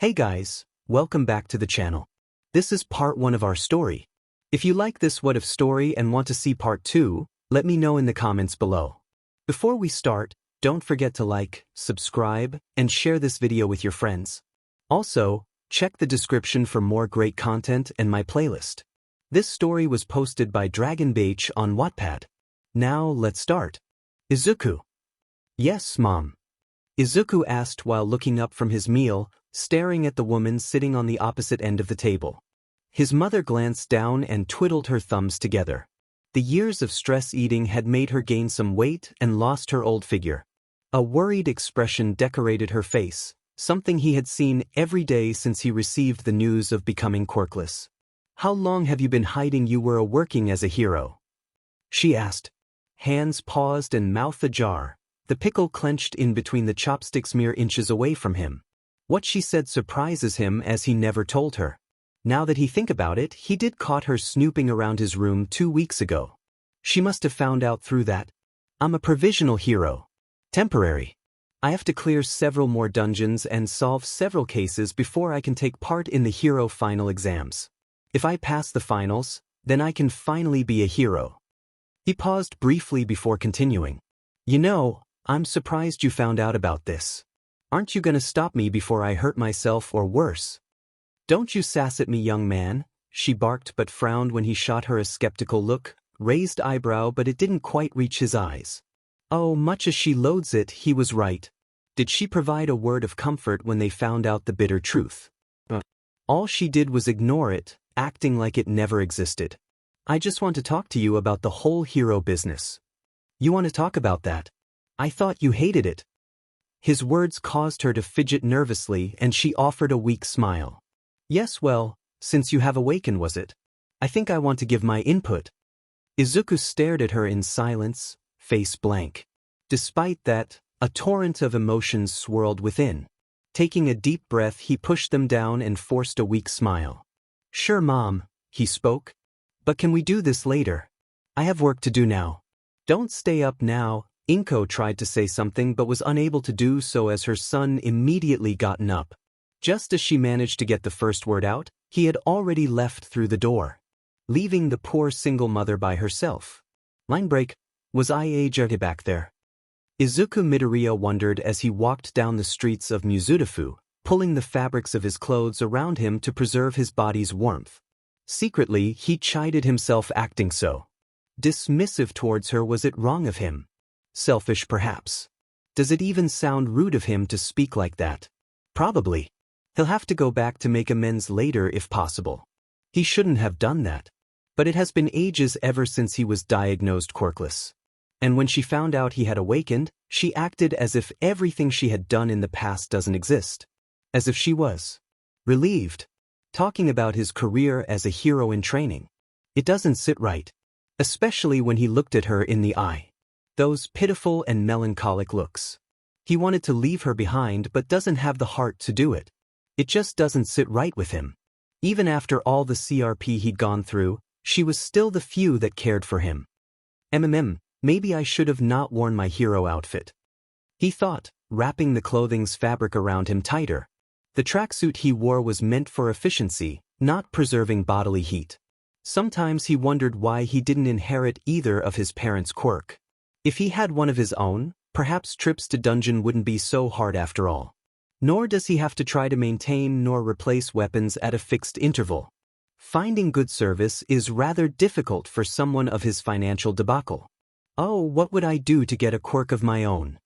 Hey guys, welcome back to the channel. This is part 1 of our story. If you like this what if story and want to see part 2, let me know in the comments below. Before we start, don't forget to like, subscribe, and share this video with your friends. Also, check the description for more great content and my playlist. This story was posted by DragonBH on Wattpad. Now let's start. Izuku. Yes, Mom. Izuku asked while looking up from his meal, staring at the woman sitting on the opposite end of the table. His mother glanced down and twiddled her thumbs together. The years of stress eating had made her gain some weight and lost her old figure. A worried expression decorated her face, something he had seen every day since he received the news of becoming quirkless. "How long have you been hiding you were working as a hero?" she asked. Hands paused and mouth ajar, the pickle clenched in between the chopsticks mere inches away from him. What she said surprises him as he never told her. Now that he think about it, he did caught her snooping around his room 2 weeks ago. She must have found out through that. "I'm a provisional hero. Temporary. I have to clear several more dungeons and solve several cases before I can take part in the hero final exams. If I pass the finals, then I can finally be a hero." He paused briefly before continuing. "You know, I'm surprised you found out about this. Aren't you gonna stop me before I hurt myself or worse?" "Don't you sass at me, young man," she barked but frowned when he shot her a skeptical look, raised eyebrow but it didn't quite reach his eyes. Oh, much as she loathes it, he was right. Did she provide a word of comfort when they found out the bitter truth? All she did was ignore it, acting like it never existed. "I just want to talk to you about the whole hero business." "You want to talk about that? I thought you hated it." His words caused her to fidget nervously and she offered a weak smile. "Yes, well, since you have awakened, was it? I think I want to give my input." Izuku stared at her in silence, face blank. Despite that, a torrent of emotions swirled within. Taking a deep breath, he pushed them down and forced a weak smile. "Sure, Mom," he spoke. "But can we do this later? I have work to do now." "Don't stay up now." Inko tried to say something but was unable to do so as her son immediately gotten up. Just as she managed to get the first word out, he had already left through the door, leaving the poor single mother by herself. Line break. Was 𝐒𝐮𝐬𝐴 back there? Izuku Midoriya wondered as he walked down the streets of 𝗧𝗜𝗧𝗟𝗃, pulling the fabrics of his clothes around him to preserve his body's warmth. Secretly, he chided himself acting so dismissive towards her. Was it wrong of him? Selfish perhaps. Does it even sound rude of him to speak like that? Probably. He'll have to go back to make amends later if possible. He shouldn't have done that. But it has been ages ever since he was diagnosed quirkless. And when she found out he had awakened, she acted as if everything she had done in the past doesn't exist. As if she was relieved. Talking about his career as a hero in training. It doesn't sit right. Especially when he looked at her in the eye. Those pitiful and melancholic looks. He wanted to leave her behind but doesn't have the heart to do it. It just doesn't sit right with him. Even after all the CRP he'd gone through, she was still the few that cared for him. Maybe I should have not worn my hero outfit. He thought, wrapping the clothing's fabric around him tighter. The tracksuit he wore was meant for efficiency, not preserving bodily heat. Sometimes he wondered why he didn't inherit either of his parents' quirk. If he had one of his own, perhaps trips to dungeon wouldn't be so hard after all. Nor does he have to try to maintain nor replace weapons at a fixed interval. Finding good service is rather difficult for someone of his financial debacle. "Oh, what would I do to get a quirk of my own?"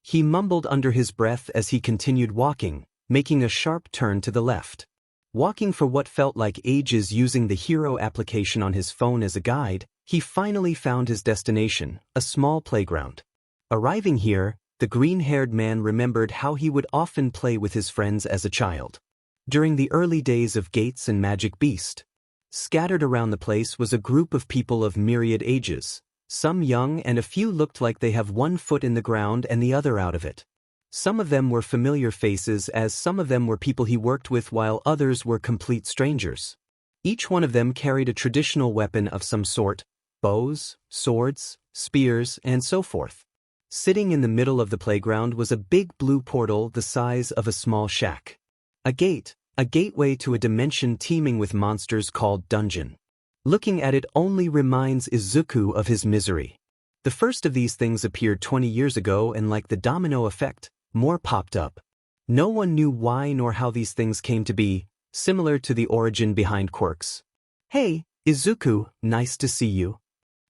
he mumbled under his breath as he continued walking, making a sharp turn to the left. Walking for what felt like ages using the hero application on his phone as a guide, he finally found his destination, a small playground. Arriving here, the green-haired man remembered how he would often play with his friends as a child. During the early days of Gates and Magic Beast. Scattered around the place was a group of people of myriad ages, some young and a few looked like they have one foot in the ground and the other out of it. Some of them were familiar faces as some of them were people he worked with while others were complete strangers. Each one of them carried a traditional weapon of some sort, bows, swords, spears, and so forth. Sitting in the middle of the playground was a big blue portal the size of a small shack. A gate, a gateway to a dimension teeming with monsters called dungeon. Looking at it only reminds Izuku of his misery. The first of these things appeared 20 years ago, and like the domino effect, more popped up. No one knew why nor how these things came to be, similar to the origin behind quirks. "Hey, Izuku, nice to see you,"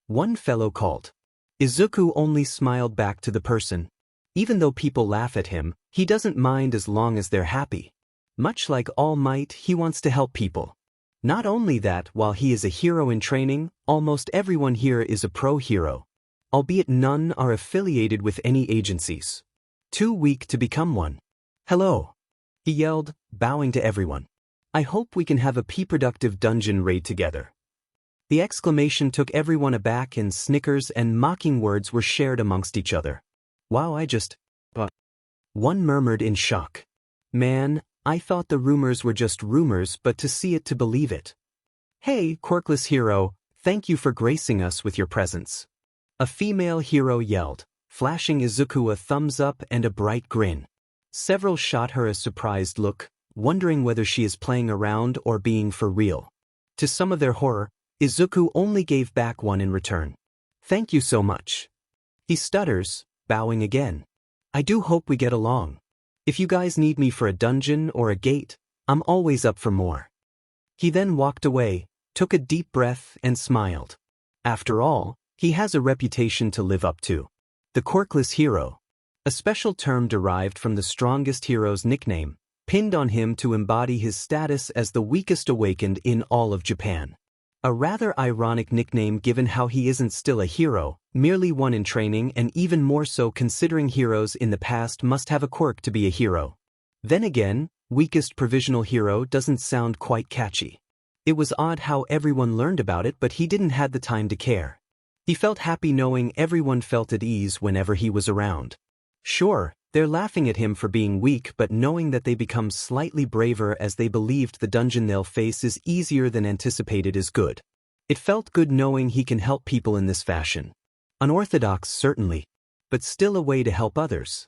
one fellow called. Izuku only smiled back to the person. Even though people laugh at him, he doesn't mind as long as they're happy. Much like All Might, he wants to help people. Not only that, while he is a hero in training, almost everyone here is a pro hero. Albeit none are affiliated with any agencies. Too weak to become one. "Hello," he yelled, bowing to everyone. "I hope we can have a productive dungeon raid together." The exclamation took everyone aback, and snickers and mocking words were shared amongst each other. "Wow, but..." One murmured in shock. "Man, I thought the rumors were just rumors, but to see it to believe it." "Hey, quirkless hero, thank you for gracing us with your presence," a female hero yelled, flashing Izuku a thumbs up and a bright grin. Several shot her a surprised look, wondering whether she is playing around or being for real. To some of their horror, Izuku only gave back one in return. "Thank you so much." He stutters, bowing again. "I do hope we get along. If you guys need me for a dungeon or a gate, I'm always up for more." He then walked away, took a deep breath, and smiled. After all, he has a reputation to live up to. The quirkless hero. A special term derived from the strongest hero's nickname, pinned on him to embody his status as the weakest awakened in all of Japan. A rather ironic nickname given how he isn't still a hero, merely one in training, and even more so considering heroes in the past must have a quirk to be a hero. Then again, weakest provisional hero doesn't sound quite catchy. It was odd how everyone learned about it, but he didn't have the time to care. He felt happy knowing everyone felt at ease whenever he was around. Sure, they're laughing at him for being weak, but knowing that they become slightly braver as they believed the dungeon they'll face is easier than anticipated is good. It felt good knowing he can help people in this fashion. Unorthodox certainly, but still a way to help others.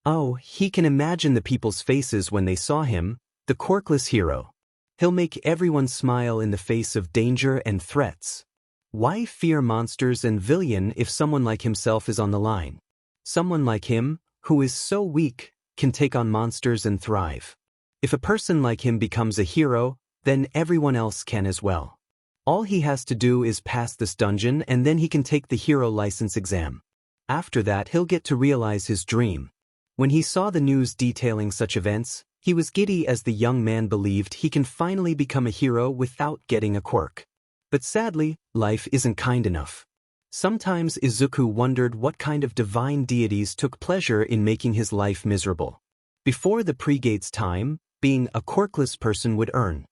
Oh, he can imagine the people's faces when they saw him, the quirkless hero. He'll make everyone smile in the face of danger and threats. Why fear monsters and villain if someone like himself is on the line? Someone like him, who is so weak, can take on monsters and thrive. If a person like him becomes a hero, then everyone else can as well. All he has to do is pass this dungeon, and then he can take the hero license exam. After that, he'll get to realize his dream. When he saw the news detailing such events, he was giddy as the young man believed he can finally become a hero without getting a quirk. But sadly, life isn't kind enough. Sometimes Izuku wondered what kind of divine deities took pleasure in making his life miserable. Before the pre-gates time, being a quirkless person would earn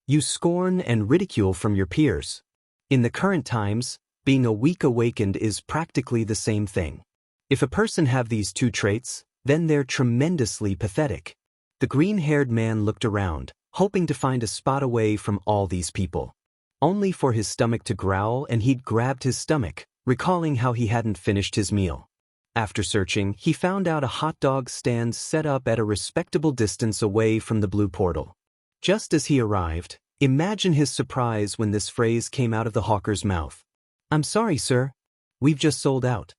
you scorn and ridicule from your peers. In the current times, being a weak awakened is practically the same thing. If a person have these two traits, then they're tremendously pathetic. The green-haired man looked around, hoping to find a spot away from all these people. Only for his stomach to growl, and he'd grabbed his stomach, recalling how he hadn't finished his meal. After searching, he found out a hot dog stand set up at a respectable distance away from the blue portal. Just as he arrived, imagine his surprise when this phrase came out of the hawker's mouth. "I'm sorry, sir. We've just sold out."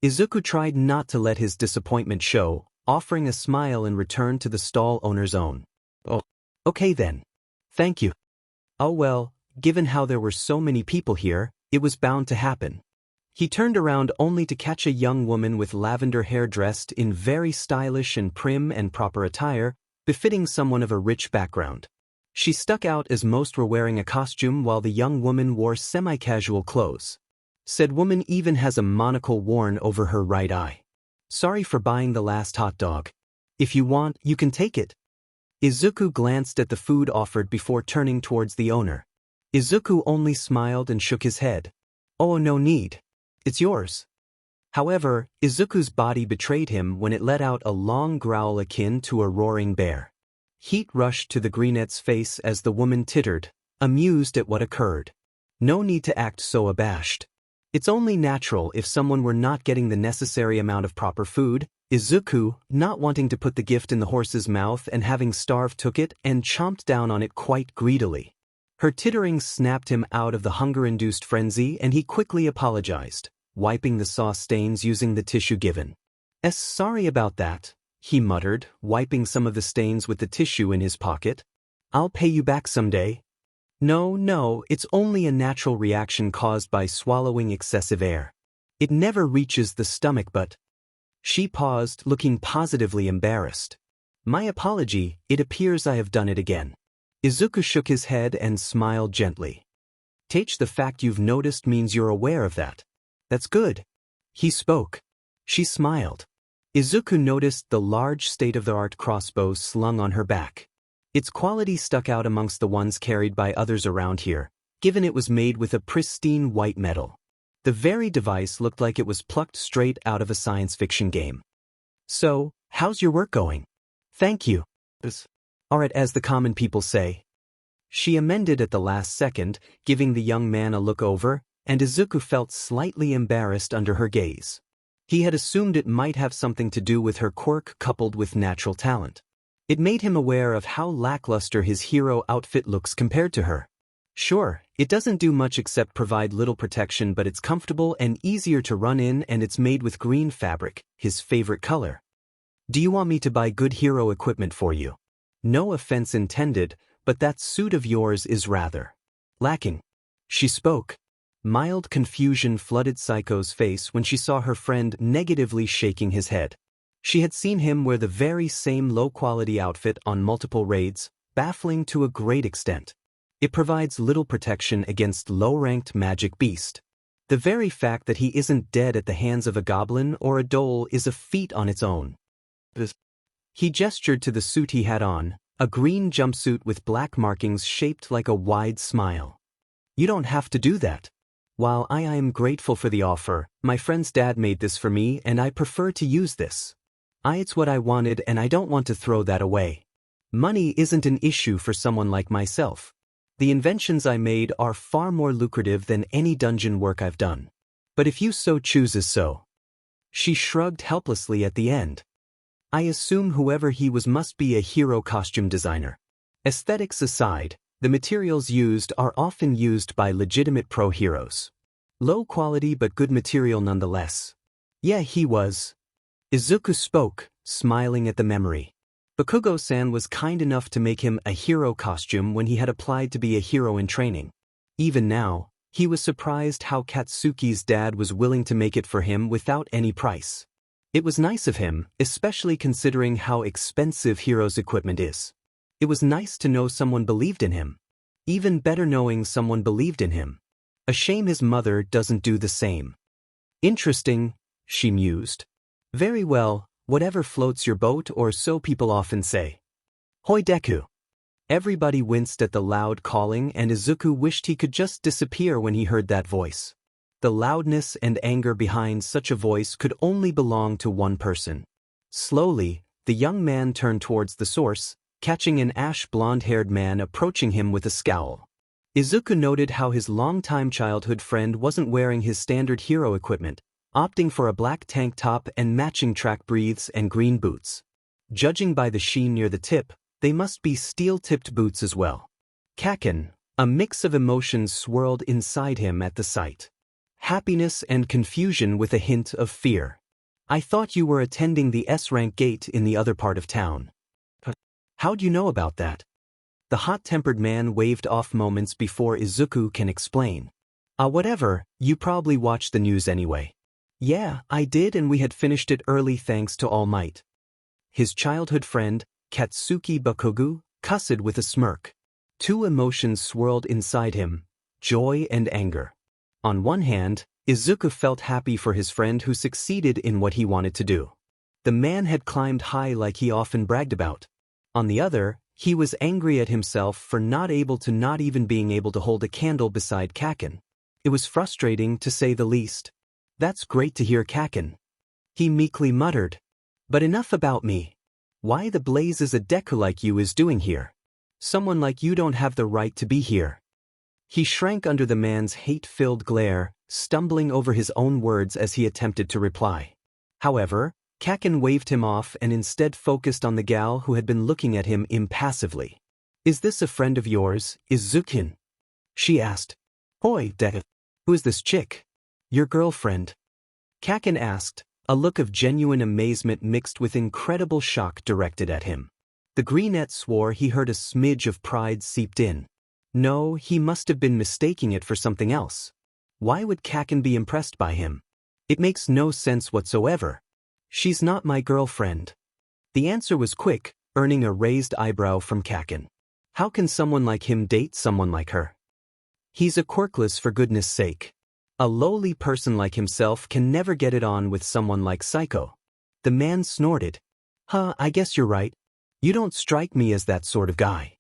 Izuku tried not to let his disappointment show, offering a smile in return to the stall owner's own. "Oh, okay then. Thank you." "Oh well, given how there were so many people here, it was bound to happen." He turned around only to catch a young woman with lavender hair dressed in very stylish and prim and proper attire, befitting someone of a rich background. She stuck out as most were wearing a costume while the young woman wore semi-casual clothes. Said woman even has a monocle worn over her right eye. "Sorry for buying the last hot dog. If you want, you can take it." Izuku glanced at the food offered before turning towards the owner. Izuku only smiled and shook his head. "Oh, no need. It's yours." However, Izuku's body betrayed him when it let out a long growl akin to a roaring bear. Heat rushed to the greenette's face as the woman tittered, amused at what occurred. No need to act so abashed. It's only natural if someone were not getting the necessary amount of proper food. Izuku, not wanting to put the gift in the horse's mouth and having starved, took it and chomped down on it quite greedily. Her tittering snapped him out of the hunger-induced frenzy and he quickly apologized, wiping the sauce stains using the tissue given. Sorry about that," he muttered, wiping some of the stains with the tissue in his pocket. "I'll pay you back someday." No, it's only a natural reaction caused by swallowing excessive air. It never reaches the stomach but—" She paused, looking positively embarrassed. "My apology, it appears I have done it again." Izuku shook his head and smiled gently. "Teach, the fact you've noticed means you're aware of that. That's good." He spoke. She smiled. Izuku noticed the large state-of-the-art crossbow slung on her back. Its quality stuck out amongst the ones carried by others around here, given it was made with a pristine white metal. The very device looked like it was plucked straight out of a science fiction game. "So, how's your work going?" "Thank you. Alright, as the common people say." She amended at the last second, giving the young man a look over, and Izuku felt slightly embarrassed under her gaze. He had assumed it might have something to do with her quirk coupled with natural talent. It made him aware of how lackluster his hero outfit looks compared to her. Sure, it doesn't do much except provide little protection, but it's comfortable and easier to run in, and it's made with green fabric, his favorite color. "Do you want me to buy good hero equipment for you?" "No offense intended, but that suit of yours is rather lacking." She spoke. Mild confusion flooded Psycho's face when she saw her friend negatively shaking his head. She had seen him wear the very same low-quality outfit on multiple raids, baffling to a great extent. It provides little protection against low-ranked magic beast. The very fact that he isn't dead at the hands of a goblin or a dole is a feat on its own. He gestured to the suit he had on, a green jumpsuit with black markings shaped like a wide smile. "You don't have to do that. While I am grateful for the offer, my friend's dad made this for me and I prefer to use this. It's what I wanted and I don't want to throw that away. Money isn't an issue for someone like myself. The inventions I made are far more lucrative than any dungeon work I've done. But if you so chooses so." She shrugged helplessly at the end. "I assume whoever he was must be a hero costume designer. Aesthetics aside, the materials used are often used by legitimate pro heroes. Low quality but good material nonetheless." "Yeah, he was." Izuku spoke, smiling at the memory. Bakugo-san was kind enough to make him a hero costume when he had applied to be a hero in training. Even now, he was surprised how Katsuki's dad was willing to make it for him without any price. It was nice of him, especially considering how expensive heroes' equipment is. It was nice to know someone believed in him. Even better knowing someone believed in him. A shame his mother doesn't do the same. "Interesting," she mused. "Very well, whatever floats your boat, or so people often say." "Hoi Deku." Everybody winced at the loud calling and Izuku wished he could just disappear when he heard that voice. The loudness and anger behind such a voice could only belong to one person. Slowly, the young man turned towards the source, catching an ash-blonde-haired man approaching him with a scowl. Izuku noted how his longtime childhood friend wasn't wearing his standard hero equipment, opting for a black tank top and matching track breathes and green boots. Judging by the sheen near the tip, they must be steel-tipped boots as well. 𝐀𝐮𝐭𝐡𝐨𝐫. A mix of emotions swirled inside him at the sight. Happiness and confusion with a hint of fear. "I thought you were attending the S-rank gate in the other part of town." "How'd you know about that?" The hot-tempered man waved off moments before Izuku can explain. Whatever, you probably watched the news anyway." "Yeah, I did, and we had finished it early thanks to All Might." His childhood friend, Katsuki Bakugo, cussed with a smirk. Two emotions swirled inside him, joy and anger. On one hand, Izuku felt happy for his friend who succeeded in what he wanted to do. The man had climbed high like he often bragged about. On the other, he was angry at himself for not even being able to hold a candle beside 𝐀𝐮𝐭𝐡𝐨𝐫. It was frustrating to say the least. "That's great to hear, 𝐀𝐮𝐭𝐡𝐨𝐫," he meekly muttered. "But enough about me. Why the blaze is a Deku like you is doing here? Someone like you don't have the right to be here." He shrank under the man's hate-filled glare, stumbling over his own words as he attempted to reply. However, 𝐀𝐮𝐭𝐡𝐨𝐫 waved him off and instead focused on the gal who had been looking at him impassively. "Is this a friend of yours, Izuku?" she asked. "Hoi, Deku. Who is this chick?" "Your girlfriend," 𝐀𝐮𝐭𝐡𝐨𝐫 asked, a look of genuine amazement mixed with incredible shock directed at him. The greenette swore he heard a smidge of pride seeped in. No, he must have been mistaking it for something else. Why would 𝐀𝐮𝐭𝐡𝐨𝐫 be impressed by him? It makes no sense whatsoever. "She's not my girlfriend." The answer was quick, earning a raised eyebrow from 𝐀𝐮𝐭𝐡𝐨𝐫. How can someone like him date someone like her? He's a Quirkless for goodness sake. A lowly person like himself can never get it on with someone like 𝐶𝐿. The man snorted. I guess you're right. You don't strike me as that sort of guy."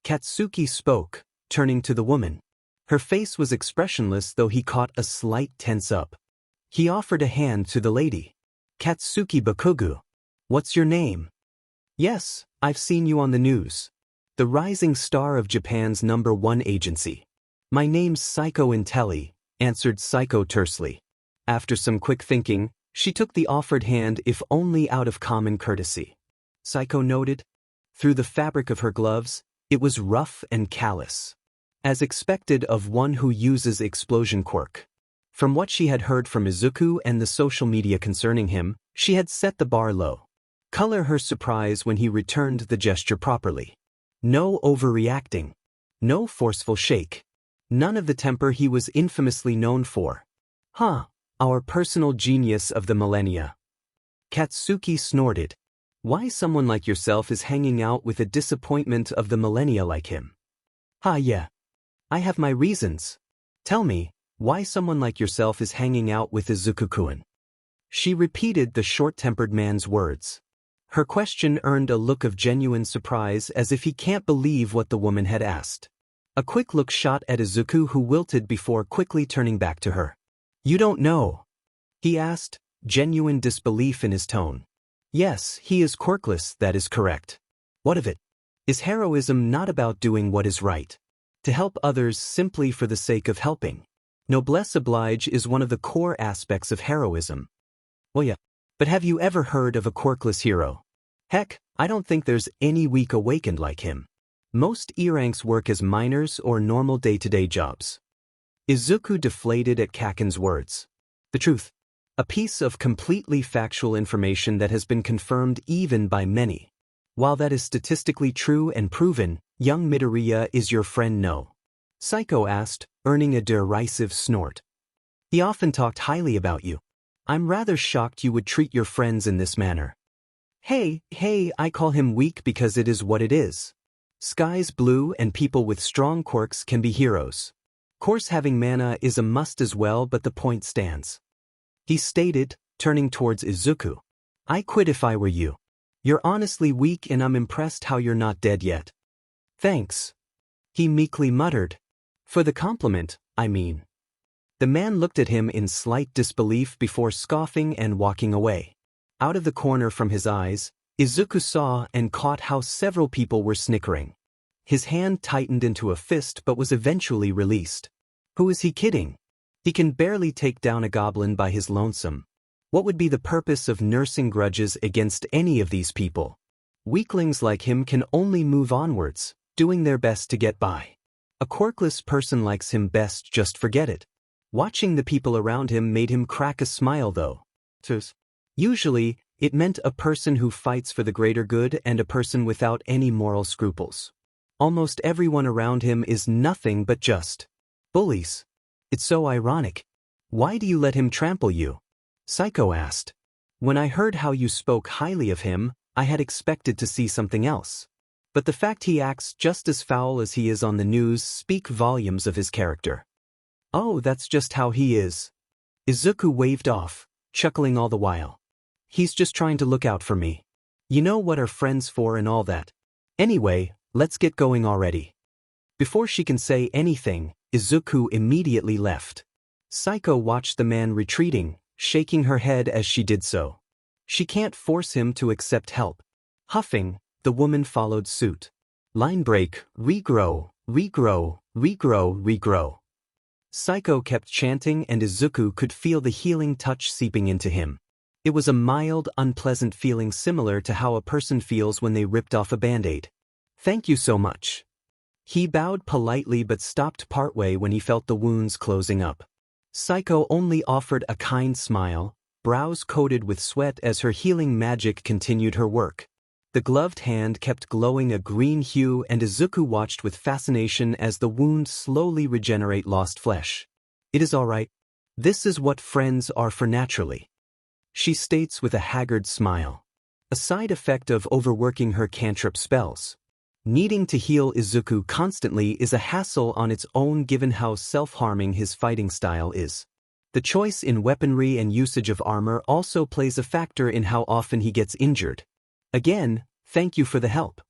Katsuki spoke, turning to the woman. Her face was expressionless though he caught a slight tense up. He offered a hand to the lady. "Katsuki Bakugo. What's your name?" "Yes, I've seen you on the news. The rising star of Japan's #1 agency. My name's 𝐀𝐮𝐭𝐡𝐨𝐫," answered 𝐶𝐿 tersely. After some quick thinking, she took the offered hand if only out of common courtesy. 𝐶𝐿 noted. Through the fabric of her gloves, it was rough and callous. As expected of one who uses explosion quirk. From what she had heard from Izuku and the social media concerning him, she had set the bar low. Color her surprise when he returned the gesture properly. No overreacting. No forceful shake. None of the temper he was infamously known for. Our personal genius of the millennia. Katsuki snorted. Why someone like yourself is hanging out with a disappointment of the millennia like him? Yeah. I have my reasons. Tell me, why someone like yourself is hanging out with Izuku-kun? She repeated the short-tempered man's words. Her question earned a look of genuine surprise as if he can't believe what the woman had asked. A quick look shot at Izuku who wilted before quickly turning back to her. "You don't know?" he asked, genuine disbelief in his tone. "Yes, he is quirkless, that is correct. What of it? Is heroism not about doing what is right? To help others simply for the sake of helping? Noblesse oblige is one of the core aspects of heroism." "Well, yeah. But have you ever heard of a quirkless hero? Heck, I don't think there's any weak awakened like him. Most E-ranks work as miners or normal day-to-day jobs." Izuku deflated at 𝐀𝐮𝐿𝐴𝐵's words. The truth. A piece of completely factual information that has been confirmed even by many. While that is statistically true and proven, young Midoriya is your friend, no? 𝐶𝐿 asked, earning a derisive snort. "He often talked highly about you. I'm rather shocked you would treat your friends in this manner." Hey, I call him weak because it is what it is. Sky's blue and people with strong quirks can be heroes. Course having mana is a must as well, but the point stands. He stated, turning towards Izuku. "I quit if I were you. You're honestly weak and I'm impressed how you're not dead yet." "Thanks," he meekly muttered. "For the compliment, I mean." The man looked at him in slight disbelief before scoffing and walking away. Out of the corner from his eyes, Izuku saw and caught how several people were snickering. His hand tightened into a fist but was eventually released. Who is he kidding? He can barely take down a goblin by his lonesome. What would be the purpose of nursing grudges against any of these people? Weaklings like him can only move onwards, doing their best to get by. A quirkless person likes him best, just forget it. Watching the people around him made him crack a smile though. Usually, it meant a person who fights for the greater good and a person without any moral scruples. Almost everyone around him is nothing but just bullies. It's so ironic. "Why do you let him trample you?" 𝐶𝐿 asked. "When I heard how you spoke highly of him, I had expected to see something else. But the fact he acts just as foul as he is on the news speak volumes of his character." "Oh, that's just how he is." Izuku waved off, chuckling all the while. "He's just trying to look out for me. You know what are friends for and all that. Anyway, let's get going already." Before she can say anything, Izuku immediately left. 𝐶𝐿 watched the man retreating, shaking her head as she did so. She can't force him to accept help. Huffing, the woman followed suit. Line break, regrow, regrow, regrow, regrow. 𝐶𝐭 kept chanting and Izuku could feel the healing touch seeping into him. It was a mild, unpleasant feeling similar to how a person feels when they ripped off a band-aid. "Thank you so much." He bowed politely but stopped partway when he felt the wounds closing up. 𝐶𝐭 only offered a kind smile, brows coated with sweat as her healing magic continued her work. The gloved hand kept glowing a green hue and Izuku watched with fascination as the wound slowly regenerate lost flesh. "It is all right. This is what friends are for naturally," she states with a haggard smile. A side effect of overworking her cantrip spells. Needing to heal Izuku constantly is a hassle on its own given how self-harming his fighting style is. The choice in weaponry and usage of armor also plays a factor in how often he gets injured. "Again, thank you for the help."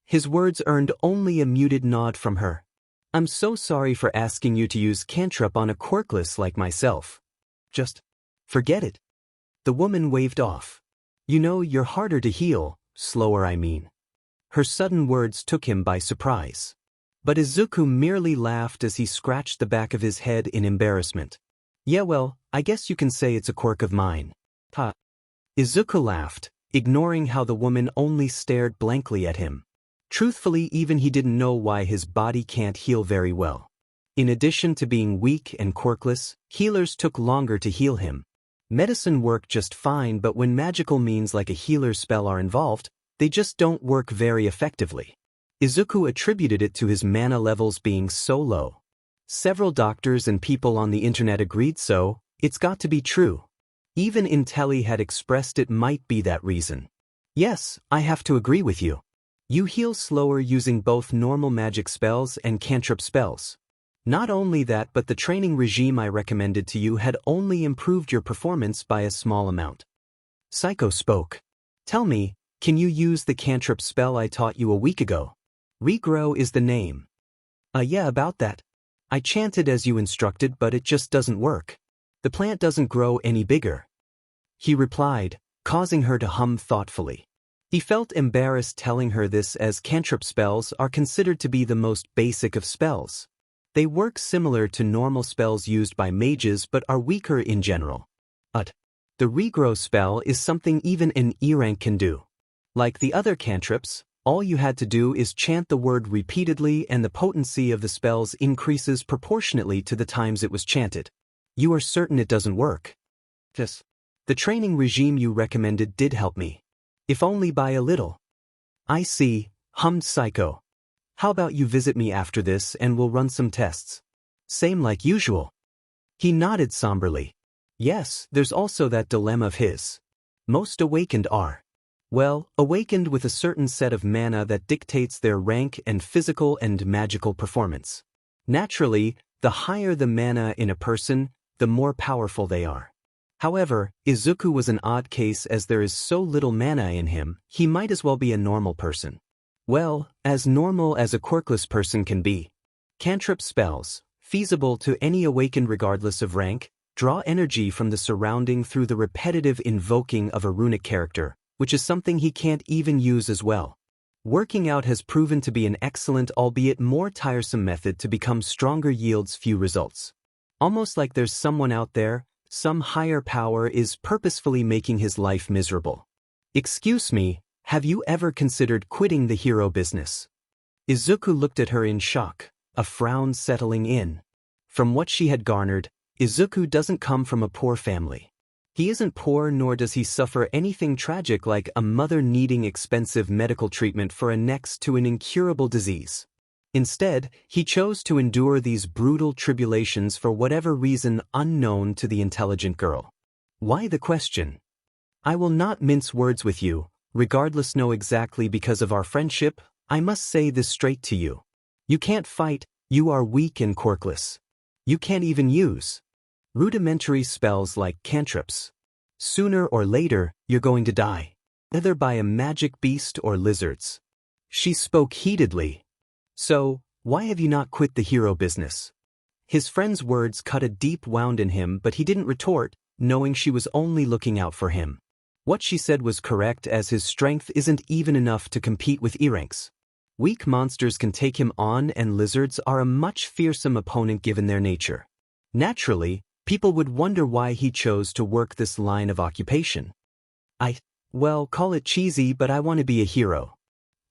His words earned only a muted nod from her. "I'm so sorry for asking you to use cantrip on a quirkless like myself. Just forget it." The woman waved off. "You know, you're harder to heal, slower I mean." Her sudden words took him by surprise. But Izuku merely laughed as he scratched the back of his head in embarrassment. "Yeah, well, I guess you can say it's a quirk of mine." "Ha." Izuku laughed, ignoring how the woman only stared blankly at him. Truthfully, even he didn't know why his body can't heal very well. In addition to being weak and quirkless, healers took longer to heal him. Medicine worked just fine, but when magical means like a healer's spell are involved, they just don't work very effectively. Izuku attributed it to his mana levels being so low. Several doctors and people on the internet agreed, so it's got to be true. Even Intelli had expressed it might be that reason. "Yes, I have to agree with you. You heal slower using both normal magic spells and cantrip spells. Not only that, but the training regime I recommended to you had only improved your performance by a small amount." 𝐶𝐭 spoke. "Tell me, can you use the cantrip spell I taught you a week ago? Regrow is the name." Yeah, about that. I chanted as you instructed, but it just doesn't work. The plant doesn't grow any bigger," he replied, causing her to hum thoughtfully. He felt embarrassed telling her this as cantrip spells are considered to be the most basic of spells. They work similar to normal spells used by mages but are weaker in general. The regrow spell is something even an E rank can do. Like the other cantrips, all you had to do is chant the word repeatedly and the potency of the spells increases proportionately to the times it was chanted. "You are certain it doesn't work?" "Yes. The training regime you recommended did help me. If only by a little." "I see," hummed 𝐶𝐭. "How about you visit me after this and we'll run some tests?" "Same like usual." He nodded somberly. Yes, there's also that dilemma of his. Most awakened are, well, awakened with a certain set of mana that dictates their rank and physical and magical performance. Naturally, the higher the mana in a person, the more powerful they are. However, Izuku was an odd case as there is so little mana in him, he might as well be a normal person. Well, as normal as a quirkless person can be. Cantrip spells, feasible to any awakened regardless of rank, draw energy from the surrounding through the repetitive invoking of a runic character, which is something he can't even use as well. Working out has proven to be an excellent albeit more tiresome method to become stronger yields few results. Almost like there's someone out there, some higher power is purposefully making his life miserable. "Excuse me, have you ever considered quitting the hero business?" Izuku looked at her in shock, a frown settling in. From what she had garnered, Izuku doesn't come from a poor family. He isn't poor nor does he suffer anything tragic like a mother needing expensive medical treatment for a next to an incurable disease. Instead, he chose to endure these brutal tribulations for whatever reason unknown to the intelligent girl. Why the question? "I will not mince words with you, regardless know exactly because of our friendship, I must say this straight to you. You can't fight, you are weak and quirkless. You can't even use rudimentary spells like cantrips. Sooner or later, you're going to die, either by a magic beast or lizards." She spoke heatedly. "So, why have you not quit the hero business?" His friend's words cut a deep wound in him, but he didn't retort, knowing she was only looking out for him. What she said was correct as his strength isn't even enough to compete with E ranks. Weak monsters can take him on and lizards are a much fearsome opponent given their nature. Naturally, people would wonder why he chose to work this line of occupation. Well, call it cheesy, but I want to be a hero.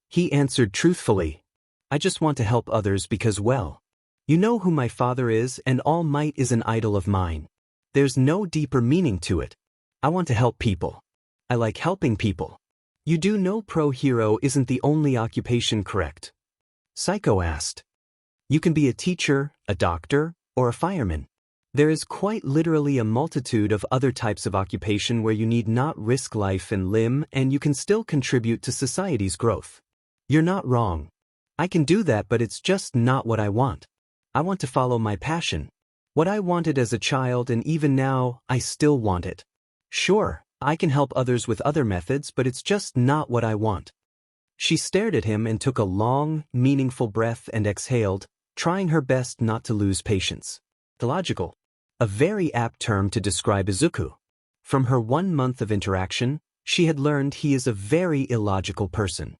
He answered truthfully. I just want to help others because, well, you know who my father is, and All Might is an idol of mine. There's no deeper meaning to it. I want to help people. I like helping people. You do know pro hero isn't the only occupation, correct? Psycho asked. You can be a teacher, a doctor, or a fireman. There is quite literally a multitude of other types of occupation where you need not risk life and limb and you can still contribute to society's growth. You're not wrong. I can do that, but it's just not what I want. I want to follow my passion. What I wanted as a child, and even now, I still want it. Sure, I can help others with other methods, but it's just not what I want. She stared at him and took a long, meaningful breath and exhaled, trying her best not to lose patience. Illogical. A very apt term to describe Izuku. From her 1 month of interaction, she had learned he is a very illogical person.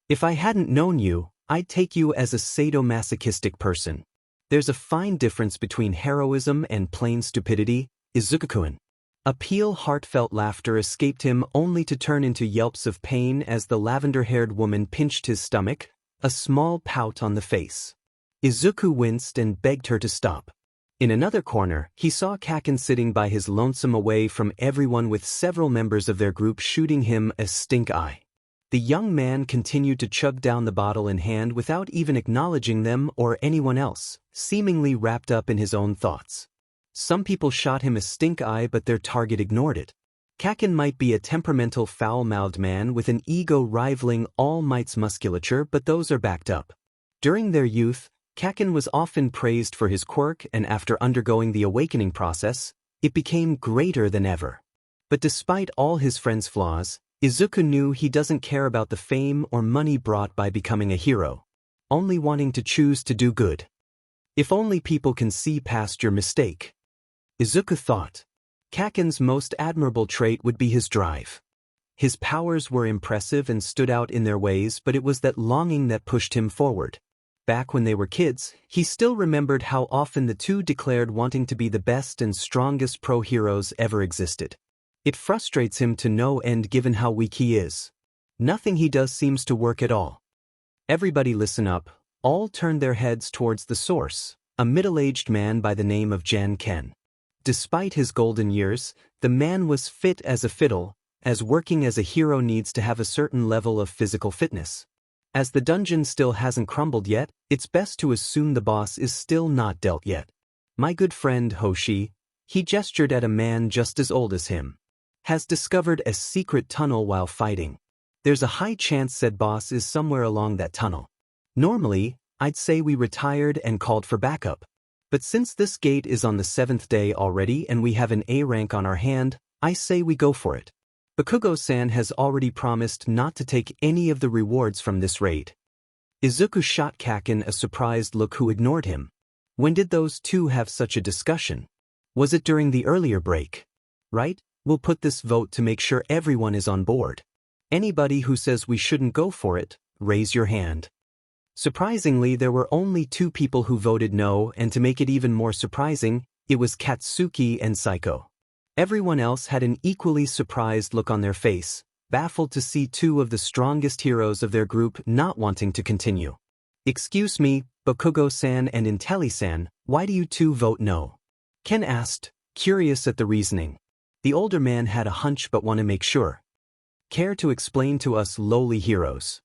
If I hadn't known you, I'd take you as a sadomasochistic person. There's a fine difference between heroism and plain stupidity, Izuku-kun. A pale, heartfelt laughter escaped him only to turn into yelps of pain as the lavender-haired woman pinched his stomach, a small pout on the face. Izuku winced and begged her to stop. In another corner, he saw 𝐀𝐮𝐭𝐡𝐨𝐫 sitting by his lonesome away from everyone with several members of their group shooting him a stink eye. The young man continued to chug down the bottle in hand without even acknowledging them or anyone else, seemingly wrapped up in his own thoughts. Some people shot him a stink eye, but their target ignored it. 𝐀𝐮𝐭𝐡𝐨𝐫 might be a temperamental, foul-mouthed man with an ego rivaling All Might's musculature, but those are backed up. During their youth, 𝐀𝐮𝐭𝐡𝐨 was often praised for his quirk, and after undergoing the awakening process, it became greater than ever. But despite all his friends' flaws, Izuku knew he doesn't care about the fame or money brought by becoming a hero, only wanting to choose to do good. If only people can see past your mistake. Izuku thought. 𝐀𝐮𝐴 most admirable trait would be his drive. His powers were impressive and stood out in their ways, but it was that longing that pushed him forward. Back when they were kids, he still remembered how often the two declared wanting to be the best and strongest pro-heroes ever existed. It frustrates him to no end given how weak he is. Nothing he does seems to work at all. Everybody listen up. All turned their heads towards the source, a middle-aged man by the name of 𝐀𝐮𝐭𝐡𝐨. Despite his golden years, the man was fit as a fiddle, as working as a hero needs to have a certain level of physical fitness. As the dungeon still hasn't crumbled yet, it's best to assume the boss is still not dealt yet. My good friend Hoshi, he gestured at a man just as old as him, has discovered a secret tunnel while fighting. There's a high chance said boss is somewhere along that tunnel. Normally, I'd say we retired and called for backup. But since this gate is on the 7th day already and we have an A rank on our hand, I say we go for it. Bakugo-san has already promised not to take any of the rewards from this raid. Izuku shot 𝐀𝐮𝐴 a surprised look, who ignored him. When did those two have such a discussion? Was it during the earlier break? Right? We'll put this vote to make sure everyone is on board. Anybody who says we shouldn't go for it, raise your hand. Surprisingly, there were only 2 people who voted no, and to make it even more surprising, it was Katsuki and Psycho. Everyone else had an equally surprised look on their face, baffled to see 2 of the strongest heroes of their group not wanting to continue. Excuse me, Bakugo-san and Intelli-san, why do you 2 vote no? Ken asked, curious at the reasoning. The older man had a hunch but want to make sure. Care to explain to us lowly heroes?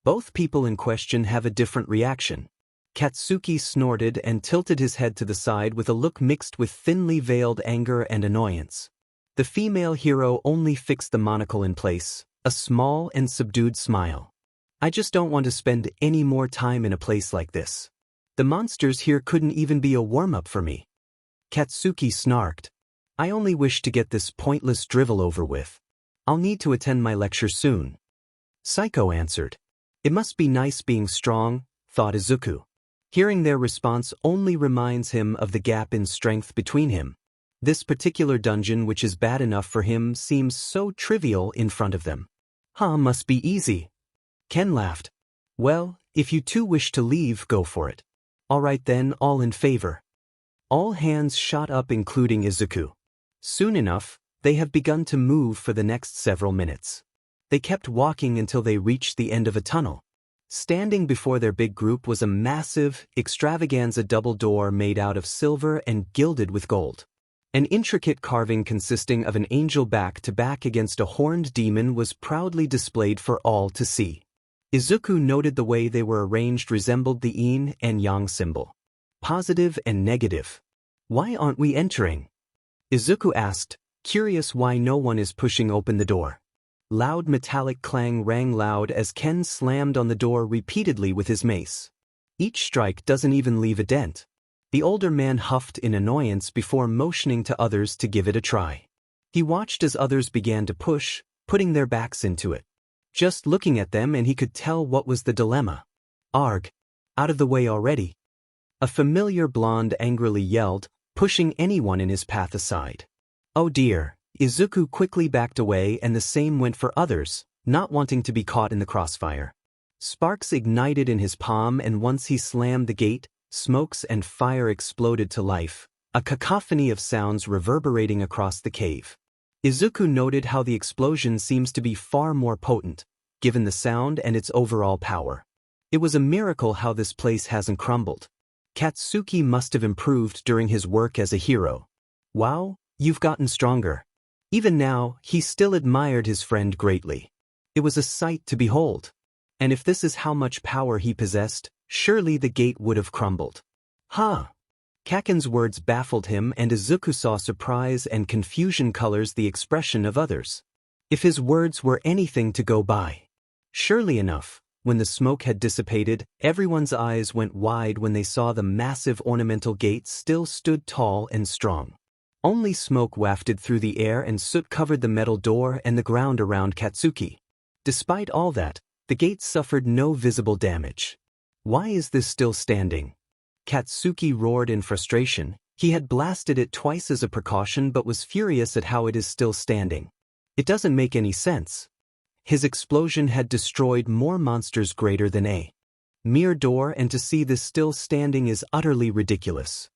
Both people in question have a different reaction. Katsuki snorted and tilted his head to the side with a look mixed with thinly veiled anger and annoyance. The female hero only fixed the monocle in place, a small and subdued smile. I just don't want to spend any more time in a place like this. The monsters here couldn't even be a warm-up for me. Katsuki snarked. I only wish to get this pointless drivel over with. I'll need to attend my lecture soon. Psycho answered. It must be nice being strong, thought Izuku. Hearing their response only reminds him of the gap in strength between him. This particular dungeon, which is bad enough for him, seems so trivial in front of them. Must be easy. Ken laughed. Well, if you 2 wish to leave, go for it. All right then, all in favor. All hands shot up including Izuku. Soon enough, they have begun to move for the next several minutes. They kept walking until they reached the end of a tunnel. Standing before their big group was a massive, extravaganza double door made out of silver and gilded with gold. An intricate carving consisting of an angel back to back against a horned demon was proudly displayed for all to see. Izuku noted the way they were arranged resembled the yin and yang symbol. Positive and negative. Why aren't we entering? Izuku asked, curious why no one is pushing open the door. Loud metallic clang rang loud as Ken slammed on the door repeatedly with his mace. Each strike doesn't even leave a dent. The older man huffed in annoyance before motioning to others to give it a try. He watched as others began to push, putting their backs into it. Just looking at them and he could tell what was the dilemma. Arg! Out of the way already. A familiar blonde angrily yelled, pushing anyone in his path aside. Oh dear, Izuku quickly backed away and the same went for others, not wanting to be caught in the crossfire. Sparks ignited in his palm and once he slammed the gate, smokes and fire exploded to life, a cacophony of sounds reverberating across the cave. Izuku noted how the explosion seems to be far more potent, given the sound and its overall power. It was a miracle how this place hasn't crumbled. Katsuki must have improved during his work as a hero. Wow, you've gotten stronger. Even now, he still admired his friend greatly. It was a sight to behold. And if this is how much power he possessed, surely the gate would have crumbled. Huh? Kaken's words baffled him and Izuku saw surprise and confusion colors the expression of others. If his words were anything to go by. Surely enough, when the smoke had dissipated, everyone's eyes went wide when they saw the massive ornamental gate still stood tall and strong. Only smoke wafted through the air and soot covered the metal door and the ground around Katsuki. Despite all that, the gate suffered no visible damage. Why is this still standing? Katsuki roared in frustration. He had blasted it twice as a precaution but was furious at how it is still standing. It doesn't make any sense. His explosion had destroyed more monsters greater than a mere door, and to see this still standing is utterly ridiculous.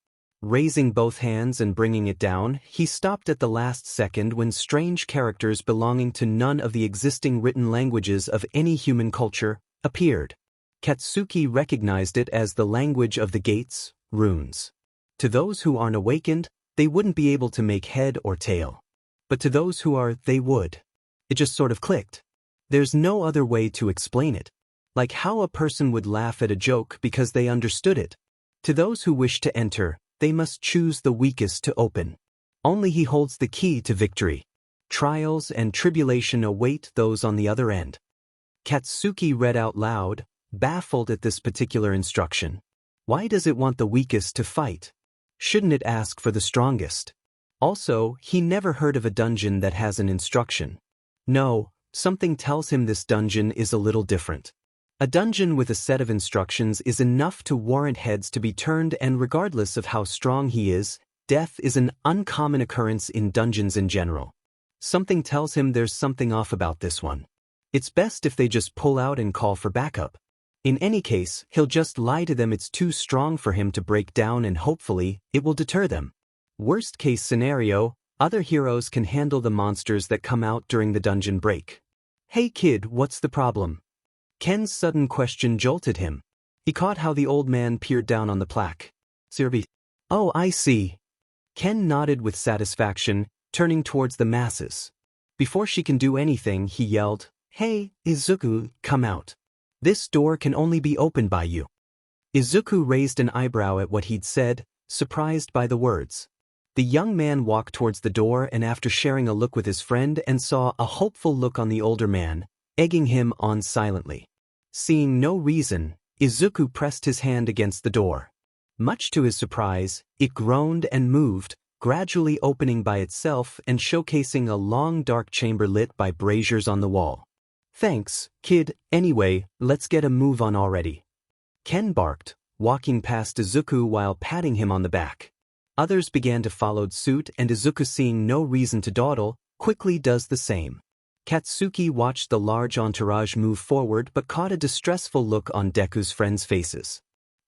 Raising both hands and bringing it down, he stopped at the last second when strange characters belonging to none of the existing written languages of any human culture appeared. Katsuki recognized it as the language of the gates, runes. To those who aren't awakened, they wouldn't be able to make head or tail. But to those who are, they would. It just sort of clicked. There's no other way to explain it. Like how a person would laugh at a joke because they understood it. To those who wish to enter, they must choose the weakest to open. Only he holds the key to victory. Trials and tribulation await those on the other end. Katsuki read out loud, baffled at this particular instruction. Why does it want the weakest to fight? Shouldn't it ask for the strongest? Also, he never heard of a dungeon that has an instruction. No, something tells him this dungeon is a little different. A dungeon with a set of instructions is enough to warrant heads to be turned, and regardless of how strong he is, death is an uncommon occurrence in dungeons in general. Something tells him there's something off about this one. It's best if they just pull out and call for backup. In any case, he'll just lie to them it's too strong for him to break down and hopefully, it will deter them. Worst case scenario, other heroes can handle the monsters that come out during the dungeon break. Hey kid, what's the problem? Ken's sudden question jolted him. He caught how the old man peered down on the plaque. 𝐶𝐵. Oh, I see. Ken nodded with satisfaction, turning towards the masses. Before she can do anything, he yelled, Hey, Izuku, come out. This door can only be opened by you. Izuku raised an eyebrow at what he'd said, surprised by the words. The young man walked towards the door and after sharing a look with his friend and saw a hopeful look on the older man, egging him on silently. Seeing no reason, Izuku pressed his hand against the door. Much to his surprise, it groaned and moved, gradually opening by itself and showcasing a long dark chamber lit by braziers on the wall. Thanks, kid, anyway, let's get a move on already. Ken barked, walking past Izuku while patting him on the back. Others began to follow suit and Izuku, seeing no reason to dawdle, quickly does the same. Katsuki watched the large entourage move forward but caught a distressful look on Deku's friends' faces.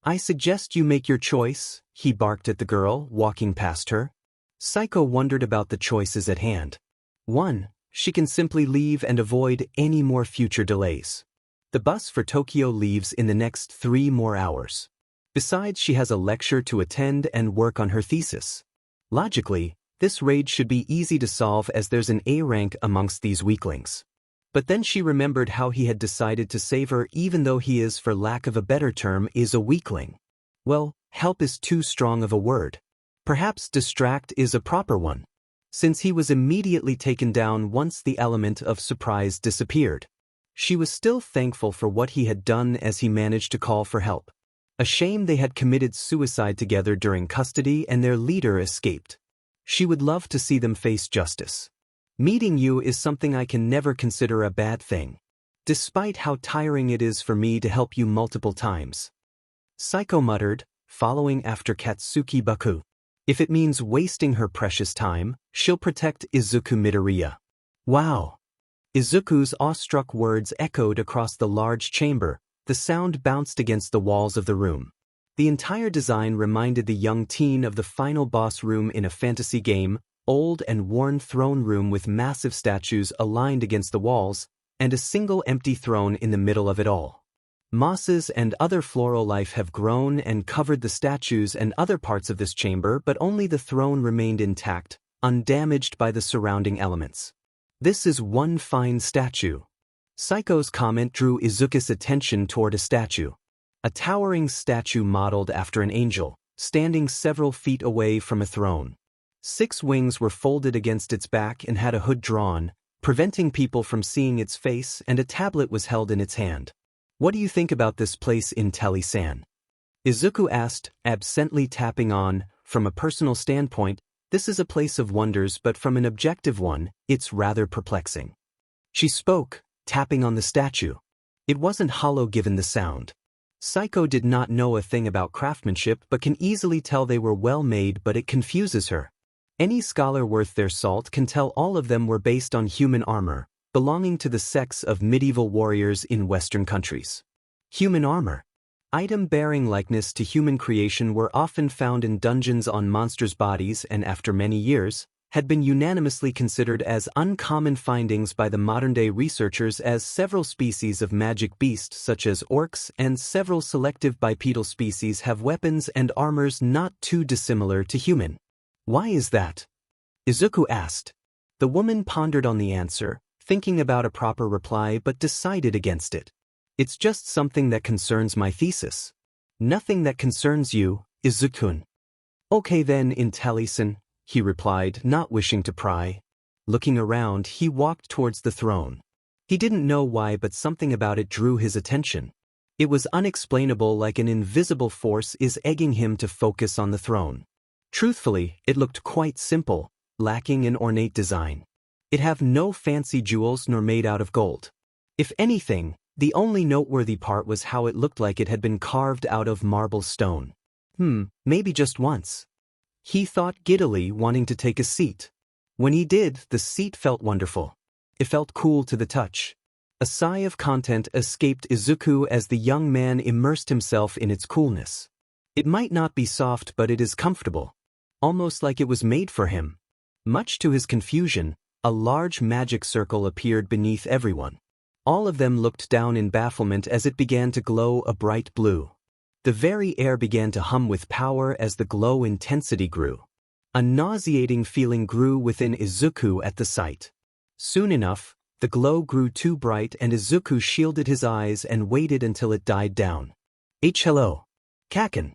I suggest you make your choice, he barked at the girl, walking past her. 𝐻𝐿𝐼 wondered about the choices at hand. 1. She can simply leave and avoid any more future delays. The bus for Tokyo leaves in the next 3 more hours. Besides, she has a lecture to attend and work on her thesis. Logically, this raid should be easy to solve as there's an A rank amongst these weaklings. But then she remembered how he had decided to save her even though he is, for lack of a better term, is a weakling. Well, help is too strong of a word. Perhaps distract is a proper one, since he was immediately taken down once the element of surprise disappeared. She was still thankful for what he had done as he managed to call for help. A shame they had committed suicide together during custody and their leader escaped. She would love to see them face justice. Meeting you is something I can never consider a bad thing, despite how tiring it is for me to help you multiple times. 𝐻𝐿𝐼 muttered, following after Katsuki Baku. If it means wasting her precious time, she'll protect Izuku Midoriya. Wow! Izuku's awestruck words echoed across the large chamber. The sound bounced against the walls of the room. The entire design reminded the young teen of the final boss room in a fantasy game, old and worn throne room with massive statues aligned against the walls, and a single empty throne in the middle of it all. Mosses and other floral life have grown and covered the statues and other parts of this chamber, but only the throne remained intact, undamaged by the surrounding elements. This is one fine statue. 𝐻𝐿𝐼's comment drew Izuku's attention toward a statue. A towering statue modeled after an angel, standing several feet away from a throne. 6 wings were folded against its back and had a hood drawn, preventing people from seeing its face, and a tablet was held in its hand. What do you think about this place in 𝐴𝐿𝐼-san? Izuku asked, absently tapping on. From a personal standpoint, this is a place of wonders, but from an objective one, it's rather perplexing. She spoke, tapping on the statue. It wasn't hollow given the sound. 𝐻𝐿𝐼 did not know a thing about craftsmanship but can easily tell they were well made, but it confuses her. Any scholar worth their salt can tell all of them were based on human armor, belonging to the sects of medieval warriors in Western countries. Human armor. Item bearing likeness to human creation were often found in dungeons on monsters' bodies and after many years, had been unanimously considered as uncommon findings by the modern-day researchers, as several species of magic beasts such as orcs and several selective bipedal species have weapons and armors not too dissimilar to human. Why is that? Izuku asked. The woman pondered on the answer, thinking about a proper reply but decided against it. It's just something that concerns my thesis. Nothing that concerns you, Izuku-kun. Okay then, 𝐴𝐿𝐼-san, he replied, not wishing to pry. Looking around, he walked towards the throne. He didn't know why, but something about it drew his attention. It was unexplainable, like an invisible force is egging him to focus on the throne. Truthfully, it looked quite simple, lacking in ornate design. It had no fancy jewels nor made out of gold. If anything, the only noteworthy part was how it looked like it had been carved out of marble stone. Maybe just once. He thought giddily, wanting to take a seat. When he did, the seat felt wonderful. It felt cool to the touch. A sigh of content escaped Izuku as the young man immersed himself in its coolness. It might not be soft, but it is comfortable. Almost like it was made for him. Much to his confusion, a large magic circle appeared beneath everyone. All of them looked down in bafflement as it began to glow a bright blue. The very air began to hum with power as the glow intensity grew. A nauseating feeling grew within Izuku at the sight. Soon enough, the glow grew too bright and Izuku shielded his eyes and waited until it died down. Hello. Kaken.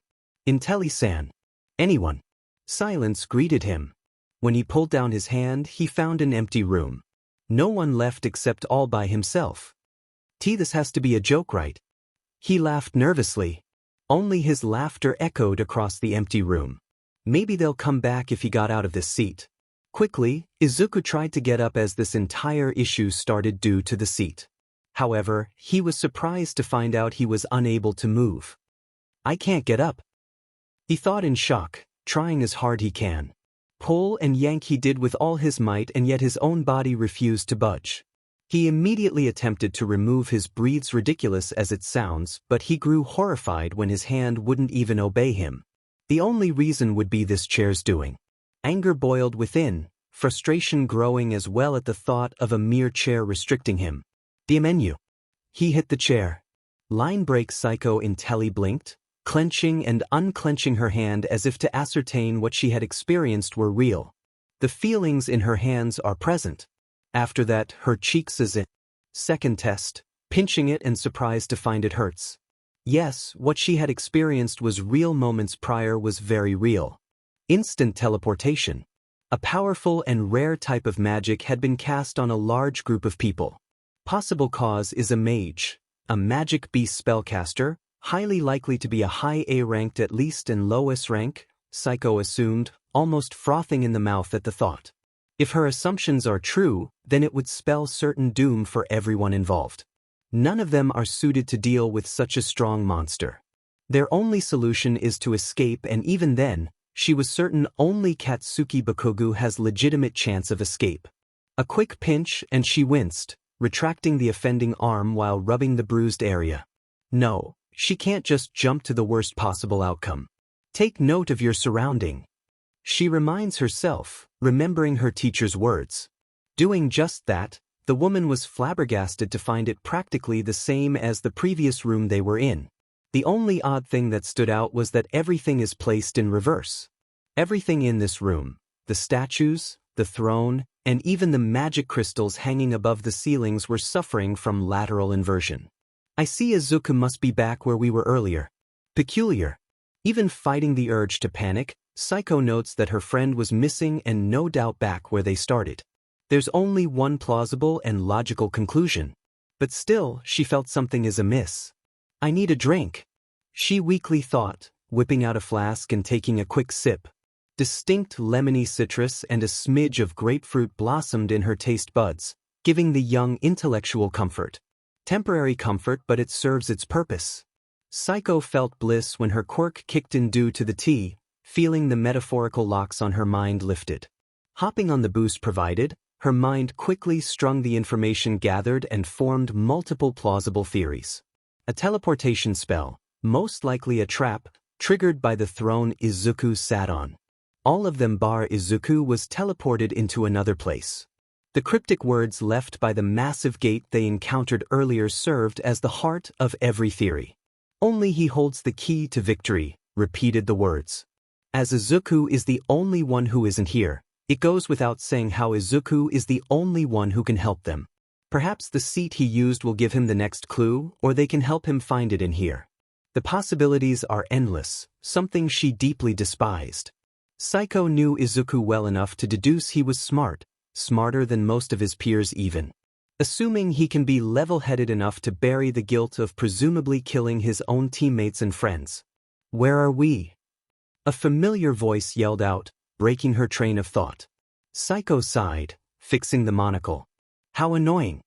𝐴𝐿𝐼-san. Anyone? Silence greeted him. When he pulled down his hand, he found an empty room. No one left except all by himself. This has to be a joke, right? He laughed nervously. Only his laughter echoed across the empty room. Maybe they'll come back if he got out of this seat. Quickly, Izuku tried to get up as this entire issue started due to the seat. However, he was surprised to find out he was unable to move. I can't get up. He thought in shock, trying as hard he can. Pull and yank he did with all his might, and yet his own body refused to budge. He immediately attempted to remove his breaths, ridiculous as it sounds, but he grew horrified when his hand wouldn't even obey him. The only reason would be this chair's doing. Anger boiled within, frustration growing as well at the thought of a mere chair restricting him. 𝐻𝐻𝐸𝐻. He hit the chair. Line break. 𝐀𝐮𝐭𝐡𝐨𝐫 blinked, clenching and unclenching her hand as if to ascertain what she had experienced were real. The feelings in her hands are present. After that, her cheeks 𝐒𝐮𝐬𝐴. Second test, pinching it and surprised to find it hurts. Yes, what she had experienced was real. Moments prior was very real. Instant teleportation. A powerful and rare type of magic had been cast on a large group of people. Possible cause is a mage, a magic beast spellcaster, highly likely to be a high A ranked at least and low S rank, Psycho assumed, almost frothing in the mouth at the thought. If her assumptions are true, then it would spell certain doom for everyone involved. None of them are suited to deal with such a strong monster. Their only solution is to escape, and even then, she was certain only 𝐀𝐮𝐭𝐡𝐨𝐫 has legitimate chance of escape. A quick pinch and she winced, retracting the offending arm while rubbing the bruised area. No, she can't just jump to the worst possible outcome. Take note of your surrounding. She reminds herself, remembering her teacher's words. Doing just that, the woman was flabbergasted to find it practically the same as the previous room they were in. The only odd thing that stood out was that everything is placed in reverse. Everything in this room, the statues, the throne, and even the magic crystals hanging above the ceilings were suffering from lateral inversion. I see Izuku must be back where we were earlier. Peculiar. Even fighting the urge to panic, Psycho notes that her friend was missing and no doubt back where they started. There's only one plausible and logical conclusion. But still, she felt something is amiss. I need a drink, she weakly thought, whipping out a flask and taking a quick sip. Distinct lemony citrus and a smidge of grapefruit blossomed in her taste buds, giving the young intellectual comfort. Temporary comfort, but it serves its purpose. Psycho felt bliss when her quirk kicked in due to the tea, feeling the metaphorical locks on her mind lifted. Hopping on the boost provided, her mind quickly strung the information gathered and formed multiple plausible theories. A teleportation spell, most likely a trap, triggered by the throne Izuku sat on. All of them bar Izuku was teleported into another place. The cryptic words left by the massive gate they encountered earlier served as the heart of every theory. Only he holds the key to victory, repeated the words. As Izuku is the only one who isn't here, it goes without saying how Izuku is the only one who can help them. Perhaps the seat he used will give him the next clue, or they can help him find it in here. The possibilities are endless, something she deeply despised. Psycho knew Izuku well enough to deduce he was smart, smarter than most of his peers even. Assuming he can be level-headed enough to bury the guilt of presumably killing his own teammates and friends. Where are we? A familiar voice yelled out, breaking her train of thought. Psycho sighed, fixing the monocle. How annoying.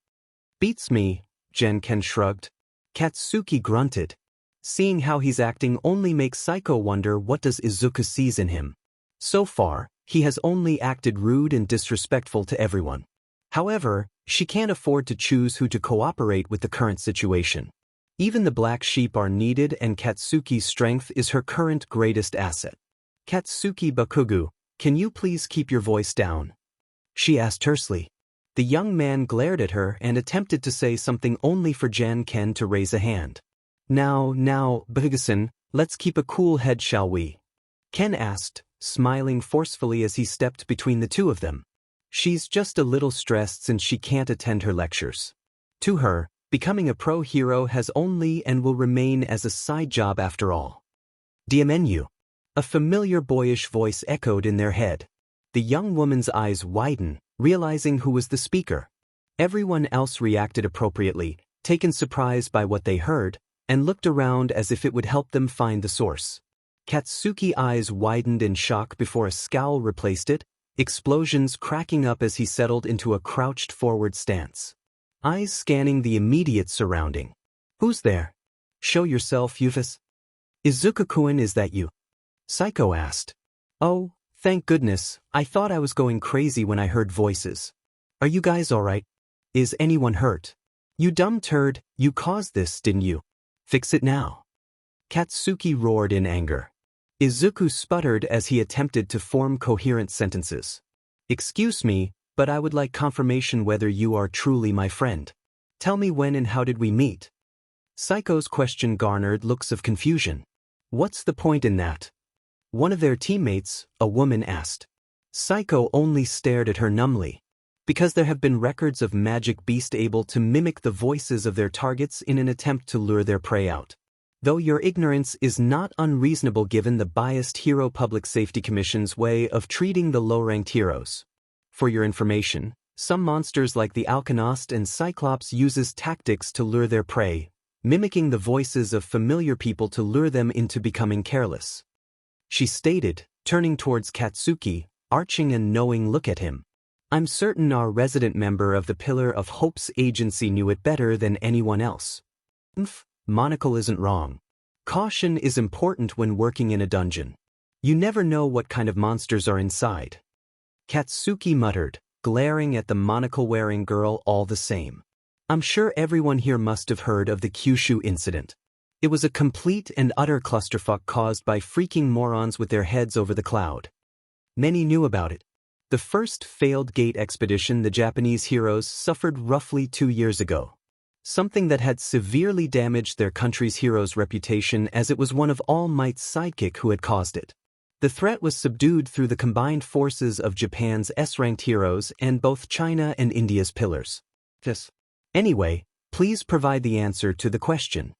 Beats me, 𝐀𝐮𝐭𝐡𝐨𝐫 shrugged. Katsuki grunted. Seeing how he's acting only makes Psycho wonder what does Izuku sees in him. So far, he has only acted rude and disrespectful to everyone. However, she can't afford to choose who to cooperate with the current situation. Even the black sheep are needed, and Katsuki's strength is her current greatest asset. 𝐾𝐮𝐭𝐡𝐨𝐫, can you please keep your voice down? She asked tersely. The young man glared at her and attempted to say something only for 𝐀𝐮𝐭𝐡𝐨 to raise a hand. Now, 𝐵𝐻, let's keep a cool head, shall we? Ken asked, smiling forcefully as he stepped between the two of them. She's just a little stressed since she can't attend her lectures. To her, becoming a pro hero has only and will remain as a side job after all. 𝐷𝐻𝐸𝐻. A familiar boyish voice echoed in their head. The young woman's eyes widen, realizing who was the speaker. Everyone else reacted appropriately, taken surprised by what they heard, and looked around as if it would help them find the source. Katsuki's eyes widened in shock before a scowl replaced it, explosions cracking up as he settled into a crouched forward stance. Eyes scanning the immediate surrounding. Who's there? Show yourself, Yufus. Izuku-kun, is that you? Psycho asked. Oh, thank goodness, I thought I was going crazy when I heard voices. Are you guys alright? Is anyone hurt? You dumb turd, you caused this, didn't you? Fix it now. Katsuki roared in anger. Izuku sputtered as he attempted to form coherent sentences. Excuse me, but I would like confirmation whether you are truly my friend. Tell me when and how did we meet? Saiko's question garnered looks of confusion. What's the point in that? One of their teammates, a woman, asked. Saiko only stared at her numbly. Because there have been records of magic beasts able to mimic the voices of their targets in an attempt to lure their prey out. Though your ignorance is not unreasonable given the biased Hero Public Safety Commission's way of treating the low-ranked heroes. For your information, some monsters like the Alchemist and Cyclops uses tactics to lure their prey, mimicking the voices of familiar people to lure them into becoming careless. She stated, turning towards Katsuki, arching a knowing look at him. I'm certain our resident member of the Pillar of Hope's agency knew it better than anyone else. Monocle isn't wrong. Caution is important when working in a dungeon. You never know what kind of monsters are inside. Katsuki muttered, glaring at the monocle-wearing girl all the same. I'm sure everyone here must have heard of the Kyushu incident. It was a complete and utter clusterfuck caused by freaking morons with their heads over the cloud. Many knew about it. The first failed gate expedition the Japanese heroes suffered roughly 2 years ago. Something that had severely damaged their country's hero's reputation as it was one of All Might's sidekick who had caused it. The threat was subdued through the combined forces of Japan's S-ranked heroes and both China and India's pillars. Anyway, please provide the answer to the question.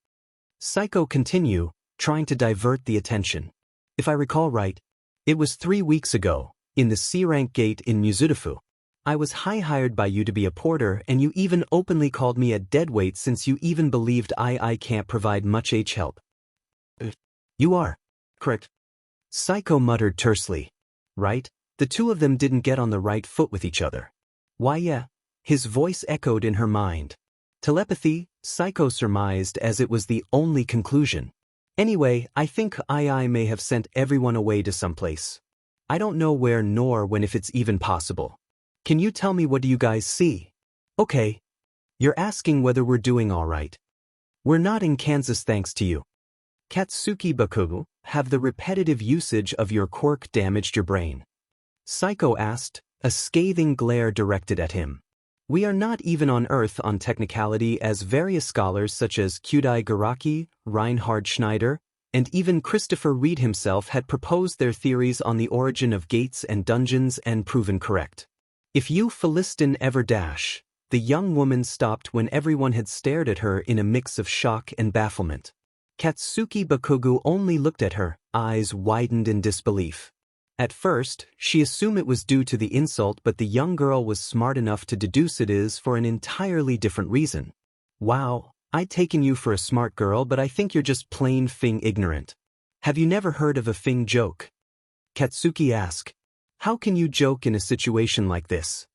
Saiko continued, trying to divert the attention. If I recall right, it was 3 weeks ago, in the C-rank gate in Mizudafu. I was hired by you to be a porter and you even openly called me a deadweight since you even believed I can't provide much help. You are. Correct. Saiko muttered tersely. Right? The two of them didn't get on the right foot with each other. Why yeah. His voice echoed in her mind. Telepathy, Saiko surmised as it was the only conclusion. Anyway, I think I may have sent everyone away to someplace. I don't know where nor when if it's even possible. Can you tell me what do you guys see? Okay. You're asking whether we're doing all right. We're not in Kansas thanks to you. 𝐀𝐮𝐭𝐡𝐨𝐫, have the repetitive usage of your quirk damaged your brain? Saiko asked, a scathing glare directed at him. We are not even on Earth on technicality as various scholars such as 𝐀𝐮𝐭𝐡𝐨𝐫, Reinhard Schneider, and even Christopher Reed himself had proposed their theories on the origin of gates and dungeons and proven correct. If you Philistin ever dash, the young woman stopped when everyone had stared at her in a mix of shock and bafflement. 𝐀𝐮𝐭𝐡𝐨𝐫 only looked at her, eyes widened in disbelief. At first, she assumed it was due to the insult, but the young girl was smart enough to deduce it is for an entirely different reason. Wow, I'd taken you for a smart girl, but I think you're just plain fing ignorant. Have you never heard of a fing joke? Katsuki asked. How can you joke in a situation like this?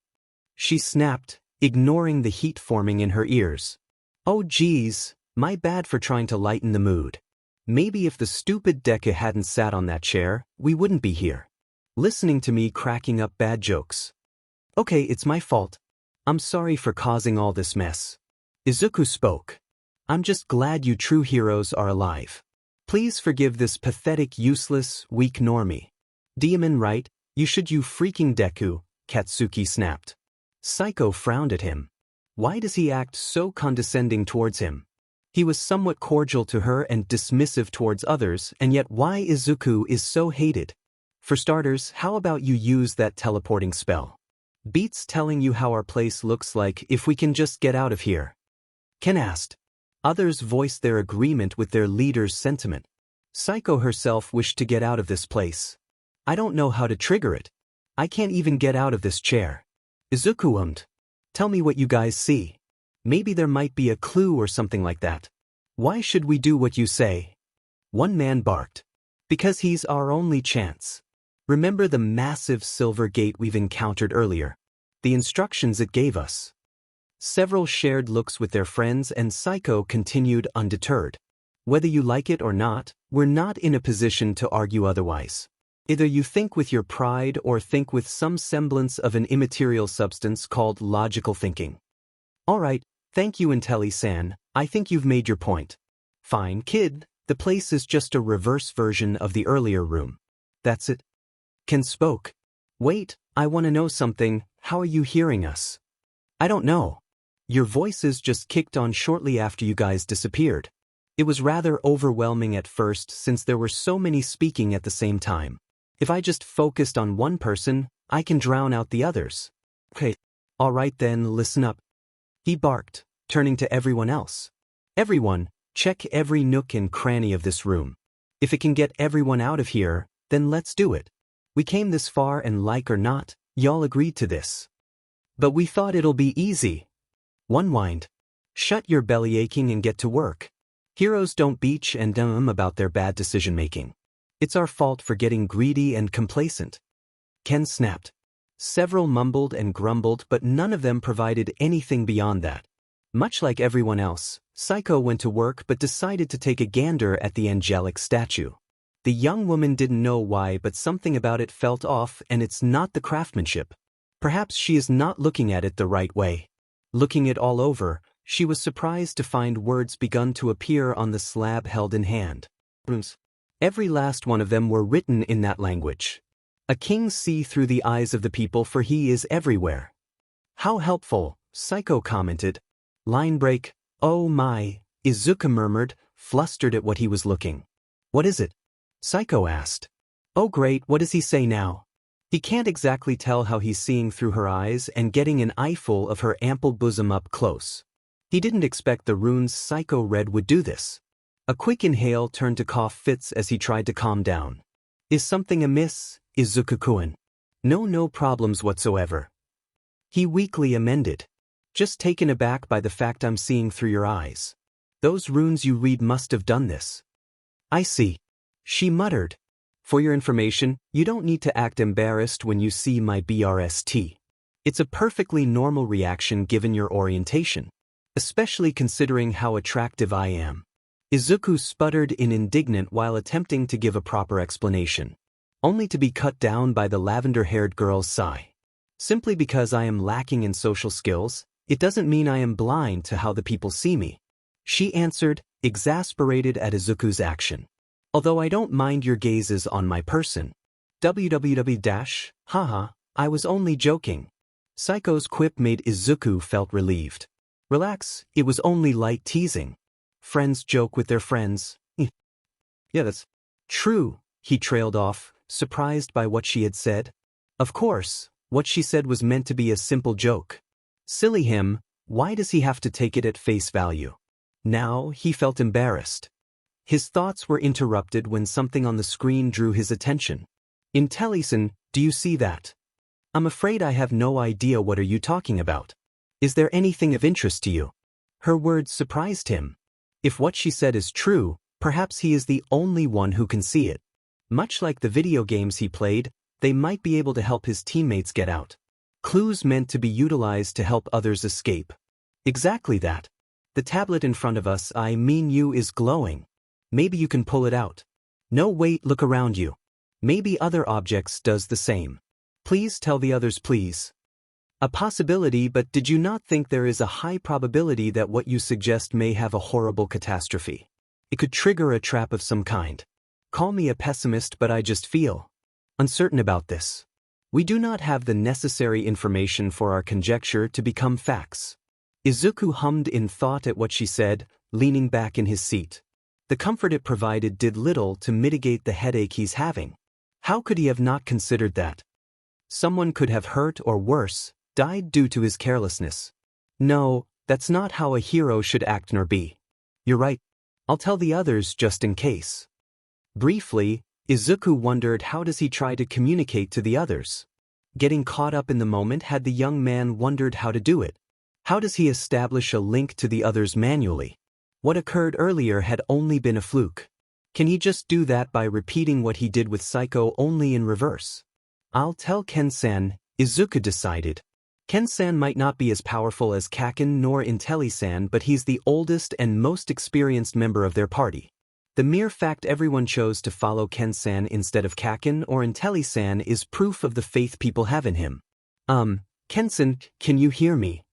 She snapped, ignoring the heat forming in her ears. Oh geez, my bad for trying to lighten the mood. Maybe if the stupid Deku hadn't sat on that chair, we wouldn't be here. Listening to me cracking up bad jokes. Okay, it's my fault. I'm sorry for causing all this mess. Izuku spoke. I'm just glad you true heroes are alive. Please forgive this pathetic, useless, weak normie. Demon right, you freaking Deku, Katsuki snapped. Saiko frowned at him. Why does he act so condescending towards him? He was somewhat cordial to her and dismissive towards others, and yet why Izuku is so hated? For starters, how about you use that teleporting spell? Beats telling you how our place looks like if we can just get out of here. Ken asked. Others voiced their agreement with their leader's sentiment. Saiko herself wished to get out of this place. I don't know how to trigger it. I can't even get out of this chair. Izuku ummed. Tell me what you guys see. Maybe there might be a clue or something like that. Why should we do what you say? One man barked. Because he's our only chance. Remember the massive silver gate we've encountered earlier? The instructions it gave us. Several shared looks with their friends and Saiko continued undeterred. Whether you like it or not, we're not in a position to argue otherwise. Either you think with your pride or think with some semblance of an immaterial substance called logical thinking. Alright, thank you 𝗀𝗧𝗟𝗘, I think you've made your point. Fine, kid, the place is just a reverse version of the earlier room. That's it? Ken spoke. Wait, I want to know something, how are you hearing us? I don't know. Your voices just kicked on shortly after you guys disappeared. It was rather overwhelming at first since there were so many speaking at the same time. If I just focused on one person, I can drown out the others. Okay, alright then, listen up. He barked, turning to everyone else. Everyone, check every nook and cranny of this room. If it can get everyone out of here, then let's do it. We came this far and like or not, y'all agreed to this. But we thought it'll be easy. One whined. Shut your belly aching and get to work. Heroes don't beach and about their bad decision-making. It's our fault for getting greedy and complacent. Ken snapped. Several mumbled and grumbled, but none of them provided anything beyond that. Much like everyone else, 𝗧𝗍 went to work but decided to take a gander at the angelic statue. The young woman didn't know why, but something about it felt off, and it's not the craftsmanship. Perhaps she is not looking at it the right way. Looking it all over, she was surprised to find words begun to appear on the slab held in hand. Every last one of them were written in that language. A king see through the eyes of the people, for he is everywhere. How helpful, 𝗧𝗍 commented. Line break, oh my, Izuku murmured, flustered at what he was looking. What is it? 𝗧𝗍 asked. Oh great, what does he say now? He can't exactly tell how he's seeing through her eyes and getting an eyeful of her ample bosom up close. He didn't expect the runes 𝗧𝗍 read would do this. A quick inhale turned to cough fits as he tried to calm down. Is something amiss, Izuku-kun? No problems whatsoever. He weakly amended. Just taken aback by the fact I'm seeing through your eyes. Those runes you read must have done this. I see. She muttered. For your information, you don't need to act embarrassed when you see my BRST. It's a perfectly normal reaction given your orientation, especially considering how attractive I am. Izuku sputtered in indignant while attempting to give a proper explanation, only to be cut down by the lavender-haired girl's sigh. Simply because I am lacking in social skills, it doesn't mean I am blind to how the people see me. She answered, exasperated at Izuku's action. Although I don't mind your gazes on my person. Haha, I was only joking. 𝗧𝗍's quip made Izuku felt relieved. Relax, it was only light teasing. Friends joke with their friends. Yeah, that's true, he trailed off, surprised by what she had said. Of course, what she said was meant to be a simple joke. Silly him, why does he have to take it at face value? Now, he felt embarrassed. His thoughts were interrupted when something on the screen drew his attention. 𝗀𝗧𝗟𝗘, do you see that? I'm afraid I have no idea what are you talking about. Is there anything of interest to you? Her words surprised him. If what she said is true, perhaps he is the only one who can see it. Much like the video games he played, they might be able to help his teammates get out. Clues meant to be utilized to help others escape. Exactly that. The tablet in front of us, I mean you, is glowing. Maybe you can pull it out. No wait, look around you. Maybe other objects does the same. Please tell the others please. A possibility, but did you not think there is a high probability that what you suggest may have a horrible catastrophe? It could trigger a trap of some kind. Call me a pessimist, but I just feel uncertain about this. We do not have the necessary information for our conjecture to become facts. Izuku hummed in thought at what she said, leaning back in his seat. The comfort it provided did little to mitigate the headache he's having. How could he have not considered that? Someone could have hurt or worse, died due to his carelessness. No, that's not how a hero should act nor be. You're right. I'll tell the others just in case. Briefly, Izuku wondered how does he try to communicate to the others. Getting caught up in the moment had the young man wondered how to do it. How does he establish a link to the others manually? What occurred earlier had only been a fluke. Can he just do that by repeating what he did with 𝗧𝗍 only in reverse? I'll tell Ken-san, Izuku decided. Ken-san might not be as powerful as Kaken nor 𝗀𝗧𝗟𝗘, but he's the oldest and most experienced member of their party. The mere fact everyone chose to follow Ken-san instead of Kaken or 𝗀𝗀𝗟𝗃 is proof of the faith people have in him. Ken-san, can you hear me?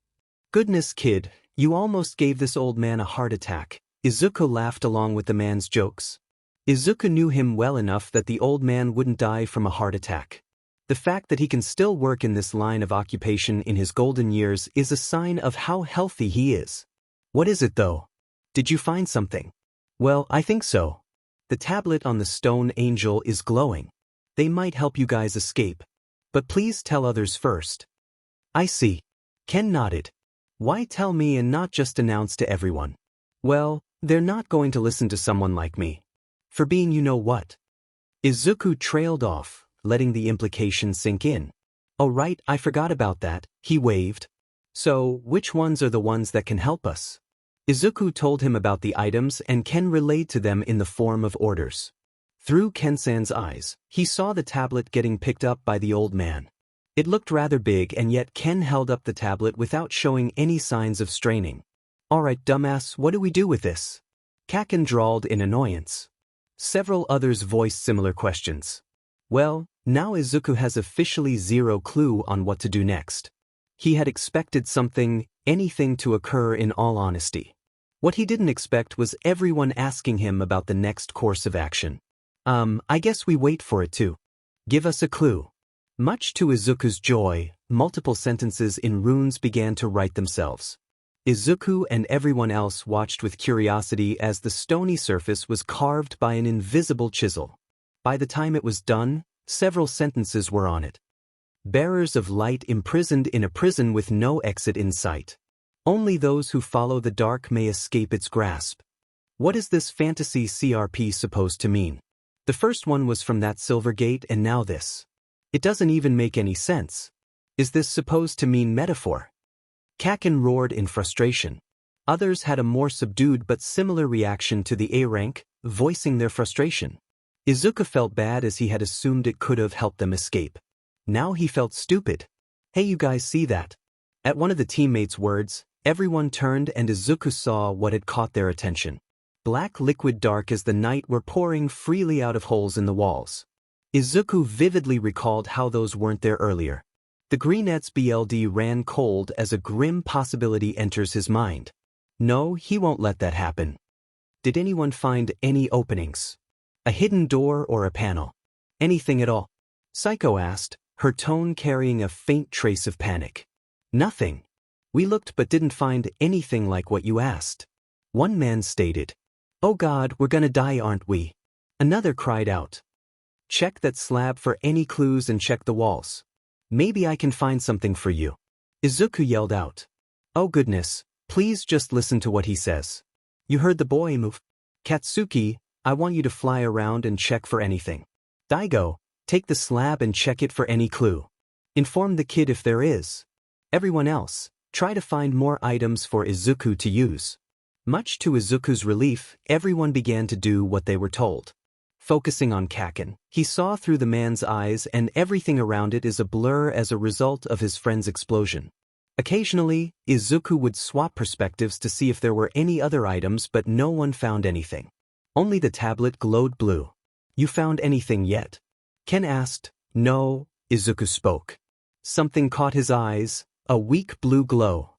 Goodness kid, you almost gave this old man a heart attack. Izuku laughed along with the man's jokes. Izuku knew him well enough that the old man wouldn't die from a heart attack. The fact that he can still work in this line of occupation in his golden years is a sign of how healthy he is. What is it though? Did you find something? Well, I think so. The tablet on the stone angel is glowing. They might help you guys escape. But please tell others first. I see. Ken nodded. Why tell me and not just announce to everyone? Well, they're not going to listen to someone like me. For being you know what. Izuku trailed off, letting the implication sink in. Oh right, I forgot about that, he waved. So, which ones are the ones that can help us? Izuku told him about the items and Ken relayed to them in the form of orders. Through Ken-san's eyes, he saw the tablet getting picked up by the old man. It looked rather big and yet Ken held up the tablet without showing any signs of straining. Alright dumbass, what do we do with this? Kaken drawled in annoyance. Several others voiced similar questions. Well, now Izuku has officially zero clue on what to do next. He had expected anything to occur in all honesty. What he didn't expect was everyone asking him about the next course of action. I guess we wait for it to. Give us a clue. Much to Izuku's joy, multiple sentences in runes began to write themselves. Izuku and everyone else watched with curiosity as the stony surface was carved by an invisible chisel. By the time it was done, several sentences were on it. Bearers of light imprisoned in a prison with no exit in sight. Only those who follow the dark may escape its grasp. What is this fantasy CRP supposed to mean? The first one was from that silver gate and now this. It doesn't even make any sense. Is this supposed to mean metaphor? Kaken roared in frustration. Others had a more subdued but similar reaction to the A rank, voicing their frustration. Izuku felt bad as he had assumed it could have helped them escape. Now he felt stupid. Hey, you guys see that? At one of the teammates' words, everyone turned and Izuku saw what had caught their attention. Black liquid dark as the night were pouring freely out of holes in the walls. Izuku vividly recalled how those weren't there earlier. The greenette's BLD ran cold as a grim possibility enters his mind. No, he won't let that happen. Did anyone find any openings? A hidden door or a panel? Anything at all? Psycho asked, her tone carrying a faint trace of panic. Nothing. We looked but didn't find anything like what you asked. One man stated. Oh God, we're gonna die, aren't we? Another cried out. Check that slab for any clues and check the walls. Maybe I can find something for you. Izuku yelled out. Oh goodness, please just listen to what he says. You heard the boy move. Katsuki, I want you to fly around and check for anything. Daigo, take the slab and check it for any clue. Inform the kid if there is. Everyone else, try to find more items for Izuku to use. Much to Izuku's relief, everyone began to do what they were told. Focusing on Kaken, he saw through the man's eyes and everything around it is a blur as a result of his friend's explosion. Occasionally, Izuku would swap perspectives to see if there were any other items but no one found anything. Only the tablet glowed blue. You found anything yet? Ken asked. No, Izuku spoke. Something caught his eyes, a weak blue glow.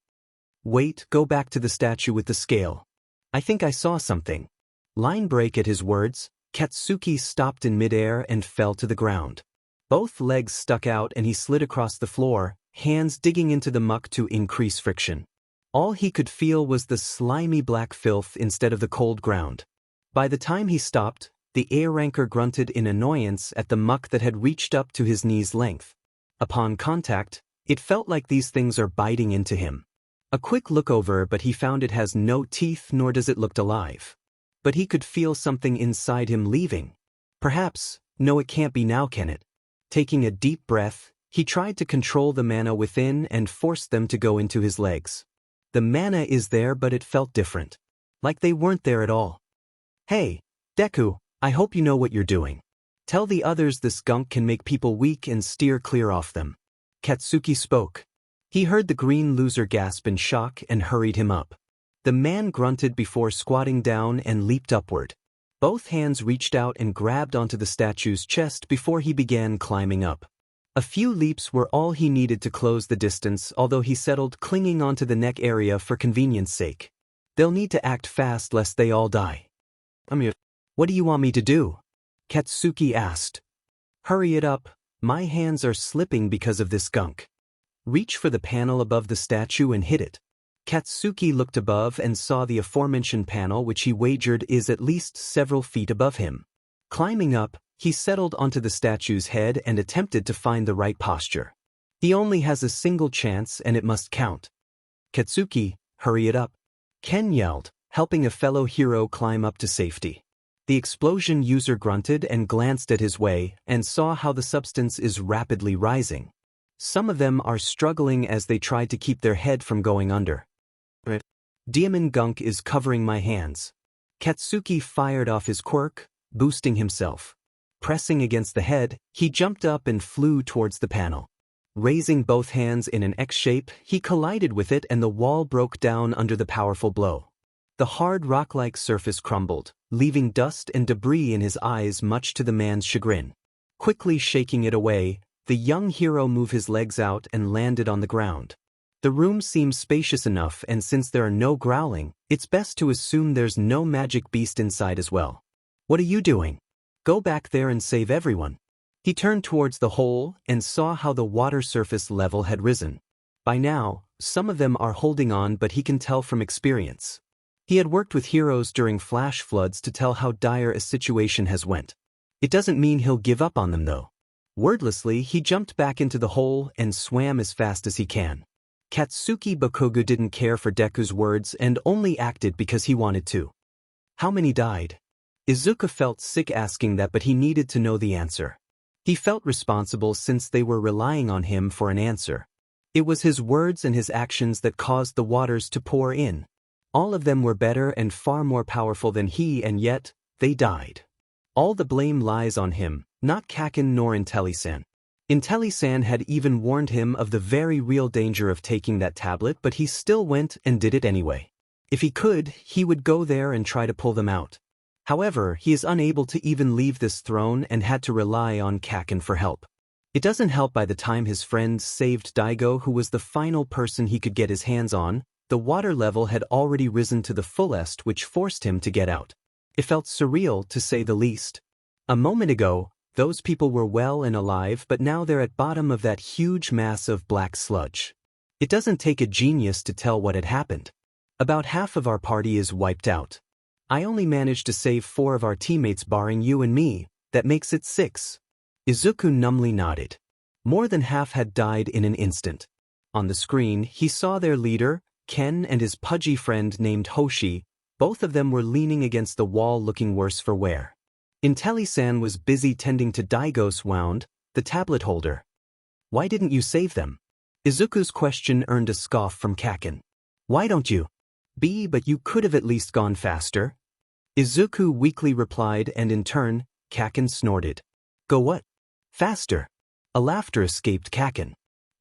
Wait, go back to the statue with the scale. I think I saw something. Line break at his words, Katsuki stopped in midair and fell to the ground. Both legs stuck out and he slid across the floor, hands digging into the muck to increase friction. All he could feel was the slimy black filth instead of the cold ground. By the time he stopped, the air ranker grunted in annoyance at the muck that had reached up to his knee's length. Upon contact, it felt like these things are biting into him. A quick look over, but he found it has no teeth nor does it look alive. But he could feel something inside him leaving. Perhaps, no it can't be now, can it? Taking a deep breath, he tried to control the mana within and forced them to go into his legs. The mana is there but it felt different. Like they weren't there at all. Hey, Deku, I hope you know what you're doing. Tell the others this gunk can make people weak and steer clear off them. Katsuki spoke. He heard the green loser gasp in shock and hurried him up. The man grunted before squatting down and leaped upward. Both hands reached out and grabbed onto the statue's chest before he began climbing up. A few leaps were all he needed to close the distance, although he settled clinging onto the neck area for convenience sake. They'll need to act fast lest they all die. What do you want me to do? Katsuki asked. Hurry it up, my hands are slipping because of this gunk. Reach for the panel above the statue and hit it. Katsuki looked above and saw the aforementioned panel, which he wagered is at least several feet above him. Climbing up, he settled onto the statue's head and attempted to find the right posture. He only has a single chance and it must count. Katsuki, hurry it up. Ken yelled, helping a fellow hero climb up to safety. The explosion user grunted and glanced at his way and saw how the substance is rapidly rising. Some of them are struggling as they try to keep their head from going under. Diamond gunk is covering my hands. Katsuki fired off his quirk, boosting himself. Pressing against the head, he jumped up and flew towards the panel. Raising both hands in an X shape, he collided with it and the wall broke down under the powerful blow. The hard rock-like surface crumbled, leaving dust and debris in his eyes, much to the man's chagrin. Quickly shaking it away, the young hero moved his legs out and landed on the ground. The room seems spacious enough, and since there are no growling, it's best to assume there's no magic beast inside as well. What are you doing? Go back there and save everyone. He turned towards the hole and saw how the water surface level had risen. By now, some of them are holding on, but he can tell from experience. He had worked with heroes during flash floods to tell how dire a situation has went. It doesn't mean he'll give up on them though. Wordlessly, he jumped back into the hole and swam as fast as he can. Katsuki Bakugo didn't care for Deku's words and only acted because he wanted to. How many died? Izuku felt sick asking that, but he needed to know the answer. He felt responsible since they were relying on him for an answer. It was his words and his actions that caused the waters to pour in. All of them were better and far more powerful than he, and yet, they died. All the blame lies on him, not Kaken nor 𝗀𝗃san. 𝗀𝗃san had even warned him of the very real danger of taking that tablet, but he still went and did it anyway. If he could, he would go there and try to pull them out. However, he is unable to even leave this throne and had to rely on Kaken for help. It doesn't help by the time his friends saved Daigo, who was the final person he could get his hands on, the water level had already risen to the fullest, which forced him to get out. It felt surreal, to say the least. A moment ago, those people were well and alive, but now they're at bottom of that huge mass of black sludge. It doesn't take a genius to tell what had happened. About half of our party is wiped out. I only managed to save 4 of our teammates barring you and me, that makes it 6. Izuku numbly nodded. More than half had died in an instant. On the screen, he saw their leader, Ken, and his pudgy friend named Hoshi. Both of them were leaning against the wall looking worse for wear. 𝗀𝗃san was busy tending to Daigo's wound, the tablet holder. Why didn't you save them? Izuku's question earned a scoff from Kaken. Why don't you? But you could have at least gone faster. Izuku weakly replied, and in turn, Kaken snorted. Go what? Faster. A laughter escaped Kaken.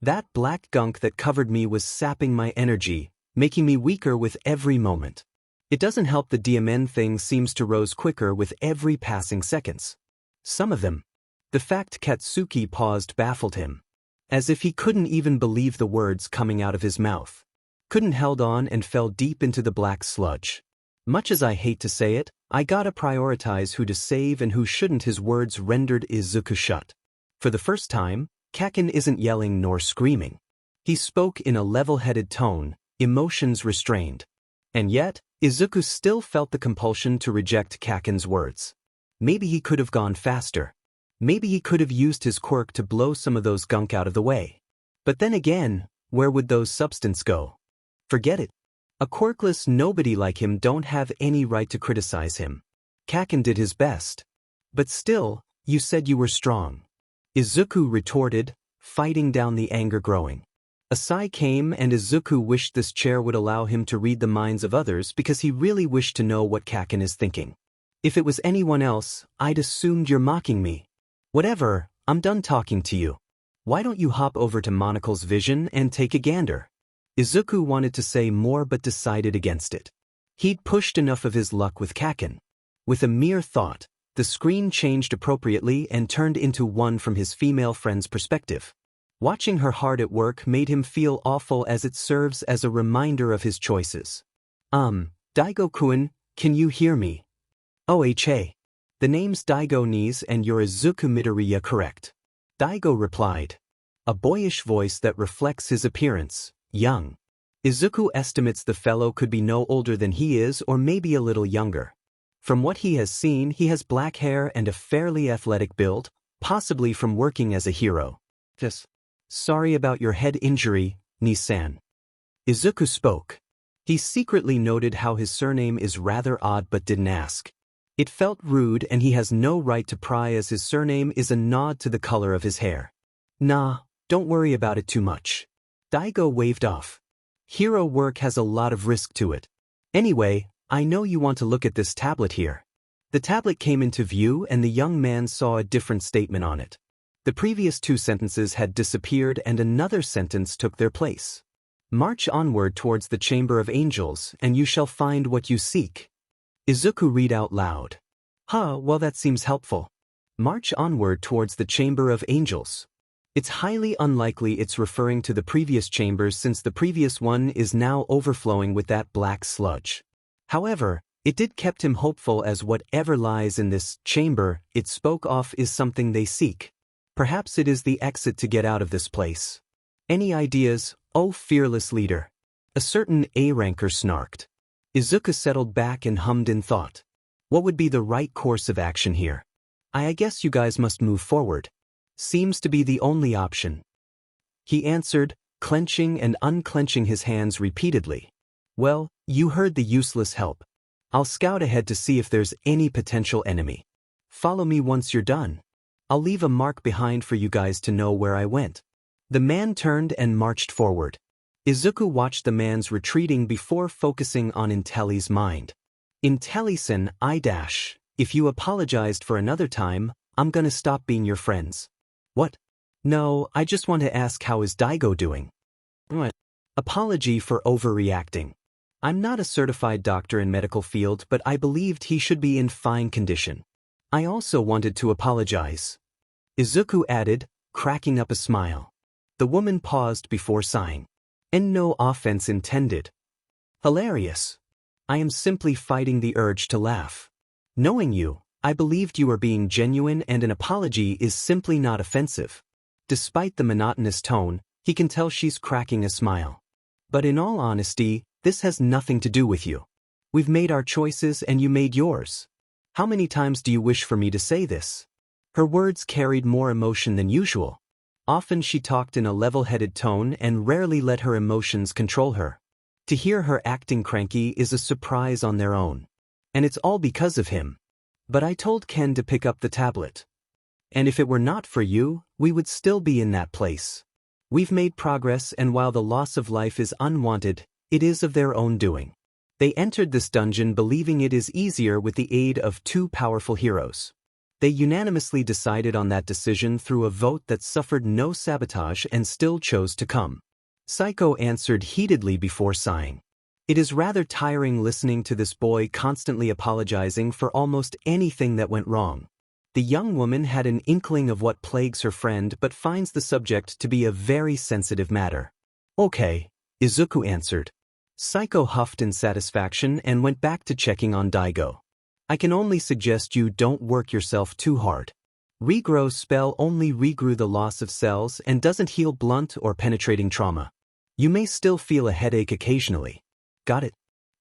That black gunk that covered me was sapping my energy, making me weaker with every moment. It doesn't help the diamond thing seems to rose quicker with every passing seconds. Some of them. The fact Katsuki paused baffled him. As if he couldn't even believe the words coming out of his mouth. Couldn't held on and fell deep into the black sludge. Much as I hate to say it, I gotta prioritize who to save and who shouldn't. His words rendered Izuku shut. For the first time, Kaken isn't yelling nor screaming. He spoke in a level-headed tone, emotions restrained. And yet, Izuku still felt the compulsion to reject Kaken's words. Maybe he could have gone faster. Maybe he could have used his quirk to blow some of those gunk out of the way. But then again, where would those substance go? Forget it. A quirkless nobody like him don't have any right to criticize him. Kaken did his best. But still, you said you were strong. Izuku retorted, fighting down the anger growing. A sigh came, and Izuku wished this chair would allow him to read the minds of others because he really wished to know what Kaken is thinking. If it was anyone else, I'd assumed you're mocking me. Whatever, I'm done talking to you. Why don't you hop over to Monocle's vision and take a gander? Izuku wanted to say more but decided against it. He'd pushed enough of his luck with Kaken. With a mere thought, The screen changed appropriately and turned into one from his female friend's perspective. Watching her hard at work made him feel awful as it serves as a reminder of his choices. Daigo-kun, can you hear me? OHA. The name's Daigo and you're Izuku Midoriya, correct? Daigo replied. A boyish voice that reflects his appearance, young. Izuku estimates the fellow could be no older than he is or maybe a little younger. From what he has seen, he has black hair and a fairly athletic build, possibly from working as a hero. Just sorry about your head injury, Ni-san. Izuku spoke. He secretly noted how his surname is rather odd but didn't ask. It felt rude and he has no right to pry as his surname is a nod to the color of his hair. Nah, don't worry about it too much. Daigo waved off. Hero work has a lot of risk to it. Anyway, I know you want to look at this tablet here. The tablet came into view and the young man saw a different statement on it. The previous two sentences had disappeared and another sentence took their place. March onward towards the Chamber of Angels and you shall find what you seek. Izuku read out loud. Well, that seems helpful. March onward towards the Chamber of Angels. It's highly unlikely it's referring to the previous chambers since the previous one is now overflowing with that black sludge. However, it did kept him hopeful as whatever lies in this chamber it spoke of is something they seek. Perhaps it is the exit to get out of this place. Any ideas, oh fearless leader? A certain A-ranker snarked. Izuku settled back and hummed in thought. What would be the right course of action here? I guess you guys must move forward. Seems to be the only option. He answered, clenching and unclenching his hands repeatedly. Well, you heard the useless help. I'll scout ahead to see if there's any potential enemy. Follow me once you're done. I'll leave a mark behind for you guys to know where I went. The man turned and marched forward. Izuku watched the man's retreating before focusing on Intelli's mind. Intelli-san, if you apologized for another time, I'm gonna stop being your friends. What? No, I just want to ask how is Daigo doing? What? Apology for overreacting. I'm not a certified doctor in medical field but I believed he should be in fine condition. I also wanted to apologize. Izuku added, cracking up a smile. The woman paused before sighing. And no offense intended. Hilarious. I am simply fighting the urge to laugh. Knowing you, I believed you were being genuine and an apology is simply not offensive. Despite the monotonous tone, he can tell she's cracking a smile. But in all honesty, this has nothing to do with you. We've made our choices and you made yours. How many times do you wish for me to say this? Her words carried more emotion than usual. Often she talked in a level-headed tone and rarely let her emotions control her. To hear her acting cranky is a surprise on their own. And it's all because of him. But I told Ken to pick up the tablet. And if it were not for you, we would still be in that place. We've made progress and while the loss of life is unwanted, it is of their own doing. They entered this dungeon believing it is easier with the aid of two powerful heroes. They unanimously decided on that decision through a vote that suffered no sabotage and still chose to come. Psycho answered heatedly before sighing. It is rather tiring listening to this boy constantly apologizing for almost anything that went wrong. The young woman had an inkling of what plagues her friend but finds the subject to be a very sensitive matter. Okay, Izuku answered. Psycho huffed in satisfaction and went back to checking on Daigo. I can only suggest you don't work yourself too hard. Regrow spell only regrew the loss of cells and doesn't heal blunt or penetrating trauma. You may still feel a headache occasionally. Got it?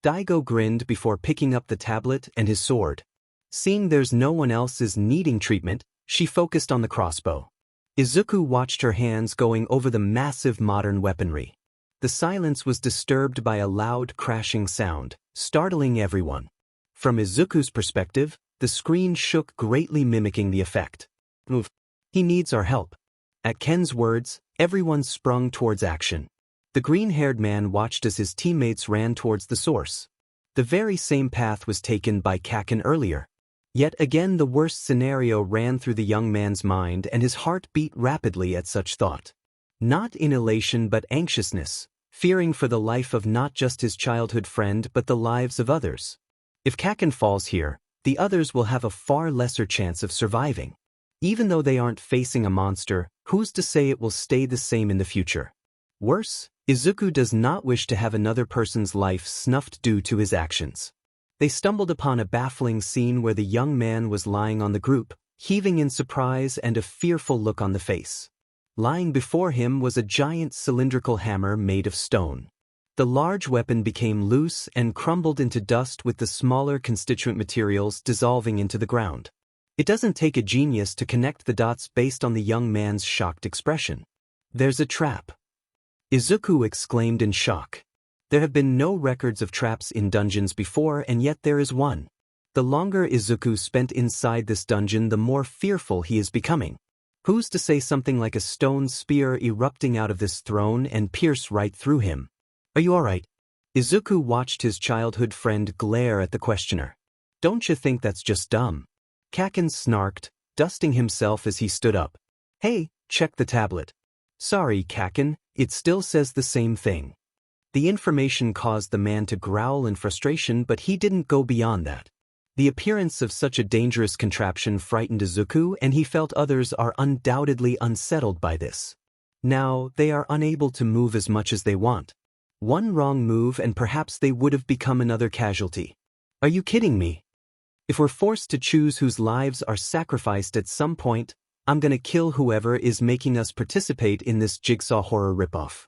Daigo grinned before picking up the tablet and his sword. Seeing there's no one else is needing treatment, she focused on the crossbow. Izuku watched her hands going over the massive modern weaponry. The silence was disturbed by a loud crashing sound, startling everyone. From Izuku's perspective, the screen shook greatly mimicking the effect. Move. He needs our help. At Ken's words, everyone sprung towards action. The green-haired man watched as his teammates ran towards the source. The very same path was taken by Kaken earlier. Yet again the worst scenario ran through the young man's mind and his heart beat rapidly at such thought. Not in elation but anxiousness, fearing for the life of not just his childhood friend but the lives of others. If Kaken falls here, the others will have a far lesser chance of surviving. Even though they aren't facing a monster, who's to say it will stay the same in the future? Worse, Izuku does not wish to have another person's life snuffed due to his actions. They stumbled upon a baffling scene where the young man was lying on the group, heaving in surprise and a fearful look on the face. Lying before him was a giant cylindrical hammer made of stone. The large weapon became loose and crumbled into dust with the smaller constituent materials dissolving into the ground. It doesn't take a genius to connect the dots based on the young man's shocked expression. "There's a trap," Izuku exclaimed in shock. There have been no records of traps in dungeons before, and yet there is one. The longer Izuku spent inside this dungeon, the more fearful he is becoming. Who's to say something like a stone spear erupting out of this throne and pierce right through him? "Are you alright?" Izuku watched his childhood friend glare at the questioner. "Don't you think that's just dumb?" 𝐀𝐮𝐭𝐡𝐨𝐫 snarked, dusting himself as he stood up. "Hey, check the tablet." "Sorry, 𝐀𝐮𝐭𝐡𝐨𝐫, it still says the same thing." The information caused the man to growl in frustration, but he didn't go beyond that. The appearance of such a dangerous contraption frightened Izuku, and he felt others are undoubtedly unsettled by this. Now, they are unable to move as much as they want. One wrong move and perhaps they would have become another casualty. "Are you kidding me? If we're forced to choose whose lives are sacrificed at some point, I'm gonna kill whoever is making us participate in this Jigsaw horror ripoff.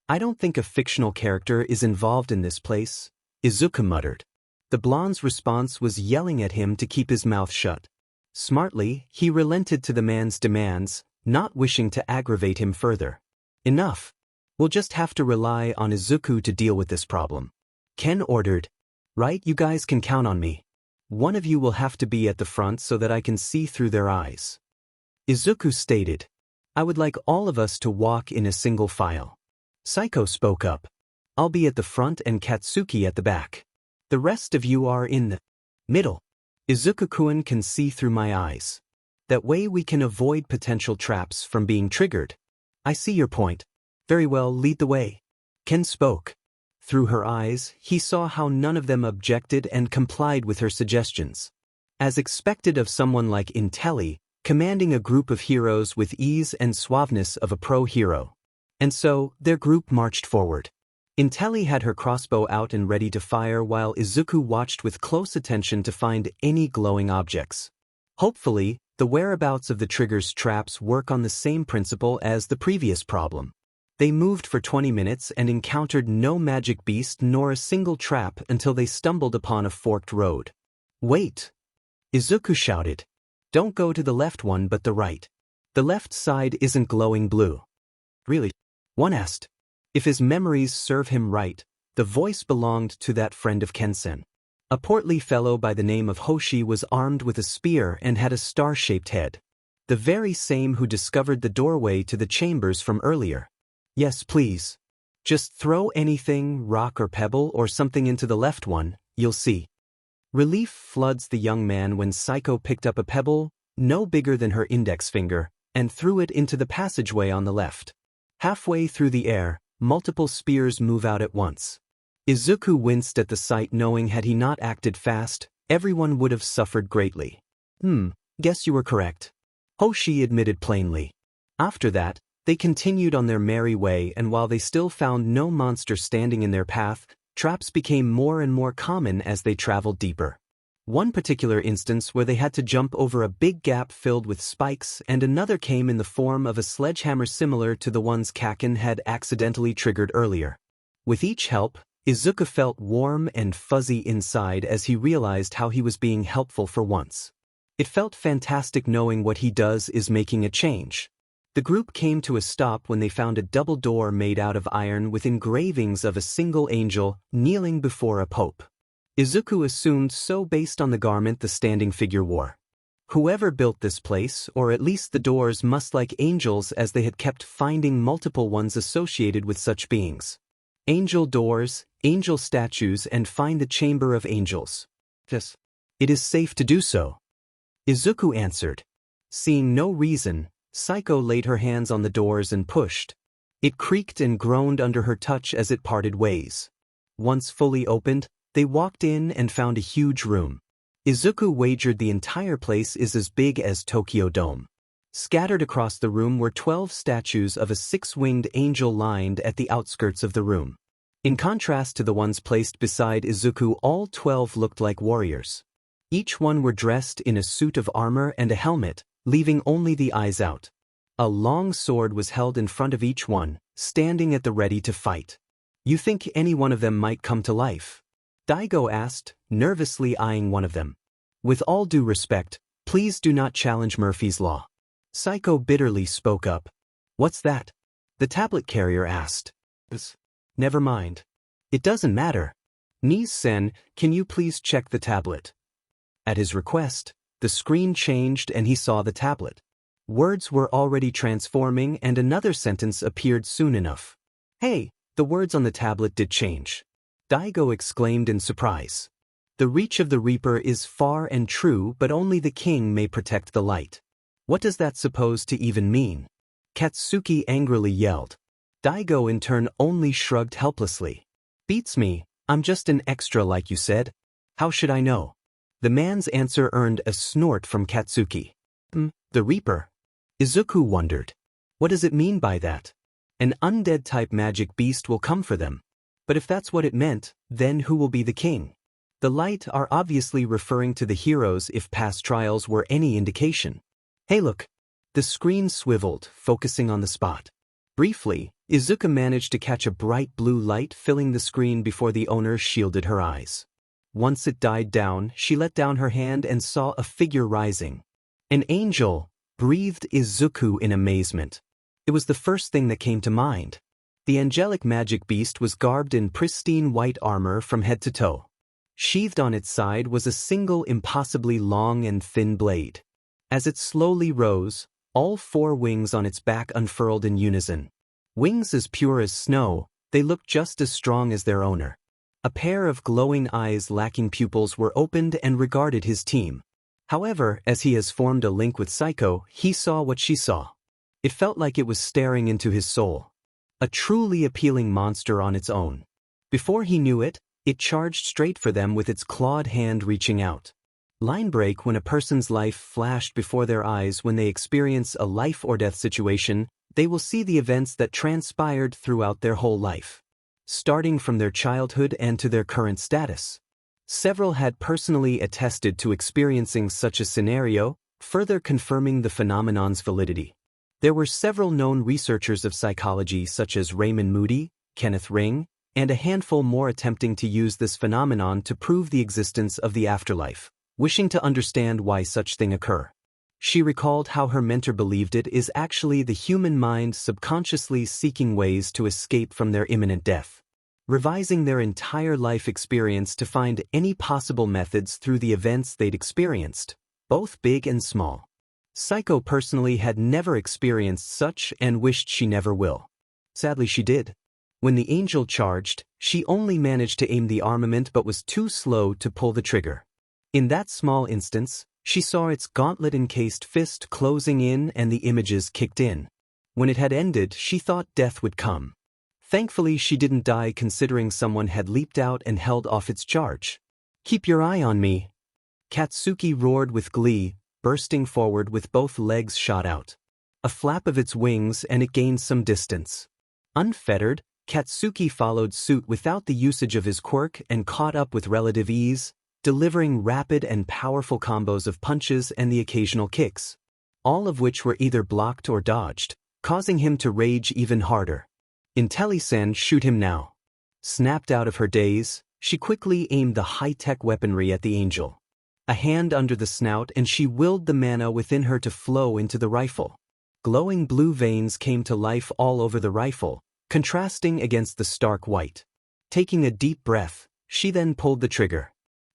I don't think a fictional character is involved in this place," Izuku muttered. The blonde's response was yelling at him to keep his mouth shut. Smartly, he relented to the man's demands, not wishing to aggravate him further. "Enough. We'll just have to rely on Izuku to deal with this problem." Ken ordered. "Right, you guys can count on me. One of you will have to be at the front so that I can see through their eyes." Izuku stated. "I would like all of us to walk in a single file." 𝐶𝐿 spoke up. "I'll be at the front and Katsuki at the back. The rest of you are in the middle. Izuku-kun can see through my eyes. That way we can avoid potential traps from being triggered." "I see your point. Very well, lead the way." Ken spoke. Through her eyes, he saw how none of them objected and complied with her suggestions. As expected of someone like 𝗀𝗏𝐿, commanding a group of heroes with ease and suaveness of a pro hero. And so, their group marched forward. 𝗀𝗏𝐿 had her crossbow out and ready to fire while Izuku watched with close attention to find any glowing objects. Hopefully, the whereabouts of the trigger's traps work on the same principle as the previous problem. They moved for 20 minutes and encountered no magic beast nor a single trap until they stumbled upon a forked road. "Wait!" Izuku shouted. "Don't go to the left one but the right. The left side isn't glowing blue." "Really?" one asked. If his memories serve him right, the voice belonged to that friend of Ken-sen. A portly fellow by the name of Hoshi was armed with a spear and had a star-shaped head. The very same who discovered the doorway to the chambers from earlier. "Yes, please. Just throw anything, rock or pebble or something into the left one, you'll see." Relief floods the young man when 𝐶𝐿 picked up a pebble, no bigger than her index finger, and threw it into the passageway on the left. Halfway through the air, multiple spears move out at once. Izuku winced at the sight, knowing had he not acted fast, everyone would have suffered greatly. Guess you were correct," Hoshi admitted plainly. After that, they continued on their merry way, and while they still found no monster standing in their path, traps became more and more common as they traveled deeper. One particular instance where they had to jump over a big gap filled with spikes, and another came in the form of a sledgehammer similar to the ones 𝐾𝐿 had accidentally triggered earlier. With each help, Izuku felt warm and fuzzy inside as he realized how he was being helpful for once. It felt fantastic knowing what he does is making a change. The group came to a stop when they found a double door made out of iron with engravings of a single angel kneeling before a pope. Izuku assumed so based on the garment the standing figure wore. Whoever built this place, or at least the doors, must like angels, as they had kept finding multiple ones associated with such beings. Angel doors, angel statues, and find the chamber of angels. Yes. "It is safe to do so," Izuku answered. Seeing no reason, 𝐶𝐿 laid her hands on the doors and pushed. It creaked and groaned under her touch as it parted ways. Once fully opened, they walked in and found a huge room. Izuku wagered the entire place is as big as Tokyo Dome. Scattered across the room were 12 statues of a 6-winged angel lined at the outskirts of the room. In contrast to the ones placed beside Izuku, all 12 looked like warriors. Each one were dressed in a suit of armor and a helmet, leaving only the eyes out. A long sword was held in front of each one, standing at the ready to fight. "You think any one of them might come to life?" Daigo asked, nervously eyeing one of them. "With all due respect, please do not challenge Murphy's Law." Psycho bitterly spoke up. "What's that?" the tablet carrier asked. "Never mind. It doesn't matter. Nis-sen, can you please check the tablet?" At his request, the screen changed and he saw the tablet. Words were already transforming and another sentence appeared soon enough. "Hey, the words on the tablet did change." Daigo exclaimed in surprise. "The reach of the Reaper is far and true, but only the king may protect the light." "What does that supposed to even mean?" Katsuki angrily yelled. Daigo in turn only shrugged helplessly. "Beats me, I'm just an extra like you said. How should I know?" The man's answer earned a snort from Katsuki. The Reaper?" Izuku wondered. "What does it mean by that? An undead-type magic beast will come for them. But if that's what it meant, then who will be the king?" The light are obviously referring to the heroes if past trials were any indication. "Hey look!" The screen swiveled, focusing on the spot. Briefly, Izuku managed to catch a bright blue light filling the screen before the owner shielded her eyes. Once it died down, she let down her hand and saw a figure rising. "An angel!" breathed Izuku in amazement. It was the first thing that came to mind. The angelic magic beast was garbed in pristine white armor from head to toe. Sheathed on its side was a single impossibly long and thin blade. As it slowly rose, all 4 wings on its back unfurled in unison. Wings as pure as snow, they looked just as strong as their owner. A pair of glowing eyes lacking pupils were opened and regarded his team. However, as he has formed a link with Psycho, he saw what she saw. It felt like it was staring into his soul. A truly appealing monster on its own. Before he knew it, it charged straight for them with its clawed hand reaching out. Line break: when a person's life flashed before their eyes when they experience a life or death situation, they will see the events that transpired throughout their whole life, starting from their childhood and to their current status. Several had personally attested to experiencing such a scenario, further confirming the phenomenon's validity. There were several known researchers of psychology such as Raymond Moody, Kenneth Ring, and a handful more attempting to use this phenomenon to prove the existence of the afterlife, wishing to understand why such thing occur. She recalled how her mentor believed it is actually the human mind subconsciously seeking ways to escape from their imminent death, revising their entire life experience to find any possible methods through the events they'd experienced, both big and small. Psycho personally had never experienced such and wished she never will. Sadly she did. When the angel charged, she only managed to aim the armament but was too slow to pull the trigger. In that small instance, she saw its gauntlet-encased fist closing in and the images kicked in. When it had ended, she thought death would come. Thankfully she didn't die, considering someone had leaped out and held off its charge. "Keep your eye on me!" Katsuki roared with glee, bursting forward with both legs shot out. A flap of its wings and it gained some distance. Unfettered, Katsuki followed suit without the usage of his quirk and caught up with relative ease, delivering rapid and powerful combos of punches and the occasional kicks, all of which were either blocked or dodged, causing him to rage even harder. "Intelli-sen, shoot him now." Snapped out of her daze, she quickly aimed the high-tech weaponry at the angel. A hand under the snout and she willed the mana within her to flow into the rifle. Glowing blue veins came to life all over the rifle, contrasting against the stark white. Taking a deep breath, she then pulled the trigger.